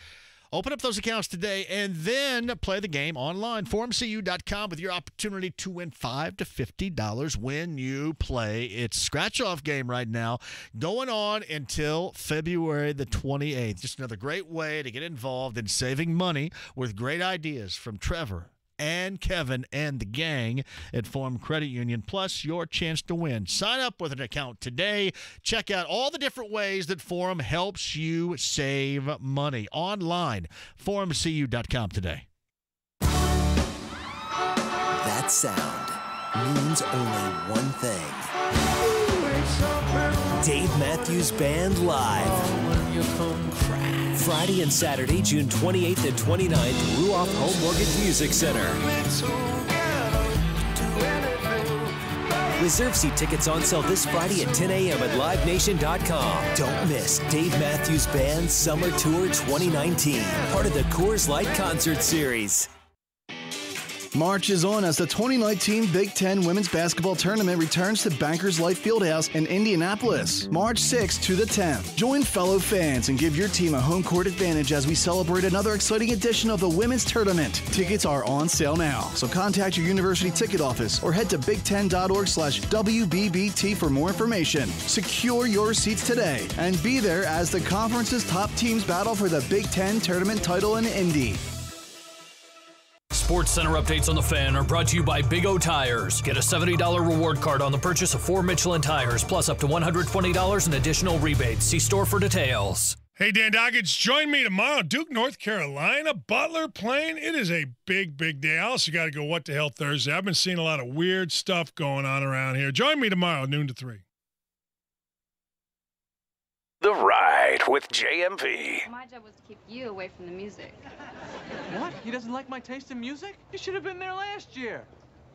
open up those accounts today and then play the game online. ForumCU.com with your opportunity to win $5 to $50 when you play. It's scratch-off game right now, going on until February the 28th. Just another great way to get involved in saving money with great ideas from Trevor and Kevin and the gang at Forum Credit Union, plus your chance to win. Sign up with an account today. Check out all the different ways that Forum helps you save money online. ForumCU.com today. That sound means only one thing. Dave Matthews Band Live. Friday and Saturday, June 28th and 29th, Ruoff Home Mortgage Music Center. Reserve seat tickets on sale this Friday at 10 a.m. at livenation.com. Don't miss Dave Matthews Band Summer Tour 2019, part of the Coors Light Concert Series. March is on as the 2019 Big Ten Women's Basketball Tournament returns to Bankers Life Fieldhouse in Indianapolis, March 6th to the 10th. Join fellow fans and give your team a home court advantage as we celebrate another exciting edition of the Women's Tournament. Tickets are on sale now, so contact your university ticket office or head to big10.org/WBBT for more information. Secure your seats today and be there as the conference's top teams battle for the Big Ten Tournament title in Indy. Sports Center updates on the Fan are brought to you by Big O Tires. Get a $70 reward card on the purchase of 4 Michelin tires, plus up to $120 in additional rebates. See store for details. Hey, Dan Doggins, join me tomorrow. Duke, North Carolina, Butler playing. It is a big, big day. I also got to go What the Hell Thursday. I've been seeing a lot of weird stuff going on around here. Join me tomorrow, noon to 3. The Ride with JMV. My job was to keep you away from the music. What? He doesn't like my taste in music? You should have been there last year.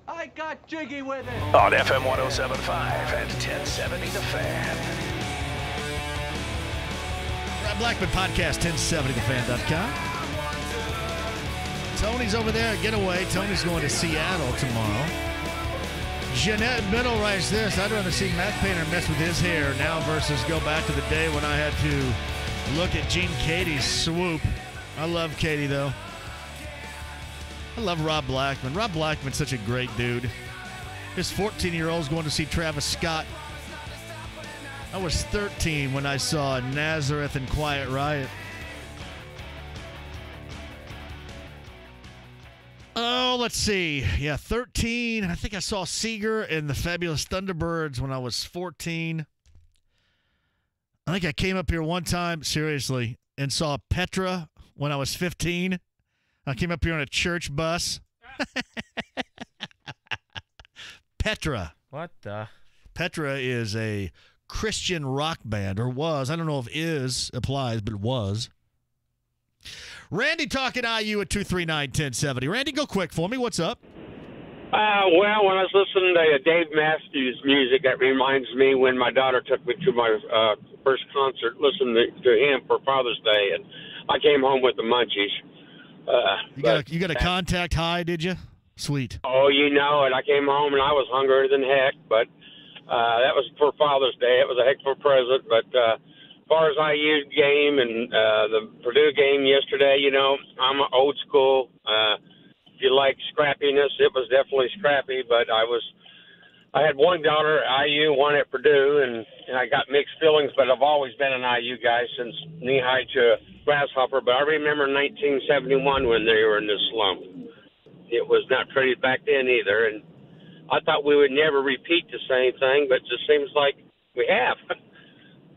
I got jiggy with it. On FM 107.5 and 1070 The Fan. Rob Blackman Podcast, 1070thefan.com. Tony's over there at Getaway. Tony's going to Seattle tomorrow. Jeanette Middle writes this: I'd rather see Matt Painter mess with his hair now versus go back to the day when I had to look at Gene Katie's swoop. I love Katie, though. I love Rob Blackman. Rob Blackman's such a great dude. His 14-year-old's going to see Travis Scott. I was 13 when I saw Nazareth and Quiet Riot. Oh, let's see. Yeah, 13. I think I saw Seeger and the Fabulous Thunderbirds when I was 14. I think I came up here one time, seriously, and saw Petra when I was 15. I came up here on a church bus. Petra. What the? Petra is a Christian rock band, or was. I don't know if is applies, but was. Randy talking IU at 239-1070. Randy, go quick for me. What's up? Well, when I was listening to Dave Matthews music, that reminds me when my daughter took me to my first concert, listening to him for Father's Day, and I came home with the munchies. You got a contact high, did you? Sweet. Oh, you know it. I came home and I was hungrier than heck, but that was for Father's Day. It was a heck of a present, but as far as IU game and the Purdue game yesterday, you know, I'm old school. If you like scrappiness, it was definitely scrappy, but I had one daughter at IU, one at Purdue, and I got mixed feelings, but I've always been an IU guy since knee-high to grasshopper. But I remember 1971 when they were in this slump. It was not pretty back then either, and I thought we would never repeat the same thing, but it just seems like we have.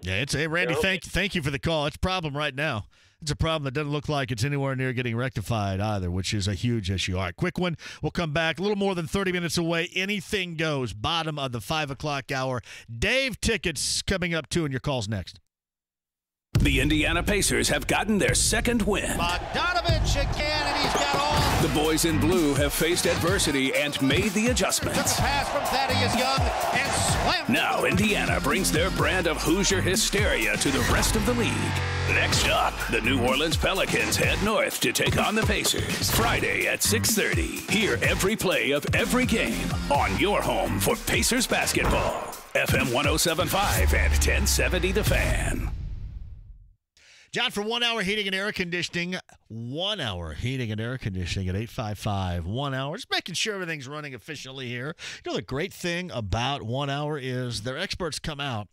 Yeah, hey, Randy, you know? Thank you for the call. It's a problem right now. It's a problem that doesn't look like it's anywhere near getting rectified either, which is a huge issue. All right, quick one. We'll come back a little more than 30 minutes away. Anything goes. Bottom of the 5 o'clock hour. Dave tickets coming up, too, and your calls next. The Indiana Pacers have gotten their second win. Bogdanovich again, and he's got all. The boys in blue have faced adversity and made the adjustments. Took a pass from Thaddeus Young and slammed. Now Indiana brings their brand of Hoosier hysteria to the rest of the league. Next up, the New Orleans Pelicans head north to take on the Pacers. Friday at 6:30. Hear every play of every game on your home for Pacers basketball. FM 107.5 and 1070 The Fan. John, for 1 hour heating and air conditioning, 1 hour heating and air conditioning at 855 1 hour. Just making sure everything's running efficiently here. You know, the great thing about 1 hour is their experts come out,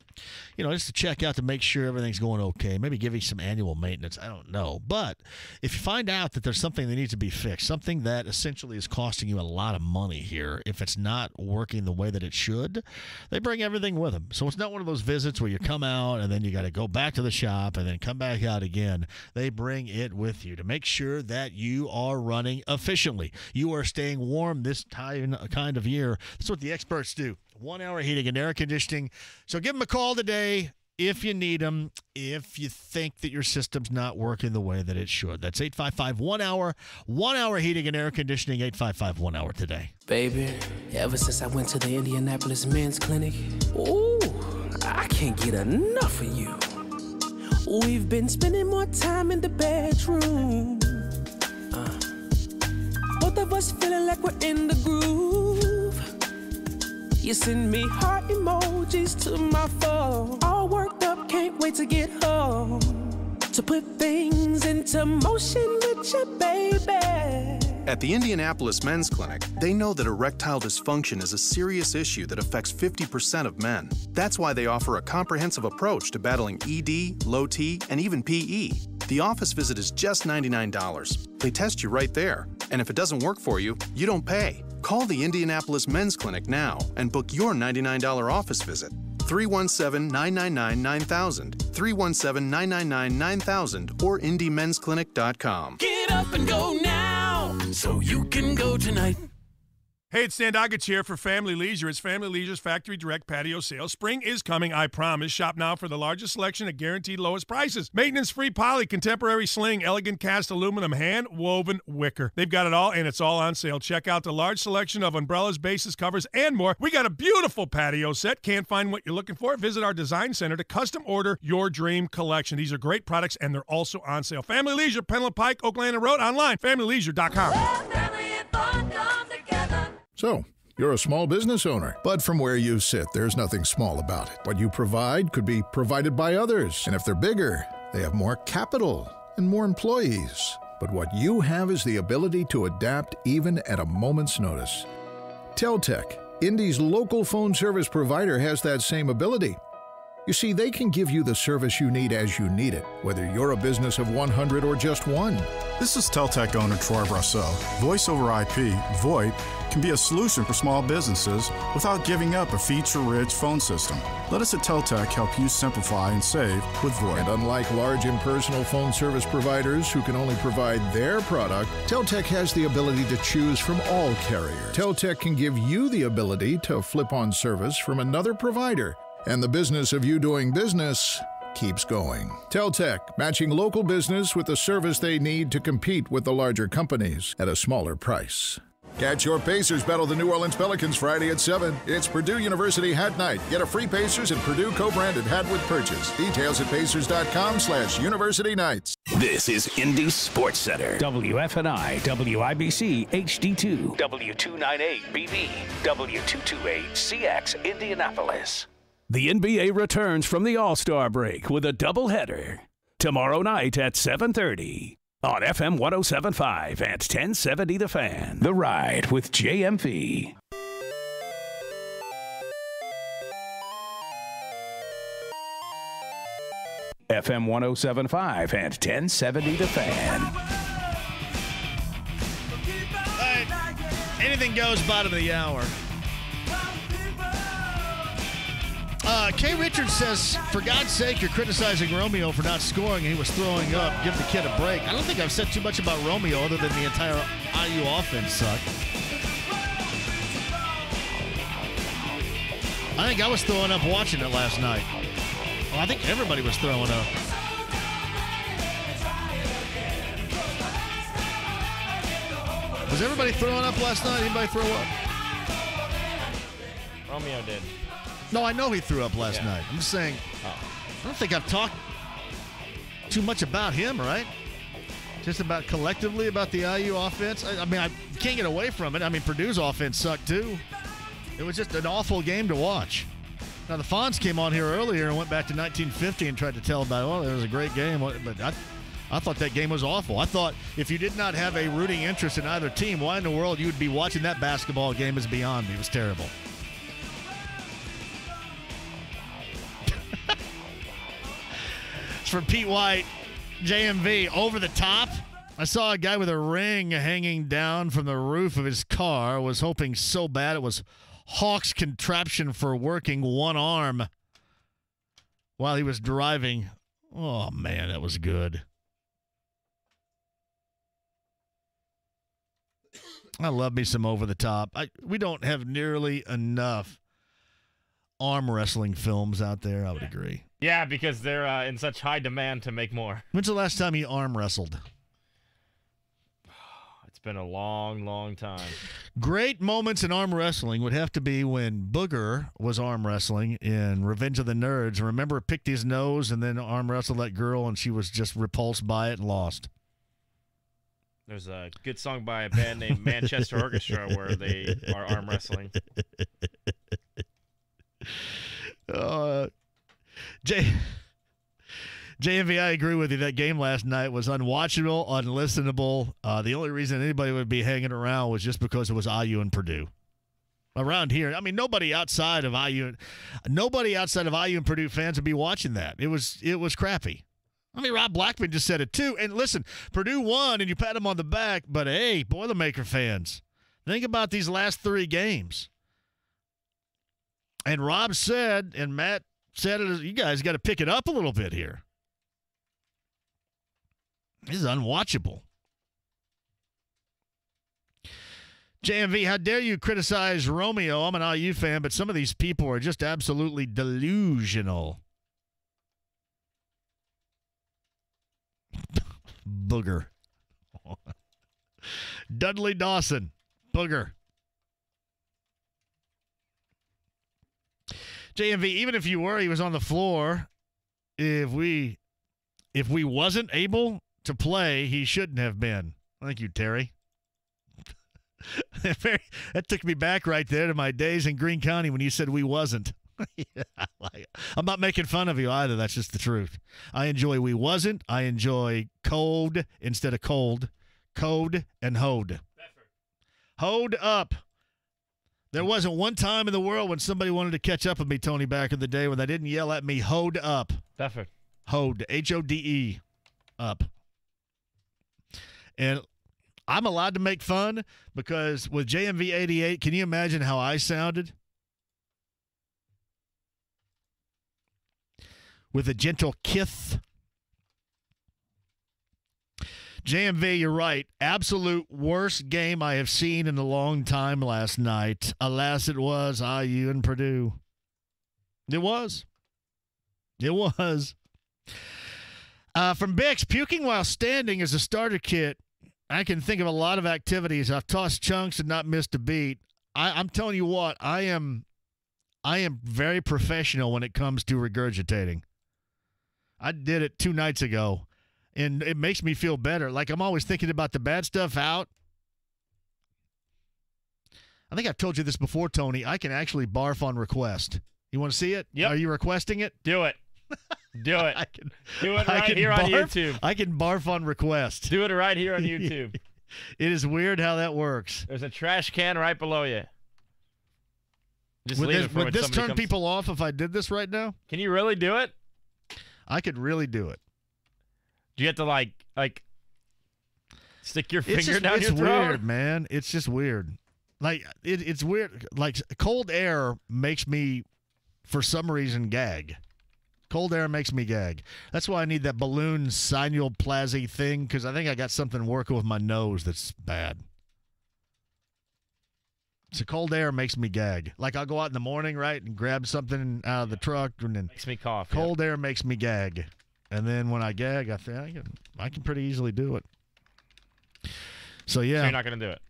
you know, just to check out to make sure everything's going okay. Maybe give you some annual maintenance. I don't know. But if you find out that there's something that needs to be fixed, something that essentially is costing you a lot of money here, if it's not working the way that it should, they bring everything with them. So it's not one of those visits where you come out and then you got to go back to the shop and then come back out again. They bring it with you to make sure that you are running efficiently. You are staying warm this kind of year. That's what the experts do. 1 hour heating and air conditioning. So give them a call today if you need them, if you think that your system's not working the way that it should. That's 855 1 hour, 1 hour heating and air conditioning, 855 1 hour today. Baby, ever since I went to the Indianapolis Men's Clinic, ooh, I can't get enough of you. We've been spending more time in the bedroom. Both of us feeling like we're in the groove. You send me heart emojis to my phone. All worked up, can't wait to get home. To put things into motion with your baby. At the Indianapolis Men's Clinic, they know that erectile dysfunction is a serious issue that affects 50% of men. That's why they offer a comprehensive approach to battling ED, low T, and even PE. The office visit is just $99. They test you right there, and if it doesn't work for you, you don't pay. Call the Indianapolis Men's Clinic now and book your $99 office visit. 317-999-9000. 317-999-9000 or IndyMen'sClinic.com. Get up and go now so you can go tonight. Hey, it's Stan Doggett here for Family Leisure. It's Family Leisure's Factory Direct Patio Sale. Spring is coming, I promise. Shop now for the largest selection at guaranteed lowest prices. Maintenance-free poly, contemporary sling, elegant cast aluminum, hand-woven wicker. They've got it all, and it's all on sale. Check out the large selection of umbrellas, bases, covers, and more. We got a beautiful patio set. Can't find what you're looking for? Visit our design center to custom order your dream collection. These are great products, and they're also on sale. Family Leisure, Penland Pike, Oakland Road, online, familyleisure.com. So, you're a small business owner, but from where you sit, there's nothing small about it. What you provide could be provided by others, and if they're bigger, they have more capital and more employees. But what you have is the ability to adapt even at a moment's notice. Teltec, Indy's local phone service provider, has that same ability. You see, they can give you the service you need as you need it, whether you're a business of 100 or just one. This is Teltec owner Troy Brassell. Voice over IP, VoIP, can be a solution for small businesses without giving up a feature-rich phone system. Let us at Teltec help you simplify and save with VoIP. And unlike large impersonal phone service providers who can only provide their product, Teltec has the ability to choose from all carriers. Teltec can give you the ability to flip on service from another provider, and the business of you doing business keeps going. Teltec, matching local business with the service they need to compete with the larger companies at a smaller price. Catch your Pacers battle the New Orleans Pelicans Friday at 7. It's Purdue University Hat Night. Get a free Pacers and Purdue co-branded hat with purchase. Details at pacers.com/University Nights. This is Indy Sports Center. WFNI, WIBC, HD2, W298BV, W228CX, Indianapolis. The NBA returns from the All-Star break with a doubleheader tomorrow night at 7:30 on FM 107.5 and 1070 The Fan. The Ride with JMV. FM 107.5 and 1070 The Fan. All right. Anything goes, bottom of the hour. Kay Richards says, for God's sake, you're criticizing Romeo for not scoring. He was throwing up. Give the kid a break. I don't think I've said too much about Romeo other than the entire IU offense sucked. I think I was throwing up watching it last night. Well, I think everybody was throwing up. Was everybody throwing up last night? Anybody throw up? Romeo did. No, I know he threw up last night. I'm just saying, I don't think I've talked too much about him, right? Just about collectively about the IU offense. I mean, I can't get away from it. I mean, Purdue's offense sucked too. It was just an awful game to watch. Now, the Fonz came on here earlier and went back to 1950 and tried to tell about, oh, it was a great game. But I thought that game was awful. I thought if you did not have a rooting interest in either team, why in the world you would be watching that basketball game is beyond me. It was terrible. It's from Pete White, JMV, over the top. I saw a guy with a ring hanging down from the roof of his car. Was hoping so bad it was Hawk's contraption for working one arm while he was driving. Oh, man, that was good. I love me some over the top. We don't have nearly enough arm wrestling films out there, I would agree. Yeah, because they're in such high demand to make more. When's the last time you arm wrestled? It's been a long, long time. Great moments in arm wrestling would have to be when Booger was arm wrestling in Revenge of the Nerds. Remember, picked his nose and then arm wrestled that girl, and she was just repulsed by it and lost. There's a good song by a band named Manchester Orchestra where they are arm wrestling. JMV, I agree with you. That game last night was unwatchable, unlistenable. The only reason anybody would be hanging around was just because it was IU and Purdue. Around here, I mean, nobody outside of IU and Purdue fans would be watching that. It was crappy. I mean, Rob Blackman just said it too. And listen, Purdue won, and you pat them on the back. But hey, Boilermaker fans, think about these last three games. And Rob said, and Matt said it. You guys got to pick it up a little bit here. This is unwatchable. JMV, how dare you criticize Romeo? I'm an IU fan, but some of these people are just absolutely delusional. Booger. Dudley Dawson. Booger. JMV, even if you were, he was on the floor. If we wasn't able to play, he shouldn't have been. Thank you, Terry. That took me back right there to my days in Greene County when you said we wasn't. Yeah, I'm not making fun of you either. That's just the truth. I enjoy we wasn't. I enjoy cold instead of cold. Code and hoed. Hoed up. There wasn't one time in the world when somebody wanted to catch up with me, Tony, back in the day when they didn't yell at me, hoed up. Bedford. Hoed. H-O-D-E. Up. And I'm allowed to make fun because with JMV 88, can you imagine how I sounded? With a gentle kith. JMV, you're right. Absolute worst game I have seen in a long time last night. Alas, it was IU and Purdue. It was. It was. From Bix, puking while standing is a starter kit. I can think of a lot of activities. I've tossed chunks and not missed a beat. I'm telling you what, I am very professional when it comes to regurgitating. I did it 2 nights ago, and it makes me feel better. Like I'm always thinking about the bad stuff out. I think I've told you this before, Tony. I can actually barf on request. You want to see it? Yep. Are you requesting it? Do it. Do it. Do it right here on YouTube. I can barf on request. Do it right here on YouTube. It is weird how that works. There's a trash can right below you. Just leave it for would when this somebody turn comes. people off if I did this right now? Can you really do it? I could really do it. Do you have to like stick your finger down your throat? It's weird, man. It's just weird. Like it's weird. Like cold air makes me, for some reason, gag. Cold air makes me gag. That's why I need that balloon sinuplasty thing, because I think I got something working with my nose that's bad. So cold air makes me gag. Like I'll go out in the morning, right, and grab something out of the truck, and then makes me cough. Cold air makes me gag, and then when I gag, I think I can pretty easily do it. So yeah, So you're not gonna do it.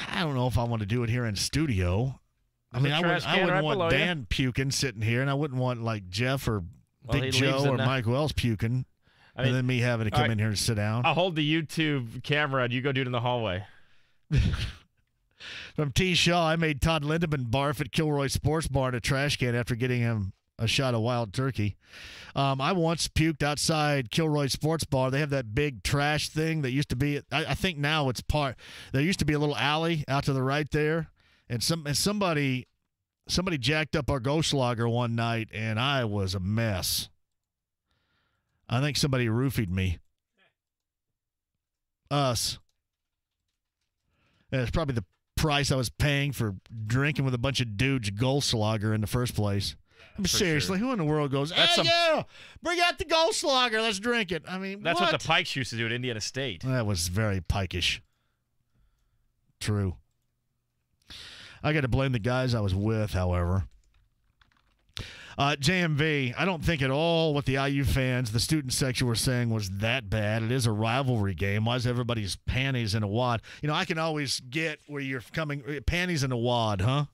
I don't know if I want to do it here in studio. I mean, I wouldn't want Dan puking sitting here, and I wouldn't want like Jeff or Big Joe or Mike Wells puking, and then me having to come in here and sit down. I'll hold the YouTube camera, and you go do it in the hallway. From T. Shaw, I made Todd Lindemann barf at Kilroy Sports Bar in a trash can after getting him a shot of wild turkey. I once puked outside Kilroy Sports Bar. They have that big trash thing that used to be, I think now it's part, there used to be a little alley out to the right there. And somebody jacked up our ghost logger one night, and I was a mess. I think somebody roofied me. Us. And it's probably the price I was paying for drinking with a bunch of dudes ghost logger in the first place. I mean, seriously, who in the world goes, yeah, bring out the ghost logger, let's drink it. I mean, that's what the Pikes used to do at Indiana State. That was very Pike-ish. True. I got to blame the guys I was with, however. JMV, I don't think at all what the IU fans, the student section, were saying was that bad. It is a rivalry game. Why is everybody's panties in a wad? You know, I can always get where you're coming, panties in a wad, huh?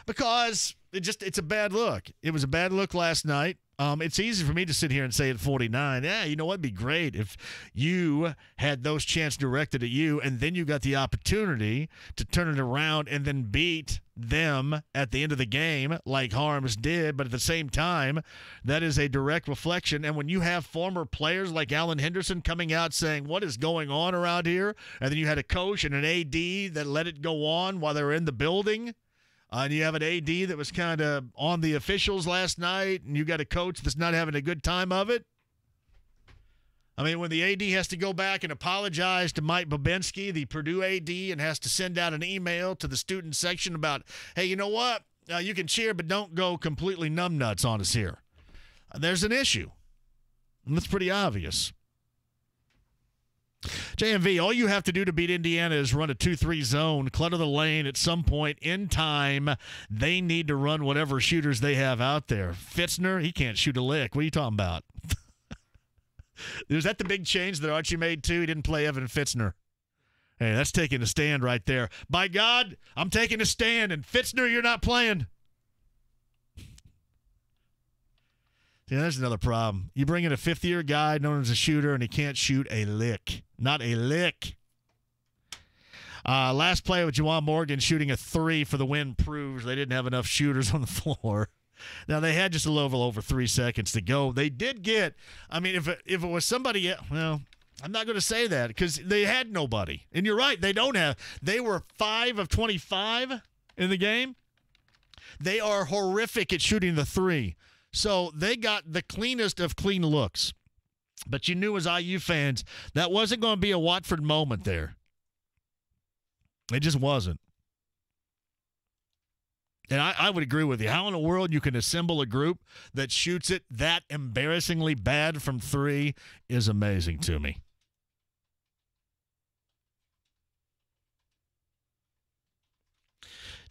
Because it's a bad look. It was a bad look last night. It's easy for me to sit here and say at 49, you know what, it'd be great if you had those chances directed at you and then you got the opportunity to turn it around and then beat them at the end of the game like Harms did. But at the same time, that is a direct reflection. And when you have former players like Alan Henderson coming out saying, what is going on around here? And then you had a coach and an AD that let it go on while they were in the building. And you have an AD that was kind of on the officials last night, and you got a coach that's not having a good time of it. I mean, when the AD has to go back and apologize to Mike Babinski, the Purdue AD, and has to send out an email to the student section about, hey, you know what? You can cheer, but don't go completely numbnuts on us here. There's an issue. And that's pretty obvious. JMV, all you have to do to beat Indiana is run a 2-3 zone, clutter the lane at some point in time. They need to run whatever shooters they have out there. Fitzner, he can't shoot a lick. What are you talking about? Is that the big change that Archie made, too? He didn't play Evan Fitzner. Hey, that's taking a stand right there. By God, I'm taking a stand, and Fitzner, you're not playing. Yeah, there's another problem. You bring in a fifth-year guy known as a shooter, and he can't shoot a lick. Not a lick. Last play with Juwan Morgan shooting a 3 for the win proves they didn't have enough shooters on the floor. Now, they had just a little over 3 seconds to go. They did get, I mean, if it was somebody, well, I'm not going to say that because they had nobody. And you're right, they don't have. They were 5 of 25 in the game. They are horrific at shooting the 3. So they got the cleanest of clean looks. But you knew as IU fans, that wasn't going to be a Watford moment there. It just wasn't. And I would agree with you. How in the world you can assemble a group that shoots it that embarrassingly bad from 3 is amazing to me.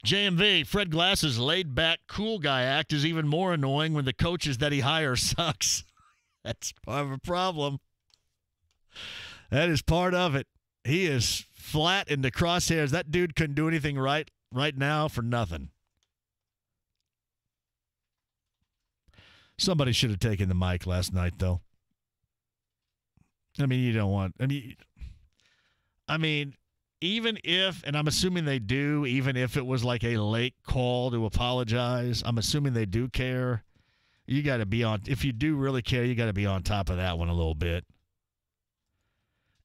JMV, Fred Glass's laid-back, cool guy act is even more annoying when the coaches that he hires sucks. That's part of a problem. That is part of it. He is flat in the crosshairs. That dude couldn't do anything right now for nothing. Somebody should have taken the mic last night, though. I mean, you don't want... I mean, even if, and I'm assuming they do, even if it was like a late call to apologize, I'm assuming they do care. You got to be on, if you do really care, you got to be on top of that one a little bit.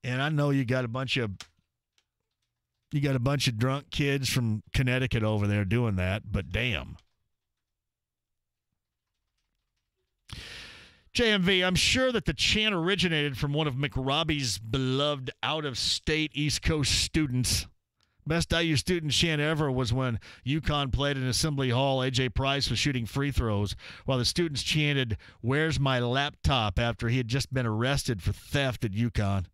And I know you got a bunch of drunk kids from Connecticut over there doing that, but damn. JMV, I'm sure that the chant originated from one of McRobbie's beloved out-of-state East Coast students. Best IU student chant ever was when UConn played in Assembly Hall. A.J. Price was shooting free throws while the students chanted, "Where's my laptop?" after he had just been arrested for theft at UConn.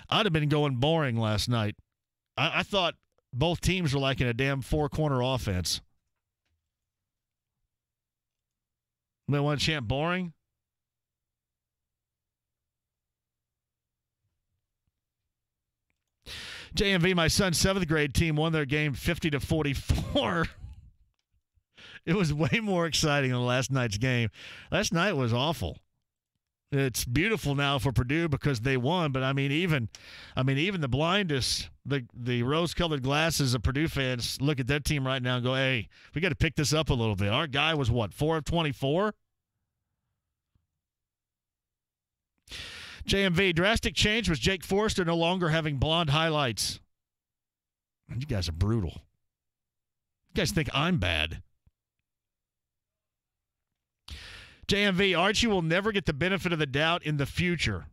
I'd have been going boring last night. I thought both teams were like in a damn four-corner offense. They want to chant boring? JMV, my son's 7th grade team won their game 50-44. It was way more exciting than last night's game. Last night was awful. It's beautiful now for Purdue because they won, but even the blindest, the rose-colored glasses of Purdue fans look at their team right now and go, "Hey, we got to pick this up a little bit." Our guy was what, 4 of 24? JMV, drastic change was Jake Forrester no longer having blonde highlights. You guys are brutal. You guys think I'm bad. JMV, Archie will never get the benefit of the doubt in the future.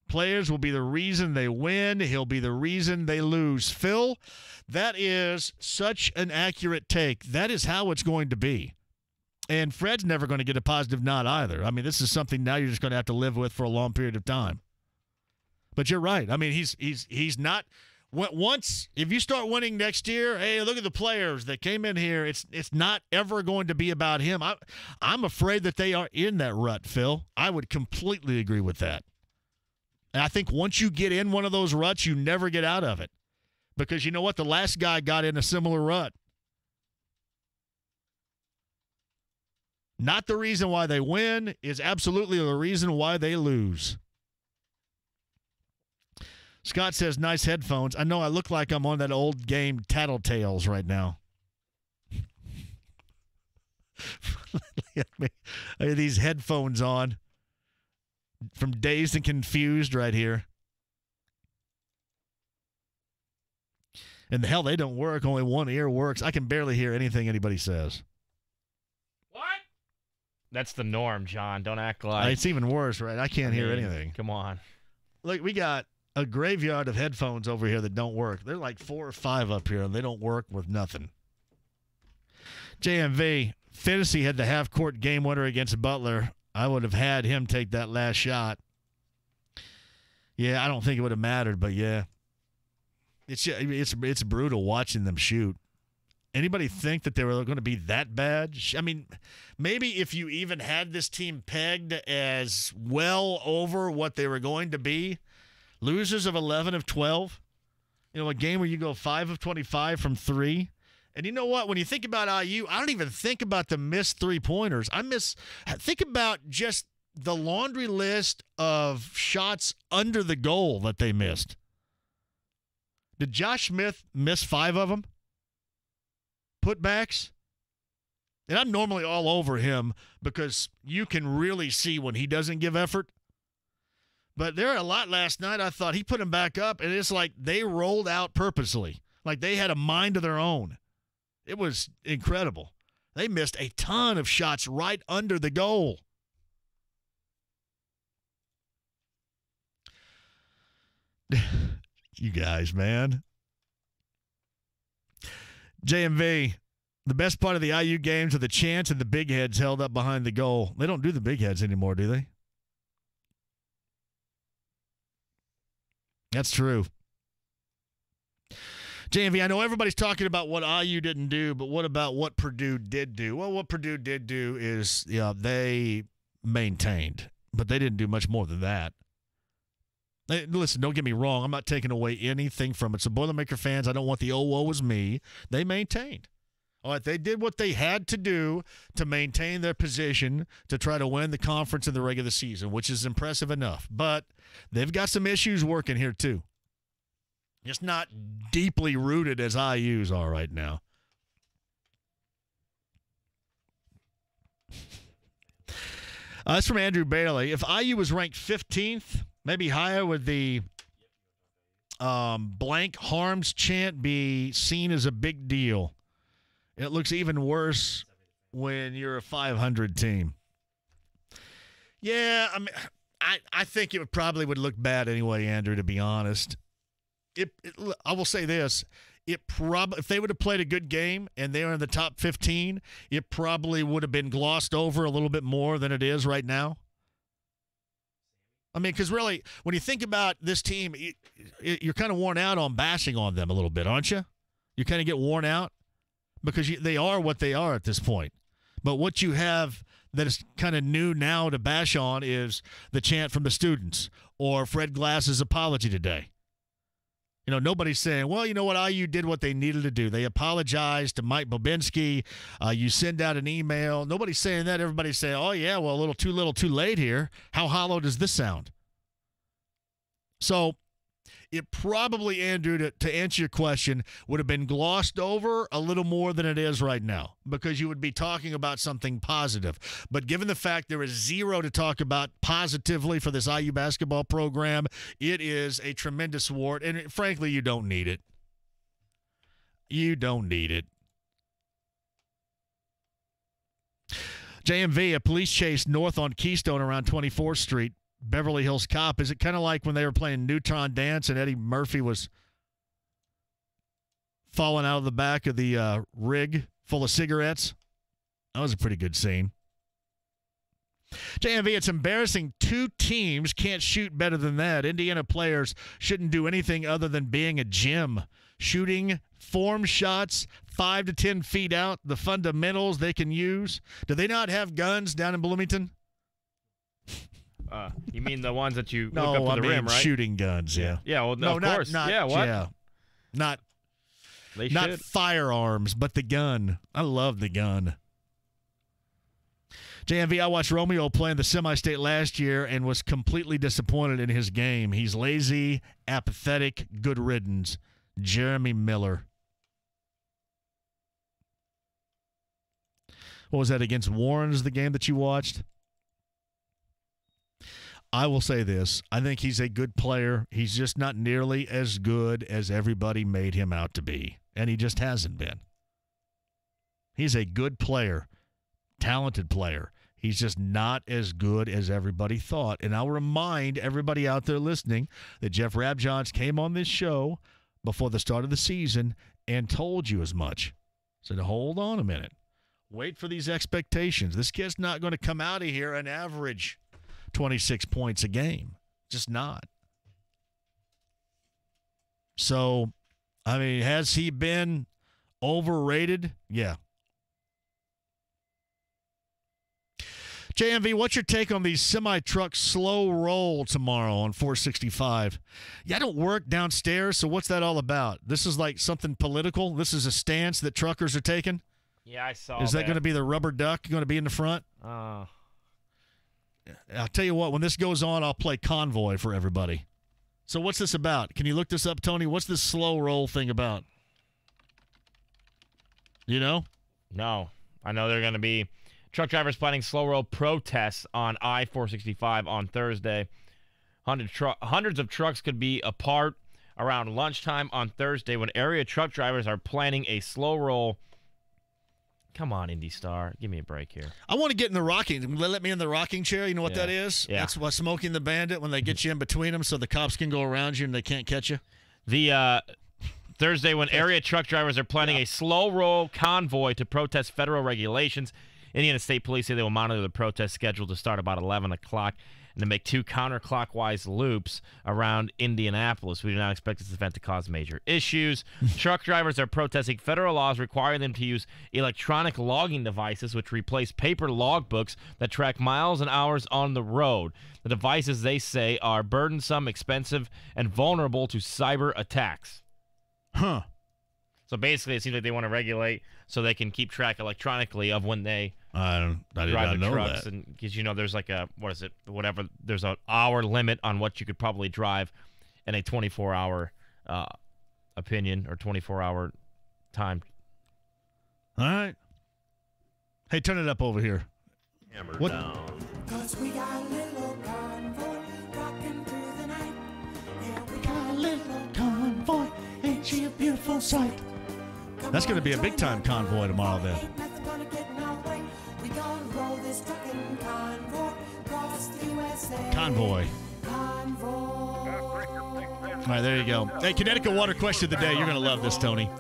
Players will be the reason they win. He'll be the reason they lose. Phil, that is such an accurate take. That is how it's going to be. And Fred's never going to get a positive nod either. I mean, this is something now you're just going to have to live with for a long period of time. But you're right. I mean, he's not – once – if you start winning next year, hey, look at the players that came in here. It's not ever going to be about him. I'm afraid that they are in that rut, Phil. I would completely agree with that. And I think once you get in one of those ruts, you never get out of it. Because you know what? The last guy got in a similar rut. Not the reason why they win is absolutely the reason why they lose. Scott says, nice headphones. I know I look like I'm on that old game Tattletales right now. I have these headphones on from Dazed and Confused right here. And the hell, they don't work. Only one ear works. I can barely hear anything anybody says. That's the norm, John. Don't act like... It's even worse, right? I can't hear anything. Come on. Look, we got a graveyard of headphones over here that don't work. They're like 4 or 5 up here, and they don't work with nothing. JMV, Fantasy had the half-court game winner against Butler. I would have had him take that last shot. Yeah, I don't think it would have mattered, but yeah. It's brutal watching them shoot. Anybody think that they were going to be that bad? I mean, maybe if you even had this team pegged as well over what they were going to be, losers of 11 of 12, a game where you go 5 of 25 from 3. And you know what? When you think about IU, I don't even think about the missed 3-pointers. Think about just the laundry list of shots under the goal that they missed. Did Josh Smith miss 5 of them? Putbacks? And I'm normally all over him because you can really see when he doesn't give effort. But there are a lot last night I thought he put them back up, and it's like they rolled out purposely. Like they had a mind of their own. It was incredible. They missed a ton of shots right under the goal. You guys, man. JMV, the best part of the IU games are the chants and the big heads held up behind the goal. They don't do the big heads anymore, do they? That's true. JMV, I know everybody's talking about what IU didn't do, but what about what Purdue did do? Well, what Purdue did do is they maintained, but they didn't do much more than that. Listen, don't get me wrong. I'm not taking away anything from it. So, Boilermaker fans, I don't want the woe is me. They maintained. All right, they did what they had to do to maintain their position to try to win the conference in the regular season, which is impressive enough. But they've got some issues working here, too. Just not deeply rooted as IU's are right now. That's from Andrew Bailey. If IU was ranked 15th, maybe higher, would the blank harms chant be seen as a big deal? It looks even worse when you're a 500 team. Yeah, I mean, I think it probably would look bad anyway, Andrew, to be honest. I will say this. If they would have played a good game and they were in the top 15, it probably would have been glossed over a little bit more than it is right now. I mean, because really, when you think about this team, you're kind of worn out on bashing on them a little bit, aren't you? You kind of get worn out because they are what they are at this point. But what you have that is kind of new now to bash on is the chant from the students or Fred Glass's apology today. Nobody's saying, well, you know what, IU did what they needed to do. They apologized to Mike Bobinski. You send out an email. Nobody's saying that. Everybody's saying, oh, yeah, well, a little too late here. How hollow does this sound? So it probably, Andrew, to answer your question, would have been glossed over a little more than it is right now because you would be talking about something positive. But given the fact there is zero to talk about positively for this IU basketball program, it is a tremendous award. And frankly, you don't need it. You don't need it. JMV, a police chase north on Keystone around 24th Street. Beverly Hills Cop. Is it kind of like when they were playing Neutron Dance and Eddie Murphy was falling out of the back of the rig full of cigarettes? That was a pretty good scene. JMV, it's embarrassing 2 teams can't shoot better than that. Indiana players shouldn't do anything other than being a gym. Shooting form shots 5 to 10 feet out, the fundamentals they can use. Do they not have guns down in Bloomington? You mean the ones that you look up to the rim, right? Shooting guns, yeah. Yeah, well, of course. Yeah, what? Yeah. Not should. Firearms, but the gun. I love the gun. JMV, I watched Romeo play in the semi-state last year and was completely disappointed in his game. He's lazy, apathetic, good riddance. Jeremy Miller. What was that, against Warren's, the game that you watched? I will say this. I think he's a good player. He's just not nearly as good as everybody made him out to be, and he just hasn't been. He's a good player, talented player. He's just not as good as everybody thought. And I'll remind everybody out there listening that Jeff Rabjohns came on this show before the start of the season and told you as much. Said, hold on a minute. Wait for these expectations. This kid's not going to come out of here and average 26 points a game. Just not. So, I mean, has he been overrated? Yeah. JMV, what's your take on the semi-truck slow roll tomorrow on 465? Yeah, I don't work downstairs, so what's that all about? This is like something political? This is a stance that truckers are taking? Yeah, I saw Is that going to be the rubber duck going to be in the front? I'll tell you what, when this goes on, I'll play Convoy for everybody. So what's this about? Can you look this up, Tony? What's this slow roll thing about? You know? No. I know they're going to be truck drivers planning slow roll protests on I-465 on Thursday. Hundreds of trucks could be apart around lunchtime on Thursday when area truck drivers are planning a slow roll. Come on, Indy Star. Give me a break here. I want to get in the rocking. Let me in the rocking chair. You know what that is? Yeah. That's what Smoking the Bandit, when they get you in between them so the cops can go around you and they can't catch you. The Thursday when area truck drivers are planning a slow roll convoy to protest federal regulations. Indiana State Police say they will monitor the protest scheduled to start about 11 o'clock and to make 2 counterclockwise loops around Indianapolis. We do not expect this event to cause major issues. Truck drivers are protesting federal laws requiring them to use electronic logging devices, which replace paper logbooks that track miles and hours on the road. The devices, they say, are burdensome, expensive, and vulnerable to cyber attacks. Huh. So basically, it seems like they want to regulate so they can keep track electronically of when they I did not know trucks. that. Because, you know, there's like a, what is it, whatever, there's an hour limit on what you could probably drive in a 24-hour opinion or 24-hour time. All right. Hey, turn it up over here. Hammer what? Down. 'Cause we got a little convoy rocking through the night. Yeah, we got a little convoy. Ain't she a beautiful sight? That's going to be a big-time convoy tomorrow, then. Convoy. All right, there you go. Hey, Connecticut water question of the day. You're going to love this, Tony.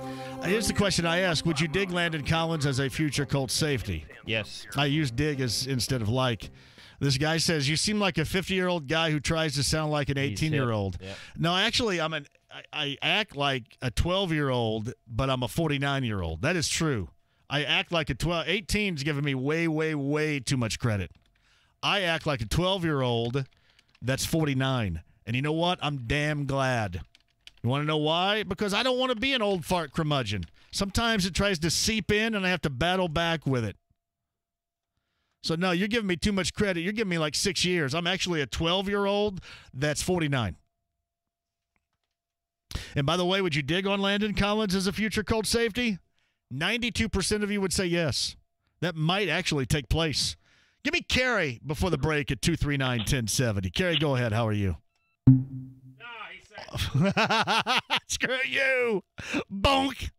Here's the question I asked. Would you dig Landon Collins as a future Colt safety? Yes. I use dig as instead of like. This guy says, you seem like a 50-year-old guy who tries to sound like an 18-year-old. Yep. No, actually, I act like a 12-year-old, but I'm a 49-year-old. That is true. I act like a 18's giving me way, way, way too much credit. I act like a 12-year-old that's 49. And you know what? I'm damn glad. You want to know why? Because I don't want to be an old fart curmudgeon. Sometimes it tries to seep in, and I have to battle back with it. So, no, you're giving me too much credit. You're giving me like 6 years. I'm actually a 12-year-old that's 49. And by the way, would you dig on Landon Collins as a future Colt safety? 92% of you would say yes. That might actually take place. Give me Kerry before the break at 239-1070. Kerry, go ahead. How are you? Screw you. Bonk.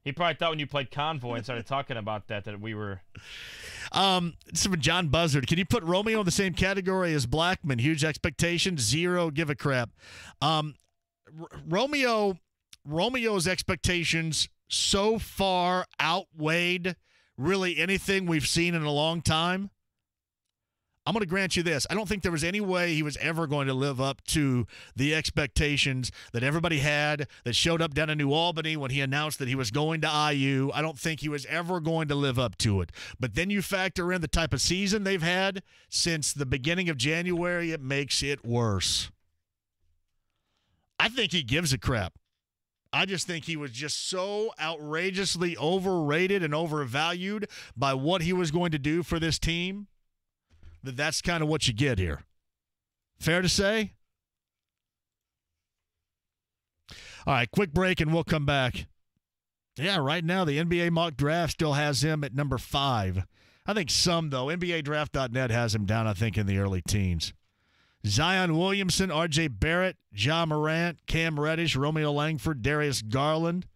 He probably thought when you played Convoy and started talking about that we were... It's from John Buzzard. Can you put Romeo in the same category as Blackman? Huge expectations, zero give a crap. Romeo's expectations so far outweighed really anything we've seen in a long time. I'm going to grant you this. I don't think there was any way he was ever going to live up to the expectations that everybody had that showed up down in New Albany when he announced that he was going to IU. I don't think he was ever going to live up to it. But then you factor in the type of season they've had since the beginning of January, it makes it worse. I think he gives a crap. I just think he was just so outrageously overrated and overvalued by what he was going to do for this team that's kind of what you get here. Fair to say? All right, quick break and we'll come back. Yeah, right now the NBA mock draft still has him at number 5. I think some, though. NBADraft.net has him down, I think, in the early teens. Zion Williamson, R.J. Barrett, Ja Morant, Cam Reddish, Romeo Langford, Darius Garland.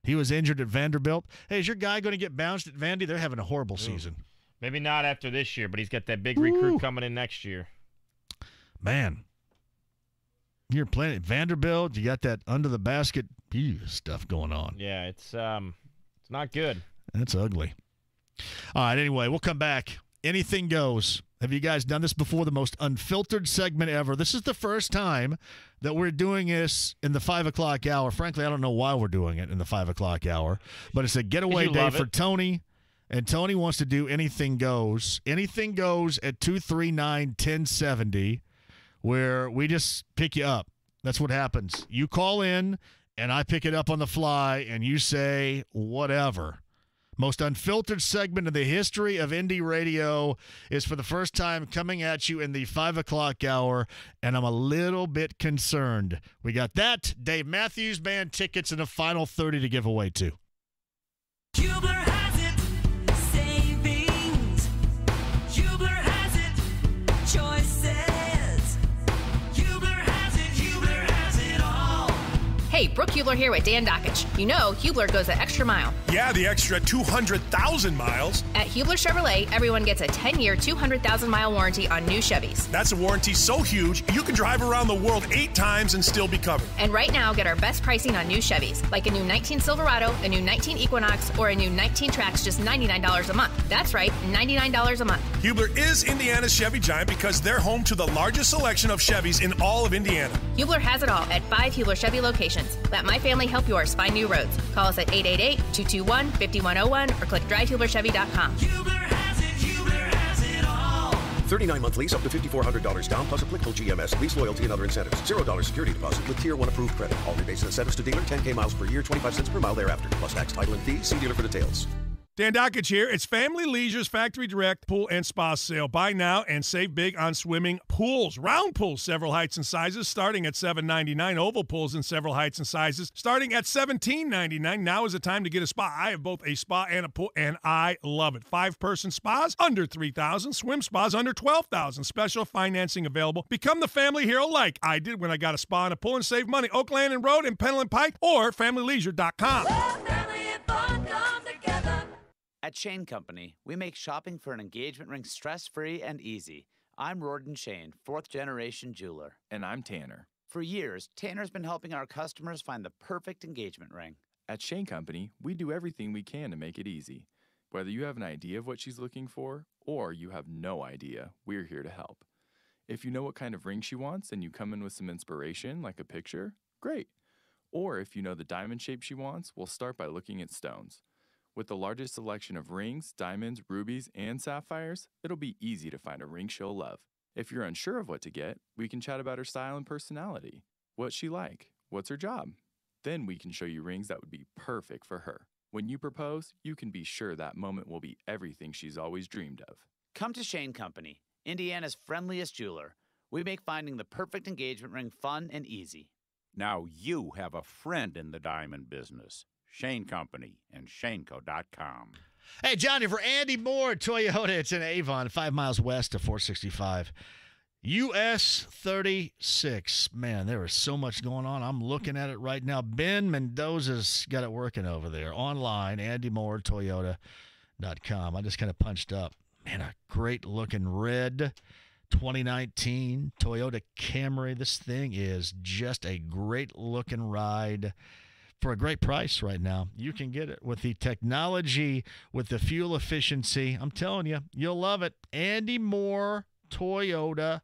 He was injured at Vanderbilt. Hey, is your guy going to get bounced at Vandy? They're having a horrible season. Maybe not after this year, but he's got that big recruit coming in next year. Man. You're playing at Vanderbilt. You got that under the basket stuff going on. Yeah, it's not good. That's ugly. All right, anyway, we'll come back. Anything goes. Have you guys done this before? The most unfiltered segment ever. This is the first time that we're doing this in the 5 o'clock hour. Frankly, I don't know why we're doing it in the 5 o'clock hour, but it's a getaway day for Tony. And Tony wants to do Anything Goes. Anything Goes at 239-1070, where we just pick you up. That's what happens. You call in, and I pick it up on the fly, and you say whatever. Most unfiltered segment in the history of indie radio is for the first time coming at you in the 5 o'clock hour, and I'm a little bit concerned. We got that, Dave Matthews Band tickets, and a final 30 to give away, too. Hubler has it, savings. Hubler has it, choices. Hubler has it all. Hey, Brooke Hubler here with Dan Dockich. You know Hubler goes the extra mile. Yeah, the extra 200,000 miles. At Hubler Chevrolet, everyone gets a 10-year, 200,000-mile warranty on new Chevys. That's a warranty so huge, you can drive around the world 8 times and still be covered. And right now, get our best pricing on new Chevys, like a new 19 Silverado, a new 19 Equinox, or a new 19 Trax, just $99 a month. That's right, $99 a month. Hubler is Indiana's Chevy giant because they're home to the largest selection of Chevys in all of Indiana. Hubler has it all at 5 Hubler Chevy locations. Let my family help yours find new roads. Call us at 888-221-5101 or click drivehublerchevy.com. Hubler has it all. 39-month lease up to $5,400 down plus applicable GMS, lease loyalty, and other incentives. $0 security deposit with Tier 1 approved credit. All rebates and incentives to dealer, 10K miles per year, 25 cents per mile thereafter. Plus tax, title, and fees. See dealer for details. Dan Dockich here. It's Family Leisure's Factory Direct Pool and Spa Sale. Buy now and save big on swimming pools. Round pools, several heights and sizes, starting at $7.99. Oval pools in several heights and sizes, starting at $17.99. Now is the time to get a spa. I have both a spa and a pool, and I love it. 5-person spas, under $3,000. Swim spas, under $12,000. Special financing available. Become the family hero like I did when I got a spa and a pool and saved money. Oakland and Road and Penland Pike or FamilyLeisure.com. At Shane Company, we make shopping for an engagement ring stress-free and easy. I'm Rorden Shane, 4th-generation jeweler. And I'm Tanner. For years, Tanner's been helping our customers find the perfect engagement ring. At Shane Company, we do everything we can to make it easy. Whether you have an idea of what she's looking for, or you have no idea, we're here to help. If you know what kind of ring she wants and you come in with some inspiration, like a picture, great. Or if you know the diamond shape she wants, we'll start by looking at stones. With the largest selection of rings, diamonds, rubies, and sapphires, it'll be easy to find a ring she'll love. If you're unsure of what to get, we can chat about her style and personality. What's she like? What's her job? Then we can show you rings that would be perfect for her. When you propose, you can be sure that moment will be everything she's always dreamed of. Come to Shane Company, Indiana's friendliest jeweler. We make finding the perfect engagement ring fun and easy. Now you have a friend in the diamond business. Shane Company and ShaneCo.com. Hey, Johnny, for Andy Moore, Toyota, it's in Avon, 5 miles west of 465. US 36. Man, there is so much going on. I'm looking at it right now. Ben Mendoza's got it working over there. Online, Andy Moore, Toyota.com. I just kind of punched up. Man, a great-looking red 2019 Toyota Camry. This thing is just a great-looking ride. For a great price right now. You can get it with the technology, with the fuel efficiency. I'm telling you, you'll love it. Andy Moore, Toyota.com.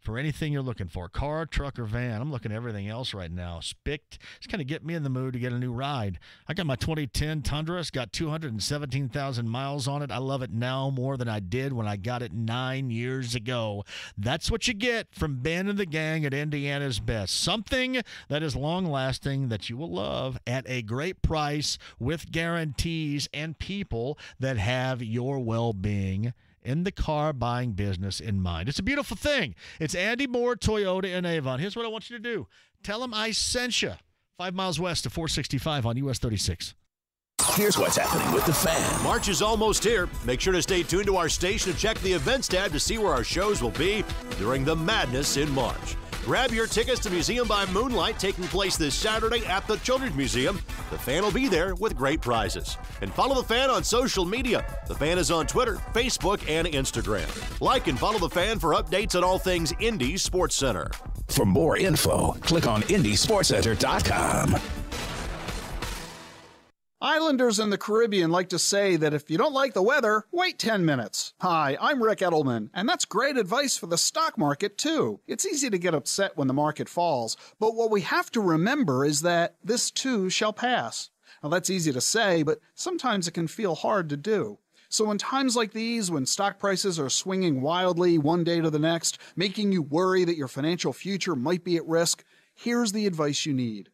For anything you're looking for, car, truck, or van. I'm looking at everything else right now. Spicked. It's kind of get me in the mood to get a new ride. I got my 2010 Tundra. It's got 217,000 miles on it. I love it now more than I did when I got it 9 years ago. That's what you get from Ben and the gang at Indiana's Best. Something that is long-lasting that you will love at a great price with guarantees and people that have your well-being in the car buying business in mind. It's a beautiful thing. It's Andy Moore, Toyota in Avon. Here's what I want you to do. Tell them I sent you. 5 miles west of 465 on US 36. Here's what's happening with the Fan. March is almost here. Make sure to stay tuned to our station and check the events tab to see where our shows will be during the madness in March. Grab your tickets to Museum by Moonlight, taking place this Saturday at the Children's Museum. The Fan will be there with great prizes. And follow The Fan on social media. The Fan is on Twitter, Facebook, and Instagram. Like and follow The Fan for updates on all things Indy Sports Center. For more info, click on IndySportsCenter.com. Islanders in the Caribbean like to say that if you don't like the weather, wait 10 minutes. Hi, I'm Rick Edelman, and that's great advice for the stock market, too. It's easy to get upset when the market falls, but what we have to remember is that this too shall pass. Now, that's easy to say, but sometimes it can feel hard to do. So in times like these, when stock prices are swinging wildly one day to the next, making you worry that your financial future might be at risk, here's the advice you need.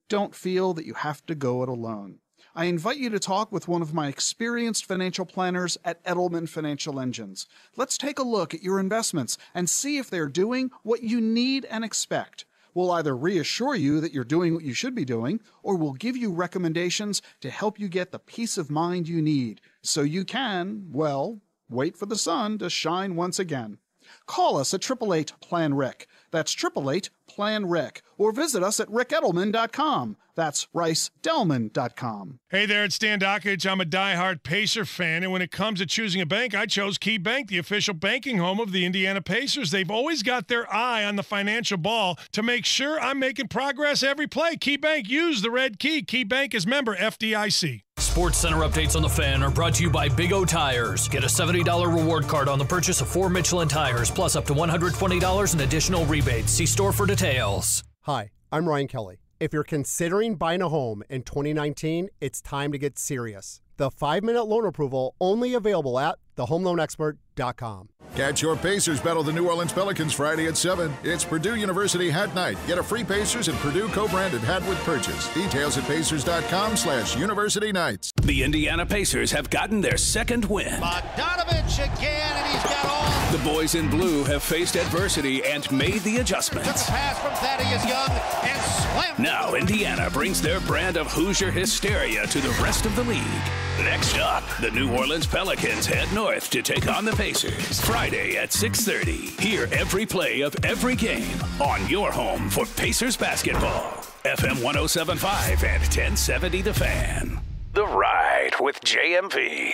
Don't feel that you have to go it alone. I invite you to talk with one of my experienced financial planners at Edelman Financial Engines. Let's take a look at your investments and see if they're doing what you need and expect. We'll either reassure you that you're doing what you should be doing, or we'll give you recommendations to help you get the peace of mind you need so you can, well, wait for the sun to shine once again. Call us at 888-PLAN-RIC. That's 888-PLAN-RIC. Or visit us at rickedelman.com. That's ricedelman.com. Hey there, it's Stan Dockage. I'm a diehard Pacer fan, and when it comes to choosing a bank, I chose Key Bank, the official banking home of the Indiana Pacers. They've always got their eye on the financial ball to make sure I'm making progress every play. Key Bank, use the red key. Key Bank is member FDIC. Sports Center updates on the Fan are brought to you by Big O Tires. Get a $70 reward card on the purchase of 4 Michelin tires, plus up to $120 in additional rebates. See store for details. Hi, I'm Ryan Kelly. If you're considering buying a home in 2019, it's time to get serious. The 5-minute loan approval only available at thehomeloanexpert.com. Catch your Pacers battle the New Orleans Pelicans Friday at 7. It's Purdue University Hat Night. Get a free Pacers and Purdue co-branded hat with purchase. Details at pacers.com/University Nights. The Indiana Pacers have gotten their second win. Bogdanovich again, and he's got all. The boys in blue have faced adversity and made the adjustments. Took a pass from Thaddeus Young and slammed. Now Indiana brings their brand of Hoosier hysteria to the rest of the league. Next up, the New Orleans Pelicans head north to take on the Pacers. Friday at 6:30. Hear every play of every game on your home for Pacers basketball. FM 107.5 and 1070 The Fan. The Ride with JMV.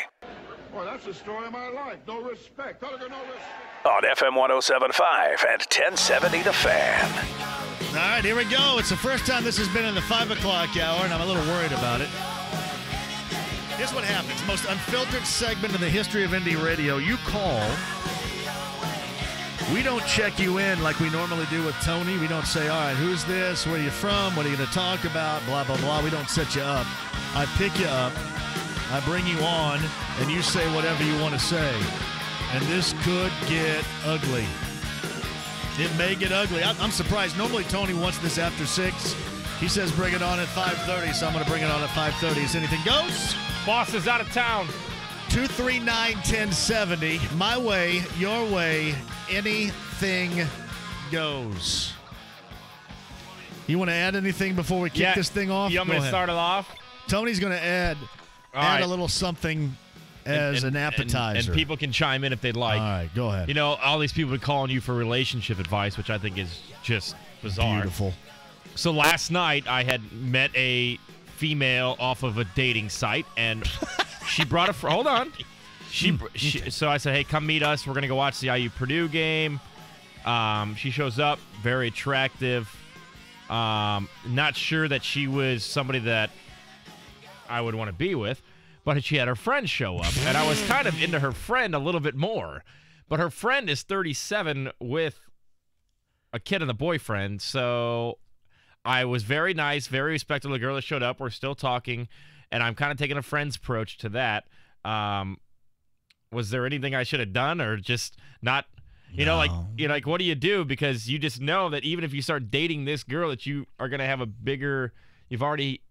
Boy, that's the story of my life. No respect. No respect. On FM 107.5 and 1070 The Fan. All right, here we go. It's the first time this has been in the 5 o'clock hour, and I'm a little worried about it. Here's what happens. Most unfiltered segment in the history of indie radio. You call. We don't check you in like we normally do with Tony. We don't say, all right, who's this? Where are you from? What are you going to talk about? Blah, blah, blah. We don't set you up. I pick you up. I bring you on, and you say whatever you want to say. And this could get ugly. It may get ugly. I'm surprised. Normally, Tony wants this after 6. He says bring it on at 5:30, so I'm going to bring it on at 5:30. Is anything goes? Boss is out of town. 239-1070. My way, your way, anything goes. You want to add anything before we kick this thing off? You want me to start it off? Tony's going to add right. a little something as an appetizer. And people can chime in if they'd like. All right, go ahead. You know, all these people are calling you for relationship advice, which I think is just bizarre. Beautiful. So last night, I had met a female off of a dating site, and she brought a hold on. So I said, hey, come meet us. We're going to go watch the IU Purdue game. She shows up, very attractive. Not sure that she was somebody that I would want to be with, but she had her friend show up, and I was kind of into her friend a little bit more. But her friend is 37 with a kid and a boyfriend, so I was very nice, very respectful of the girl that showed up. We're still talking, and I'm kind of taking a friend's approach to that. Was there anything I should have done, or just not? You know, like what do you do? Because you just know that even if you start dating this girl, that you are going to have you've already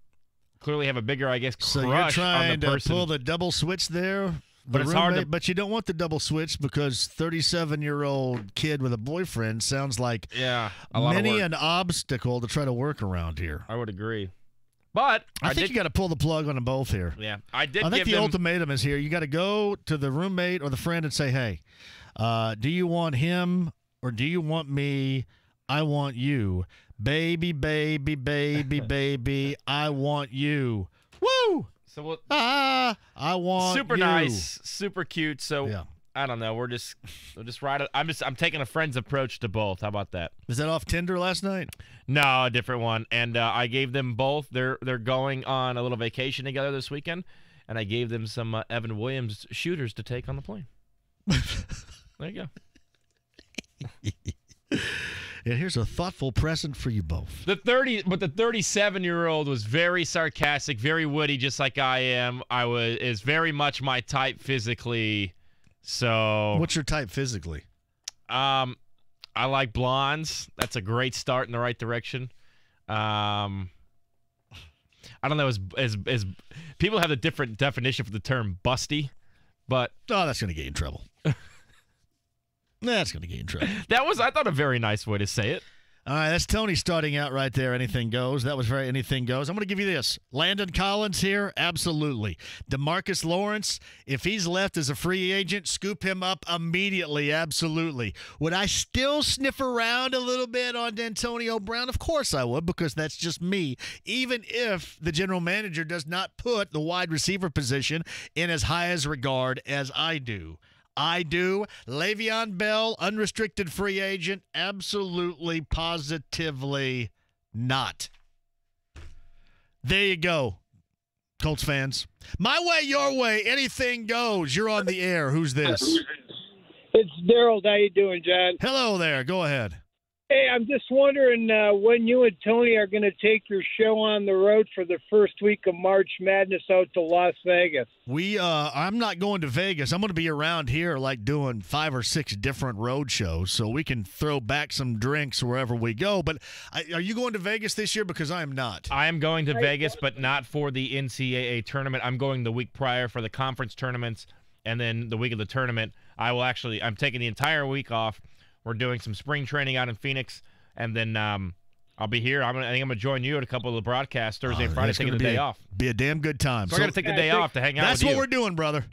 clearly have a bigger, I guess, crush so you're trying on the to person. pull the double switch there. But it's hard to, but you don't want the double switch because 37-year-old kid with a boyfriend sounds like a lot many of an obstacle to try to work around here. I would agree. But I think you got to pull the plug on them both here. Yeah, I think the ultimatum is here. You got to go to the roommate or the friend and say, hey, do you want him or do you want me? I want you. Baby, baby, baby, baby, I want you. Woo! So I want super you. nice, super cute. So yeah. I don't know. We'll just ride it. I'm taking a friend's approach to both. How about that? Is that off Tinder last night? No, a different one. And I gave them both. They're going on a little vacation together this weekend, and I gave them some Evan Williams shooters to take on the plane. There you go. And here's a thoughtful present for you both. The 37-year-old was very sarcastic, very witty, just like I am. Is very much my type physically. So, what's your type physically? I like blondes. That's a great start in the right direction. I don't know, as people have a different definition for the term busty, but that's going to get you in trouble. That's going to get you in trouble. That was, I thought, a very nice way to say it. All right, that's Tony starting out right there. Anything goes. That was very anything goes. I'm going to give you this. Landon Collins here, absolutely. DeMarcus Lawrence, if he's left as a free agent, scoop him up immediately, absolutely. Would I still sniff around a little bit on D'Antonio Brown? Of course I would, because that's just me. Even if the general manager does not put the wide receiver position in as high as regard as I do. Le'Veon Bell, unrestricted free agent, absolutely, positively not. There you go, Colts fans. My way, your way, anything goes. You're on the air. Who's this? It's Gerald. How you doing, John? Hello there. Go ahead. Hey, I'm just wondering when you and Tony are going to take your show on the road for the first week of March Madness out to Las Vegas. I'm not going to Vegas. I'm going to be around here like doing 5 or 6 different road shows so we can throw back some drinks wherever we go. But are you going to Vegas this year? Because I am not. I am going to Vegas, but not for the NCAA tournament. I'm going the week prior for the conference tournaments, and then the week of the tournament, I'm taking the entire week off. We're doing some spring training out in Phoenix, and then I'll be here. I think I'm going to join you at a couple of the broadcasts Thursday and Friday, taking the day off. Be a damn good time. So I got to take the day off to hang out with you. That's what we're doing, brother.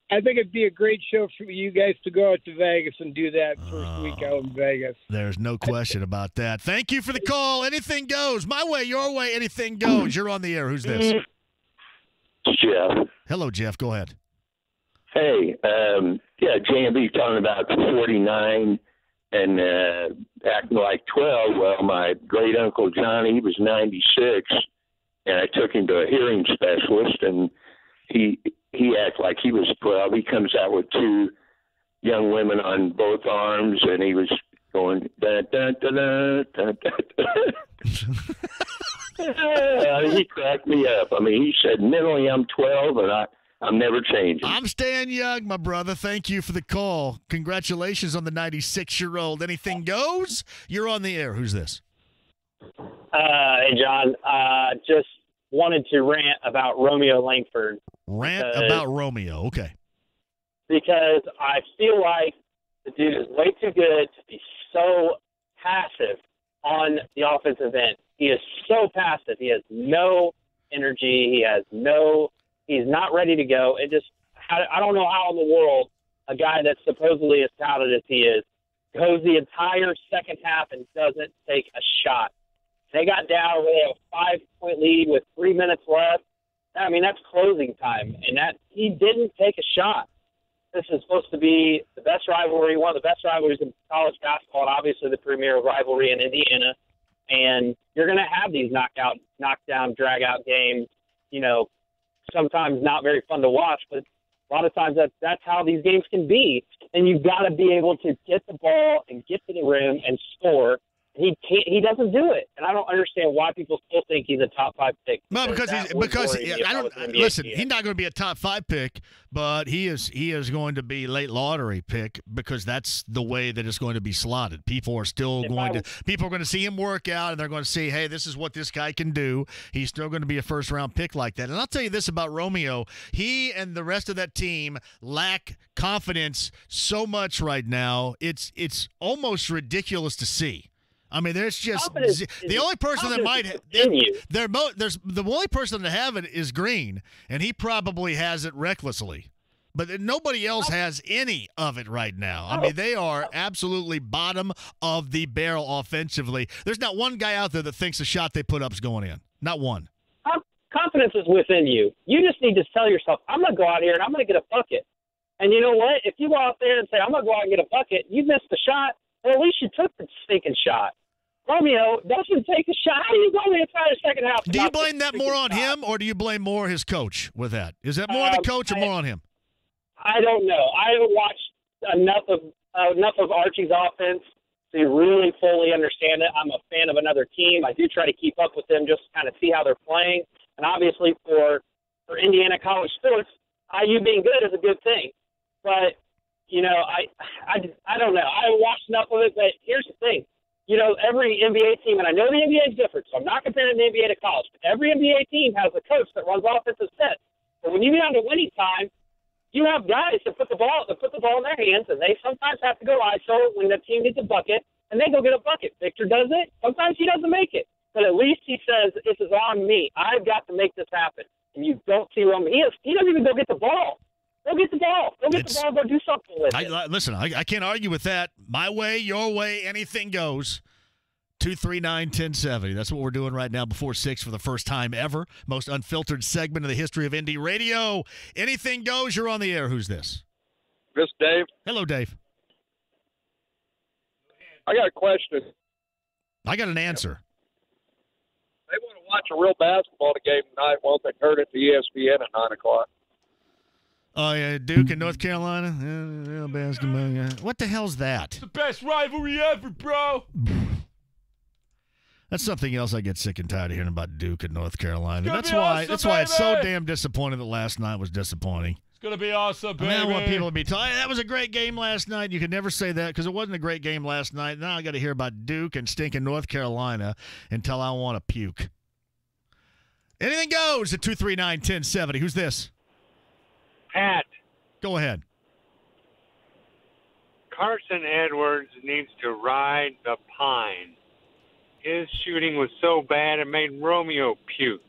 I think it'd be a great show for you guys to go out to Vegas and do that first week out in Vegas. There's no question about that. Thank you for the call. Anything goes. My way, your way, anything goes. You're on the air. Who's this? Jeff. Hello, Jeff. Go ahead. Hey, JMV talking about 49 and acting like 12. Well, my great uncle Johnny, he was 96, and I took him to a hearing specialist, and he acted like he was 12. He comes out with 2 young women on both arms, and he was going da da da da da da. He cracked me up. I mean, he said mentally I'm 12, and I'm never changing. I'm staying young, my brother. Thank you for the call. Congratulations on the 96-year-old. Anything goes. You're on the air. Who's this? Hey, John. Just wanted to rant about Romeo Langford. About Romeo. Okay. Because I feel like the dude is way too good to be so passive on the offensive end. He is so passive. He has no energy. He's not ready to go. I don't know how in the world a guy that's supposedly as touted as he is goes the entire second half and doesn't take a shot. They got down with a 5-point lead with 3 minutes left. I mean, that's closing time, and he didn't take a shot. This is supposed to be the best rivalry, one of the best rivalries in college basketball, and obviously the premier rivalry in Indiana. And you're going to have these knockdown, drag-out games, sometimes not very fun to watch, but a lot of times that's how these games can be. And you've got to be able to get the ball and get to the rim and score. He doesn't do it, and I don't understand why people still think he's a top 5 pick. No, because he's not going to be a top 5 pick, but he is going to be late lottery pick because that's the way that it's going to be slotted. People are going to see him work out, and they're going to see, hey, this is what this guy can do. He's still going to be a first round pick like that. And I'll tell you this about Romeo: he and the rest of that team lack confidence so much right now. It's almost ridiculous to see. I mean, there's just the only person that might the only person that have it is Green, and he probably has it recklessly. But nobody else has any of it right now. I mean, they are absolutely bottom of the barrel offensively. There's not one guy out there that thinks the shot they put up is going in. Not one. Confidence is within you. You just need to tell yourself, I'm going to go out here and I'm going to get a bucket. And you know what? If you go out there and say, I'm going to go out and get a bucket, you missed the shot, well, at least you took the stinking shot. Romeo doesn't take a shot. How do you go in and try the second half? Do you blame that more on him, or do you blame more his coach with that? Is that more on the coach or more on him? I don't know. I haven't watched enough of Archie's offense to really fully understand it. I'm a fan of another team. I do try to keep up with them just to kind of see how they're playing. And obviously for Indiana college sports, IU being good is a good thing. But, you know, I don't know. I haven't watched enough of it, but here's the thing. You know, every NBA team, and I know the NBA is different, so I'm not comparing the NBA to college, but every NBA team has a coach that runs offensive sets. But when you get down to winning time, you have guys that put the ball in their hands, and they sometimes have to go ISO when the team needs a bucket, and they go get a bucket. Victor does it. Sometimes he doesn't make it. But at least he says, this is on me. I've got to make this happen. And you don't see him. He doesn't even go get the ball. Go get the ball. Go get the ball. Go do something with it. Listen, I can't argue with that. My way, your way, anything goes. 239-1070. That's what we're doing right now before 6 for the first time ever. Most unfiltered segment in the history of Indy Radio. Anything goes. You're on the air. Who's this? This Dave. Hello, Dave. I got a question. I got an answer. They want to watch a real basketball game tonight. Well, they heard it to ESPN at 9 o'clock. Oh, yeah, Duke and North Carolina. Yeah, basketball. Yeah. What the hell's that? It's the best rivalry ever, bro. That's something else I get sick and tired of hearing about Duke and North Carolina. That's awesome, why it's so damn disappointing that last night was disappointing. It's going to be awesome, baby. I want people to be telling, that was a great game last night. You could never say that because it wasn't a great game last night. Now I got to hear about Duke and stinking North Carolina until I want to puke. Anything goes at 239-1070. Who's this? Pat. Go ahead. Carson Edwards needs to ride the pine. His shooting was so bad it made Romeo puke.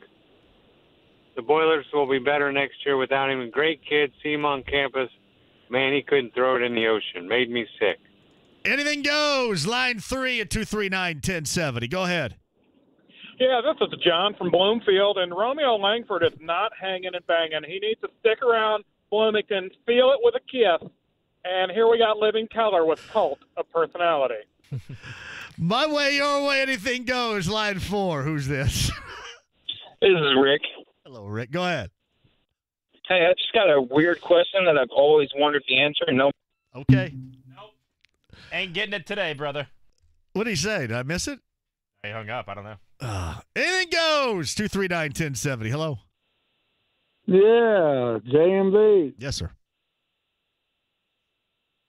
The Boilers will be better next year without him. A great kid, see him on campus. Man, he couldn't throw it in the ocean. Made me sick. Anything goes. Line 3 at 239-1070. Go ahead. Yeah, this is John from Bloomfield, and Romeo Langford is not hanging and banging. He needs to stick around Bloomington, feel it with a kiss, and here we got Living Color with Cult of Personality. My way, your way, anything goes. Line 4. Who's this? This is Rick. Hello, Rick. Go ahead. Hey, I just got a weird question that I've always wondered the answer. No. Okay. Nope. Ain't getting it today, brother. What did he say? Did I miss it? He hung up. I don't know. Anything goes. 239-1070. Hello. Yeah, JMV. Yes, sir.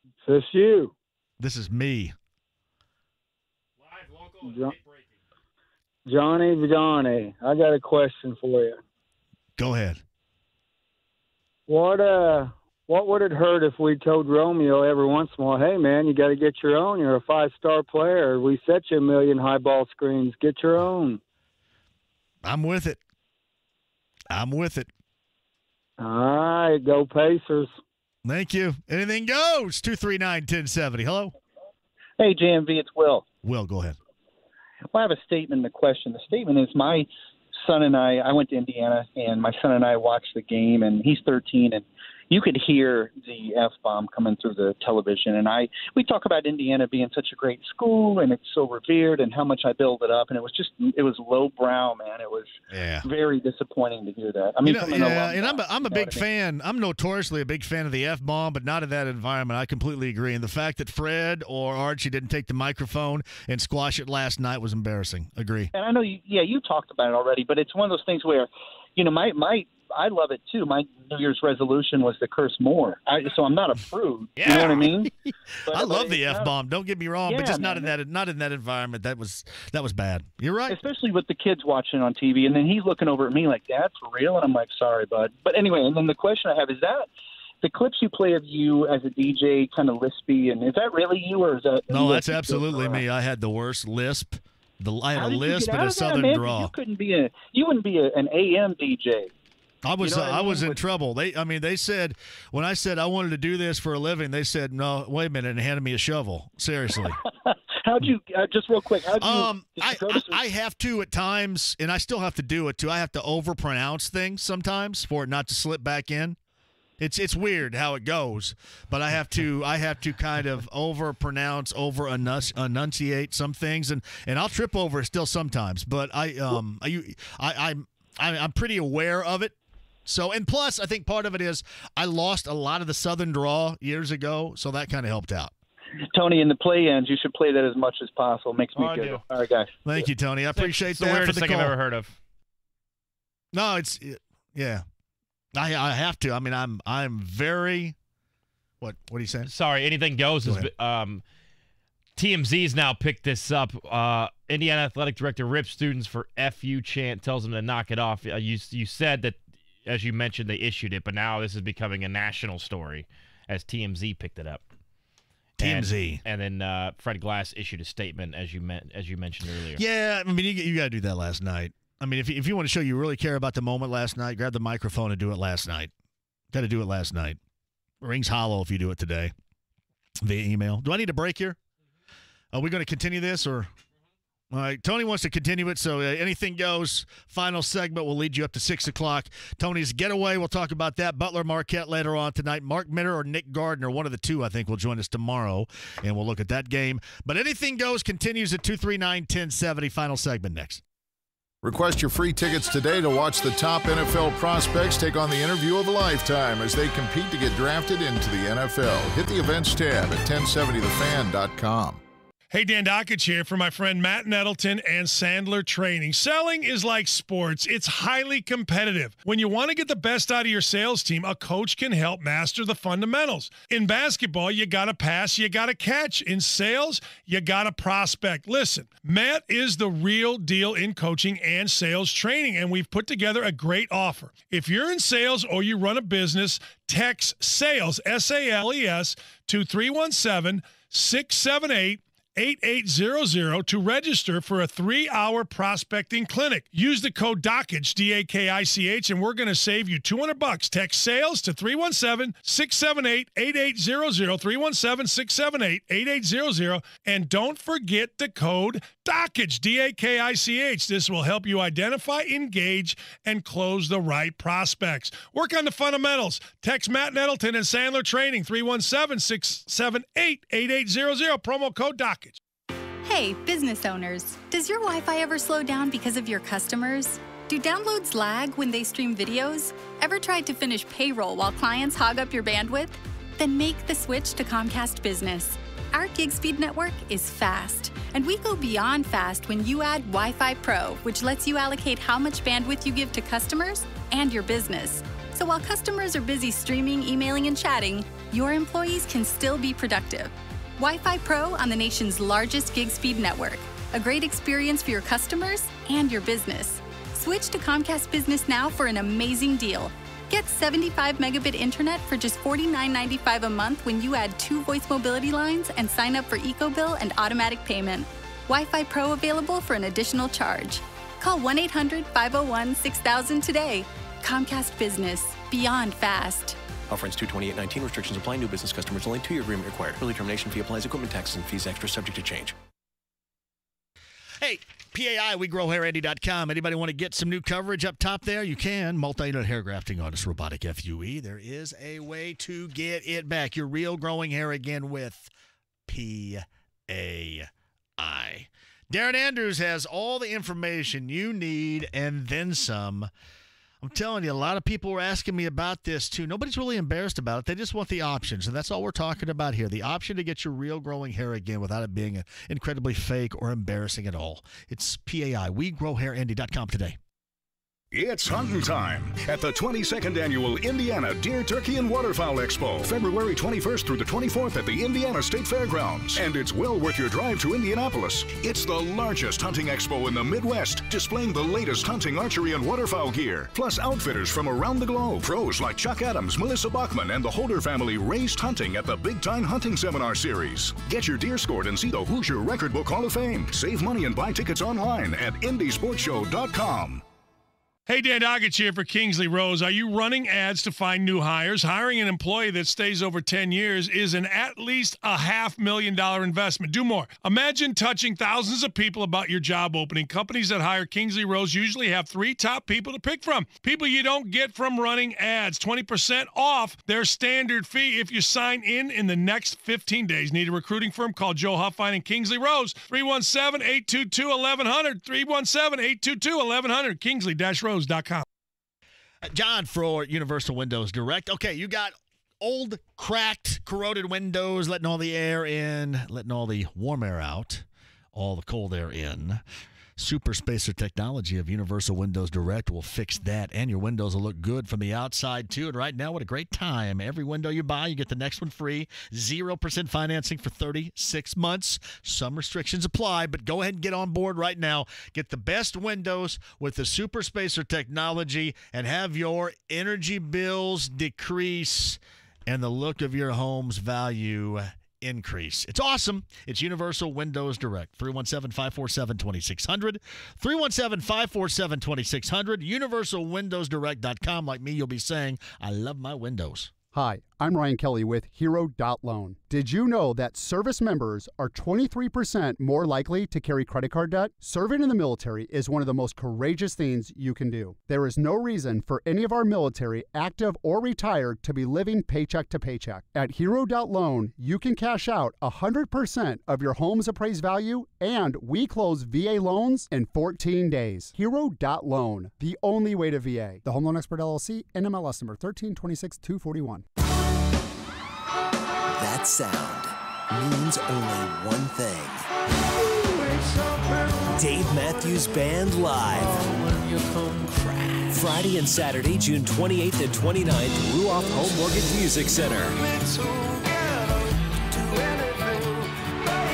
Is this you? This is me. Johnny, I got a question for you. Go ahead. What would it hurt if we told Romeo every once in a while, hey, man, you got to get your own. You're a 5-star player. We set you 1 million high ball screens. Get your own. I'm with it. All right, go Pacers. Thank you. Anything goes. 239-1070. Hello. Hey, JMV, it's Will. Will, go ahead. Well, I have a statement and a question. The statement is my son and I went to Indiana, and my son and I watched the game, and he's 13, and you could hear the F-bomb coming through the television. And we talk about Indiana being such a great school, and it's so revered, and how much I build it up. And it was lowbrow, man. It was very disappointing to hear that. I mean, I'm a big fan. I'm notoriously a big fan of the F-bomb, but not in that environment. I completely agree. And the fact that Fred or Archie didn't take the microphone and squash it last night was embarrassing. Agree. And I know you talked about it already, but it's one of those things where, you know, I love it too. My New Year's resolution was to curse more. So I'm not a prude. Yeah. You know what I mean? I love the F-bomb. Don't get me wrong, but just not in that environment. That was bad. You're right. Especially with the kids watching on TV, and then he's looking over at me like, "Dad, for real?" And I'm like, "Sorry, bud." But anyway, and then the question I have is that the clips you play of you as a DJ, kind of lispy, and is that really you, or is that? No, that's absolutely me. I had the worst lisp. I had a lisp and a southern drawl. You wouldn't be an AM DJ. I was You know what I mean? I was in trouble. They said when I said I wanted to do this for a living, they said no, wait a minute, and handed me a shovel. Seriously. How'd you just real quick? How'd you? I have to at times, and I still have to do it too. I have to overpronounce things sometimes for it not to slip back in. It's weird how it goes, but I have to kind of overpronounce, enunciate some things, and I'll trip over it still sometimes. But I'm pretty aware of it. So, and plus, I think part of it is I lost a lot of the Southern drawl years ago, so that kind of helped out. Tony, in the play-ins, you should play that as much as possible. Makes me I good. do. All right, guys. Thank you, Tony. I appreciate it's that. the weirdest for the thing call. I've ever heard of. No, yeah. I have to. I mean, I'm very. What are you saying? Sorry, anything goes. TMZ's now picked this up. Indiana Athletic Director rips students for FU chant, tells them to knock it off. You said that, as you mentioned, they issued it, but now this is becoming a national story as TMZ picked it up. TMZ. And then Fred Glass issued a statement, as you mentioned earlier. Yeah, I mean, you got to do that last night. I mean, if you want to show you really care about the moment last night, grab the microphone and do it last night. Got to do it last night. Rings hollow if you do it today via email. Do I need a break here? Are we going to continue this or? All right, Tony wants to continue it, so anything goes. Final segment will lead you up to 6 o'clock. Tony's getaway, we'll talk about that. Butler Marquette later on tonight. Mark Mitter or Nick Gardner, one of the two, I think, will join us tomorrow, and we'll look at that game. But anything goes continues at 239-1070. Final segment next. Request your free tickets today to watch the top NFL prospects take on the interview of a lifetime as they compete to get drafted into the NFL. Hit the events tab at 1070thefan.com. Hey, Dan Dockich here for my friend Matt Nettleton and Sandler Training. Selling is like sports. It's highly competitive. When you want to get the best out of your sales team, a coach can help master the fundamentals. In basketball, you got to pass, you got to catch. In sales, you got to prospect. Listen, Matt is the real deal in coaching and sales training, and we've put together a great offer. If you're in sales or you run a business, text SALES, S-A-L-E-S, to 317-678-8800 to register for a 3-hour prospecting clinic. Use the code DAKICH, D-A-K-I-C-H, and we're going to save you $200. Text SALES to 317-678-8800, 317-678-8800, and don't forget the code DAKICH, D-A-K-I-C-H. This will help you identify, engage, and close the right prospects. Work on the fundamentals. Text Matt Nettleton and Sandler Training, 317-678-8800, promo code DAKICH. Hey, business owners, does your Wi-Fi ever slow down because of your customers? Do downloads lag when they stream videos? Ever tried to finish payroll while clients hog up your bandwidth? Then make the switch to Comcast Business. Our gig speed network is fast, and we go beyond fast when you add Wi-Fi Pro, which lets you allocate how much bandwidth you give to customers and your business. So while customers are busy streaming, emailing, and chatting, your employees can still be productive. Wi-Fi Pro on the nation's largest gig speed network. A great experience for your customers and your business. Switch to Comcast Business now for an amazing deal. Get 75 megabit internet for just $49.95 a month when you add 2 voice mobility lines and sign up for EcoBill and automatic payment. Wi-Fi Pro available for an additional charge. Call 1-800-501-6000 today. Comcast Business. Beyond fast. Offer ends 2/28/19. Restrictions apply. New business customers only. 2-year agreement required. Early termination fee applies. Equipment taxes and fees extra subject to change. Hey, PAI, WeGrowHairAndy.com. Anybody want to get some new coverage up top there? You can. Multi-unit hair grafting artist, robotic FUE. There is a way to get it back. Your real growing hair again with PAI. Darren Andrews has all the information you need and then some. I'm telling you, a lot of people were asking me about this, too. Nobody's really embarrassed about it. They just want the options, and that's all we're talking about here. The option to get your real growing hair again without it being incredibly fake or embarrassing at all. It's PAI. WeGrowHairAndy.com today. It's hunting time at the 22nd Annual Indiana Deer, Turkey, and Waterfowl Expo, February 21st through the 24th at the Indiana State Fairgrounds. And it's well worth your drive to Indianapolis. It's the largest hunting expo in the Midwest, displaying the latest hunting, archery, and waterfowl gear, plus outfitters from around the globe. Pros like Chuck Adams, Melissa Bachman, and the Holder family raced hunting at the Big Time Hunting Seminar Series. Get your deer scored and see the Hoosier Record Book Hall of Fame. Save money and buy tickets online at IndySportsShow.com. Hey, Dan Doggett here for Kingsley Rose. Are you running ads to find new hires? Hiring an employee that stays over 10 years is an at least a $500,000 investment. Do more. Imagine touching thousands of people about your job opening. Companies that hire Kingsley Rose usually have 3 top people to pick from. People you don't get from running ads. 20% off their standard fee if you sign in the next 15 days. Need a recruiting firm? Call Joe Huffine and Kingsley Rose. 317-822-1100. 317-822-1100. Kingsley-Rose. John for Universal Windows Direct. Okay, you got old, cracked, corroded windows, letting all the air in, letting all the warm air out, all the cold air in. Super Spacer technology of Universal Windows Direct will fix that, and your windows will look good from the outside, too. And right now, what a great time. Every window you buy, you get the next one free. 0% financing for 36 months. Some restrictions apply, but go ahead and get on board right now. Get the best windows with the Super Spacer technology and have your energy bills decrease and the look of your home's value increase. It's awesome. It's Universal Windows Direct. 317-547-2600. 317-547-2600. UniversalWindowsDirect.com. Like me, you'll be saying, I love my windows. Hi, I'm Ryan Kelly with Hero.Loan. Did you know that service members are 23% more likely to carry credit card debt? Serving in the military is one of the most courageous things you can do. There is no reason for any of our military, active or retired, to be living paycheck to paycheck. At Hero.Loan, you can cash out 100% of your home's appraised value, and we close VA loans in 14 days. Hero.Loan, the only way to VA. The Home Loan Expert LLC, NMLS number 1326241. That sound means only one thing. Dave Matthews Band Live. Friday and Saturday, June 28th and 29th, Ruoff Home Mortgage Music Center.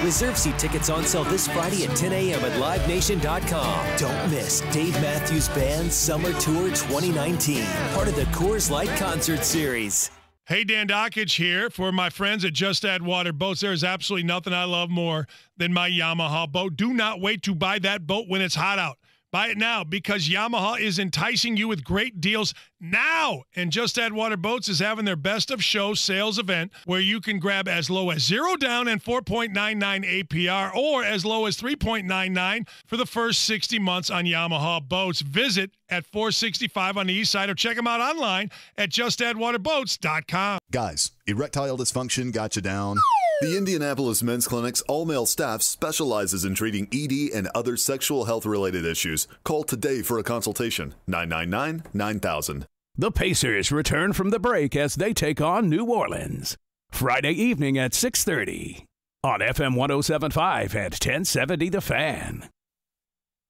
Reserve seat tickets on sale this Friday at 10 a.m. at LiveNation.com. Don't miss Dave Matthews Band Summer Tour 2019, part of the Coors Light Concert Series. Hey, Dan Dockage here for my friends at Just Add Water Boats. There is absolutely nothing I love more than my Yamaha boat. Do not wait to buy that boat when it's hot out. Buy it now because Yamaha is enticing you with great deals now. And Just Add Water Boats is having their best of show sales event where you can grab as low as 0 down and 4.99 APR or as low as 3.99 for the first 60 months on Yamaha boats. Visit at 465 on the east side or check them out online at justaddwaterboats.com. Guys, erectile dysfunction got you down? The Indianapolis Men's Clinic's all-male staff specializes in treating ED and other sexual health-related issues. Call today for a consultation. 999-9000. The Pacers return from the break as they take on New Orleans. Friday evening at 6:30 on FM 107.5 at 1070 The Fan.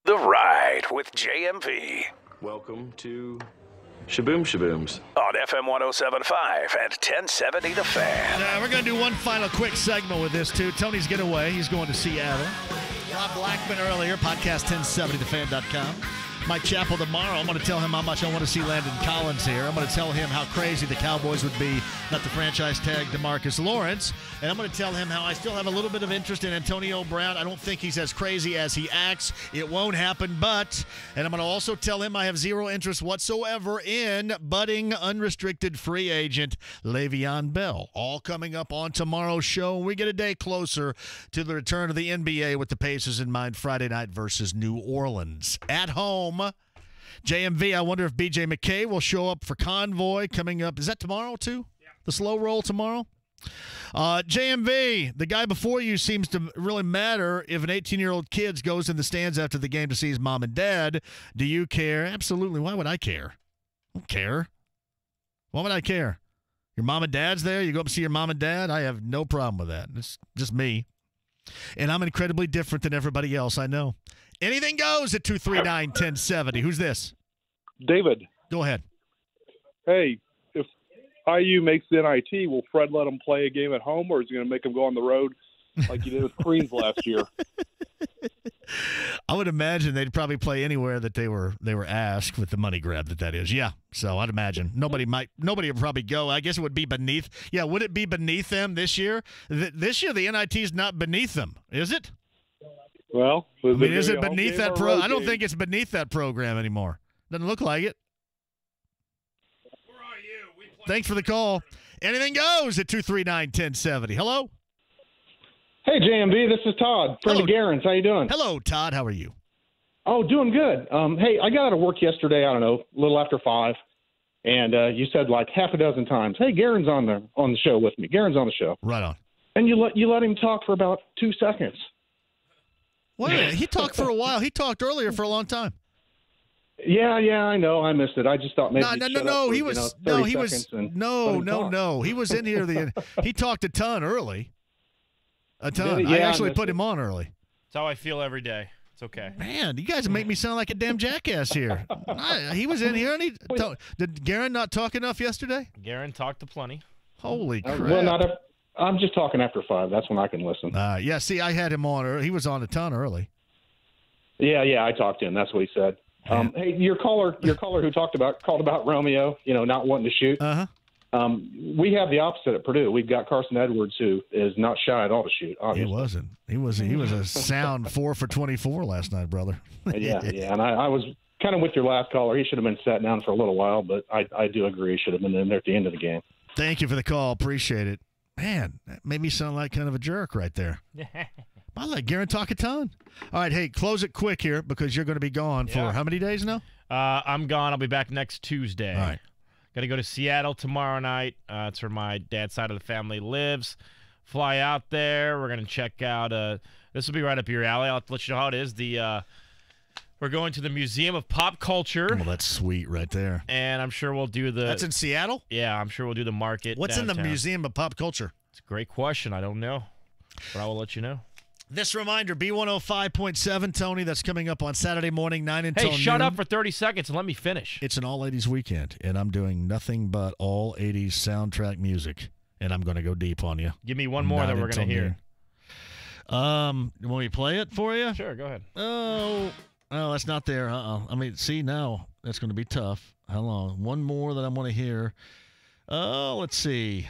The Ride with JMV. Welcome to Shaboom Shabooms. On FM 107.5 and 1070 The Fan. We're going to do one final quick segment with this, too. Tony's getaway. He's going to Seattle. Rob Blackman earlier, podcast 1070thefan.com. Mike Chappell tomorrow. I'm going to tell him how much I want to see Landon Collins here. I'm going to tell him how crazy the Cowboys would be not to franchise tag DeMarcus Lawrence. And I'm going to tell him how I still have a little bit of interest in Antonio Brown. I don't think he's as crazy as he acts. It won't happen, but. And I'm going to also tell him I have zero interest whatsoever in budding unrestricted free agent Le'Veon Bell. All coming up on tomorrow's show. We get a day closer to the return of the NBA with the Pacers in mind. Friday night versus New Orleans. At home. JMV, I wonder if BJ McKay will show up for Convoy coming up. Is that tomorrow, too? Yeah. The slow roll tomorrow? JMV, the guy before you seems to really matter if an 18-year-old kid goes in the stands after the game to see his mom and dad. Do you care? Absolutely. Why would I care? I don't care. Why would I care? Your mom and dad's there? You go up and see your mom and dad? I have no problem with that. It's just me. And I'm incredibly different than everybody else, I know. Anything goes at 239-1070. Who's this? David. Go ahead. Hey, if IU makes the NIT, will Fred let them play a game at home, or is he going to make them go on the road like he did with Queens last year? I would imagine they'd probably play anywhere that they were asked with the money grab that is. Yeah, so I'd imagine nobody would probably go. I guess it would be beneath. Yeah, would it be beneath them this year? This year the NIT is not beneath them, is it? Well, is it beneath that pro? I don't think it's beneath that program anymore. Doesn't look like it. Where are you? Thanks for the call. Anything goes at 239-1070. Hello? Hey, JMV, this is Todd, friend of Garen's. How you doing? Hello, Todd. How are you? Oh, doing good. Hey, I got out of work yesterday, I don't know, a little after 5, and you said like half a dozen times, hey, Garen's on the show with me. Garen's on the show. Right on. And you let him talk for about 2 seconds. Wait a minute. He talked for a while. He talked earlier for a long time. Yeah, I know. I missed it. I just thought maybe No. He was He was in here. He talked a ton early. A ton. Yeah, I actually put him on early. That's how I feel every day. It's okay. Man, you guys make me sound like a damn jackass here. He was in here, and did Garen not talk enough yesterday? Garen talked to plenty. Holy crap. Well, I'm just talking after 5. That's when I can listen. Yeah, see, I had him on early. He was on a ton early. Yeah, I talked to him. That's what he said. Hey, your caller who called about Romeo, not wanting to shoot. Uh-huh. We have the opposite at Purdue. We've got Carson Edwards, who is not shy at all to shoot. Obviously. He wasn't. He was a sound 4 for 24 last night, brother. Yeah. And I was kind of with your last caller. He should have been sat down for a little while, but I do agree he should have been in there at the end of the game. Thank you for the call. Appreciate it. Man, that made me sound like kind of a jerk right there. I let Garen talk a ton. All right, hey, close it quick here because you're going to be gone for how many days now? I'm gone. I'll be back next Tuesday. All right. Got to go to Seattle tomorrow night. It's where my dad's side of the family lives. Fly out there. We're going to check out this will be right up your alley. I'll let you know how it is. We're going to the Museum of Pop Culture. Well, that's sweet right there. And I'm sure we'll do the... That's in Seattle? Yeah, I'm sure we'll do the market What's downtown. in the Museum of Pop Culture? It's a great question. I don't know. But I will let you know. This reminder, B105.7, Tony, that's coming up on Saturday morning, 9 until noon. Hey, shut up for 30 seconds and let me finish. It's an all-80s weekend, and I'm doing nothing but all-80s soundtrack music, and I'm going to go deep on you. Give me one more that we're going to hear. Want me to play it for you? Sure, go ahead. Oh, that's not there. I mean, see, now that's going to be tough. How long? One more that I want to hear. Oh, let's see.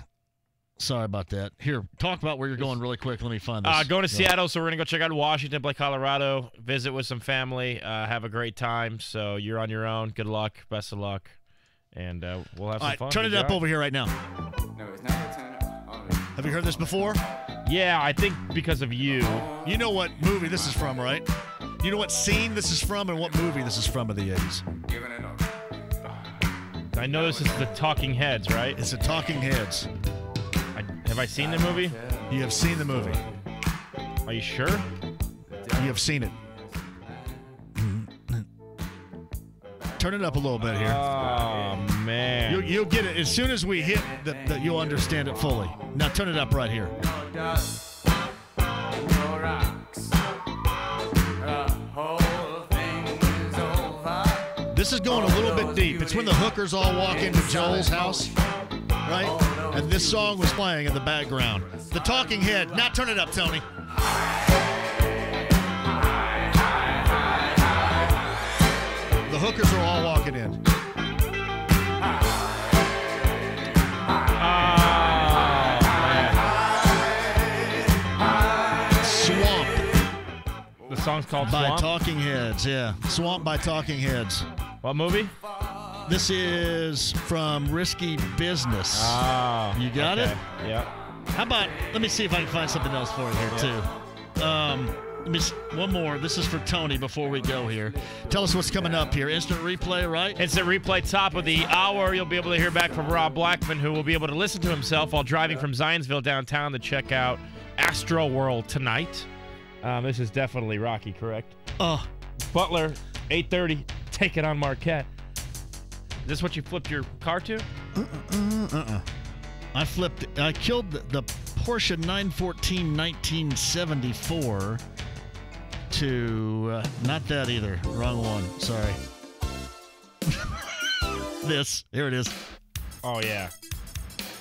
Sorry about that. Here, talk about where you're going really quick. Let me find this. Going to Seattle, so we're going to go check out Washington, play Colorado, visit with some family, have a great time. So you're on your own. Good luck. Best of luck. And we'll have some fun. Turn it up over here right now. No, it's not turn up. Have you heard this before? Yeah, I think because of you. You know what movie this is from, right? You know what scene this is from and what movie this is from of the 80s? Giving it up. I know this is the Talking Heads, right? It's the Talking Heads. Have I seen the movie? You have seen the movie. Are you sure? You have seen it. Turn it up a little bit here. Oh, man. You'll get it. As soon as we hit that, you'll understand it fully. Now turn it up right here. This is going a little bit deep. It's when the hookers all walk into Joel's house, right? And this song was playing in the background. The Talking Head. Now turn it up, Tony. The hookers are all walking in. Swamp. The song's called By Swamp? Talking Heads, yeah. Swamp by Talking Heads. What movie? This is from Risky Business. Ah. You got it? Yeah. How about, let me see if I can find something else for you here, too. Let me one more. This is for Tony before we go here. Tell us what's coming up here. Instant replay, right? Instant replay, top of the hour. You'll be able to hear back from Rob Blackman, who will be able to listen to himself while driving from Zionsville downtown to check out Astro World tonight. This is definitely Rocky, correct? Butler, 8:30, take it on Marquette. Is this what you flipped your car to? I killed the Porsche 914 1974 to, not that either. Wrong one. Sorry. Here it is. Oh, yeah.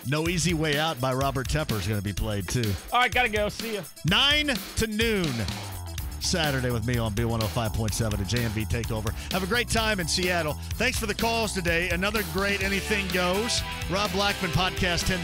No Easy Way Out by Robert Tepper is going to be played, too. All right, gotta go. See ya. 9 to noon. Saturday with me on B105.7 at JMV Takeover. Have a great time in Seattle. Thanks for the calls today. Another great Anything Goes. Rob Blackman Podcast 1070.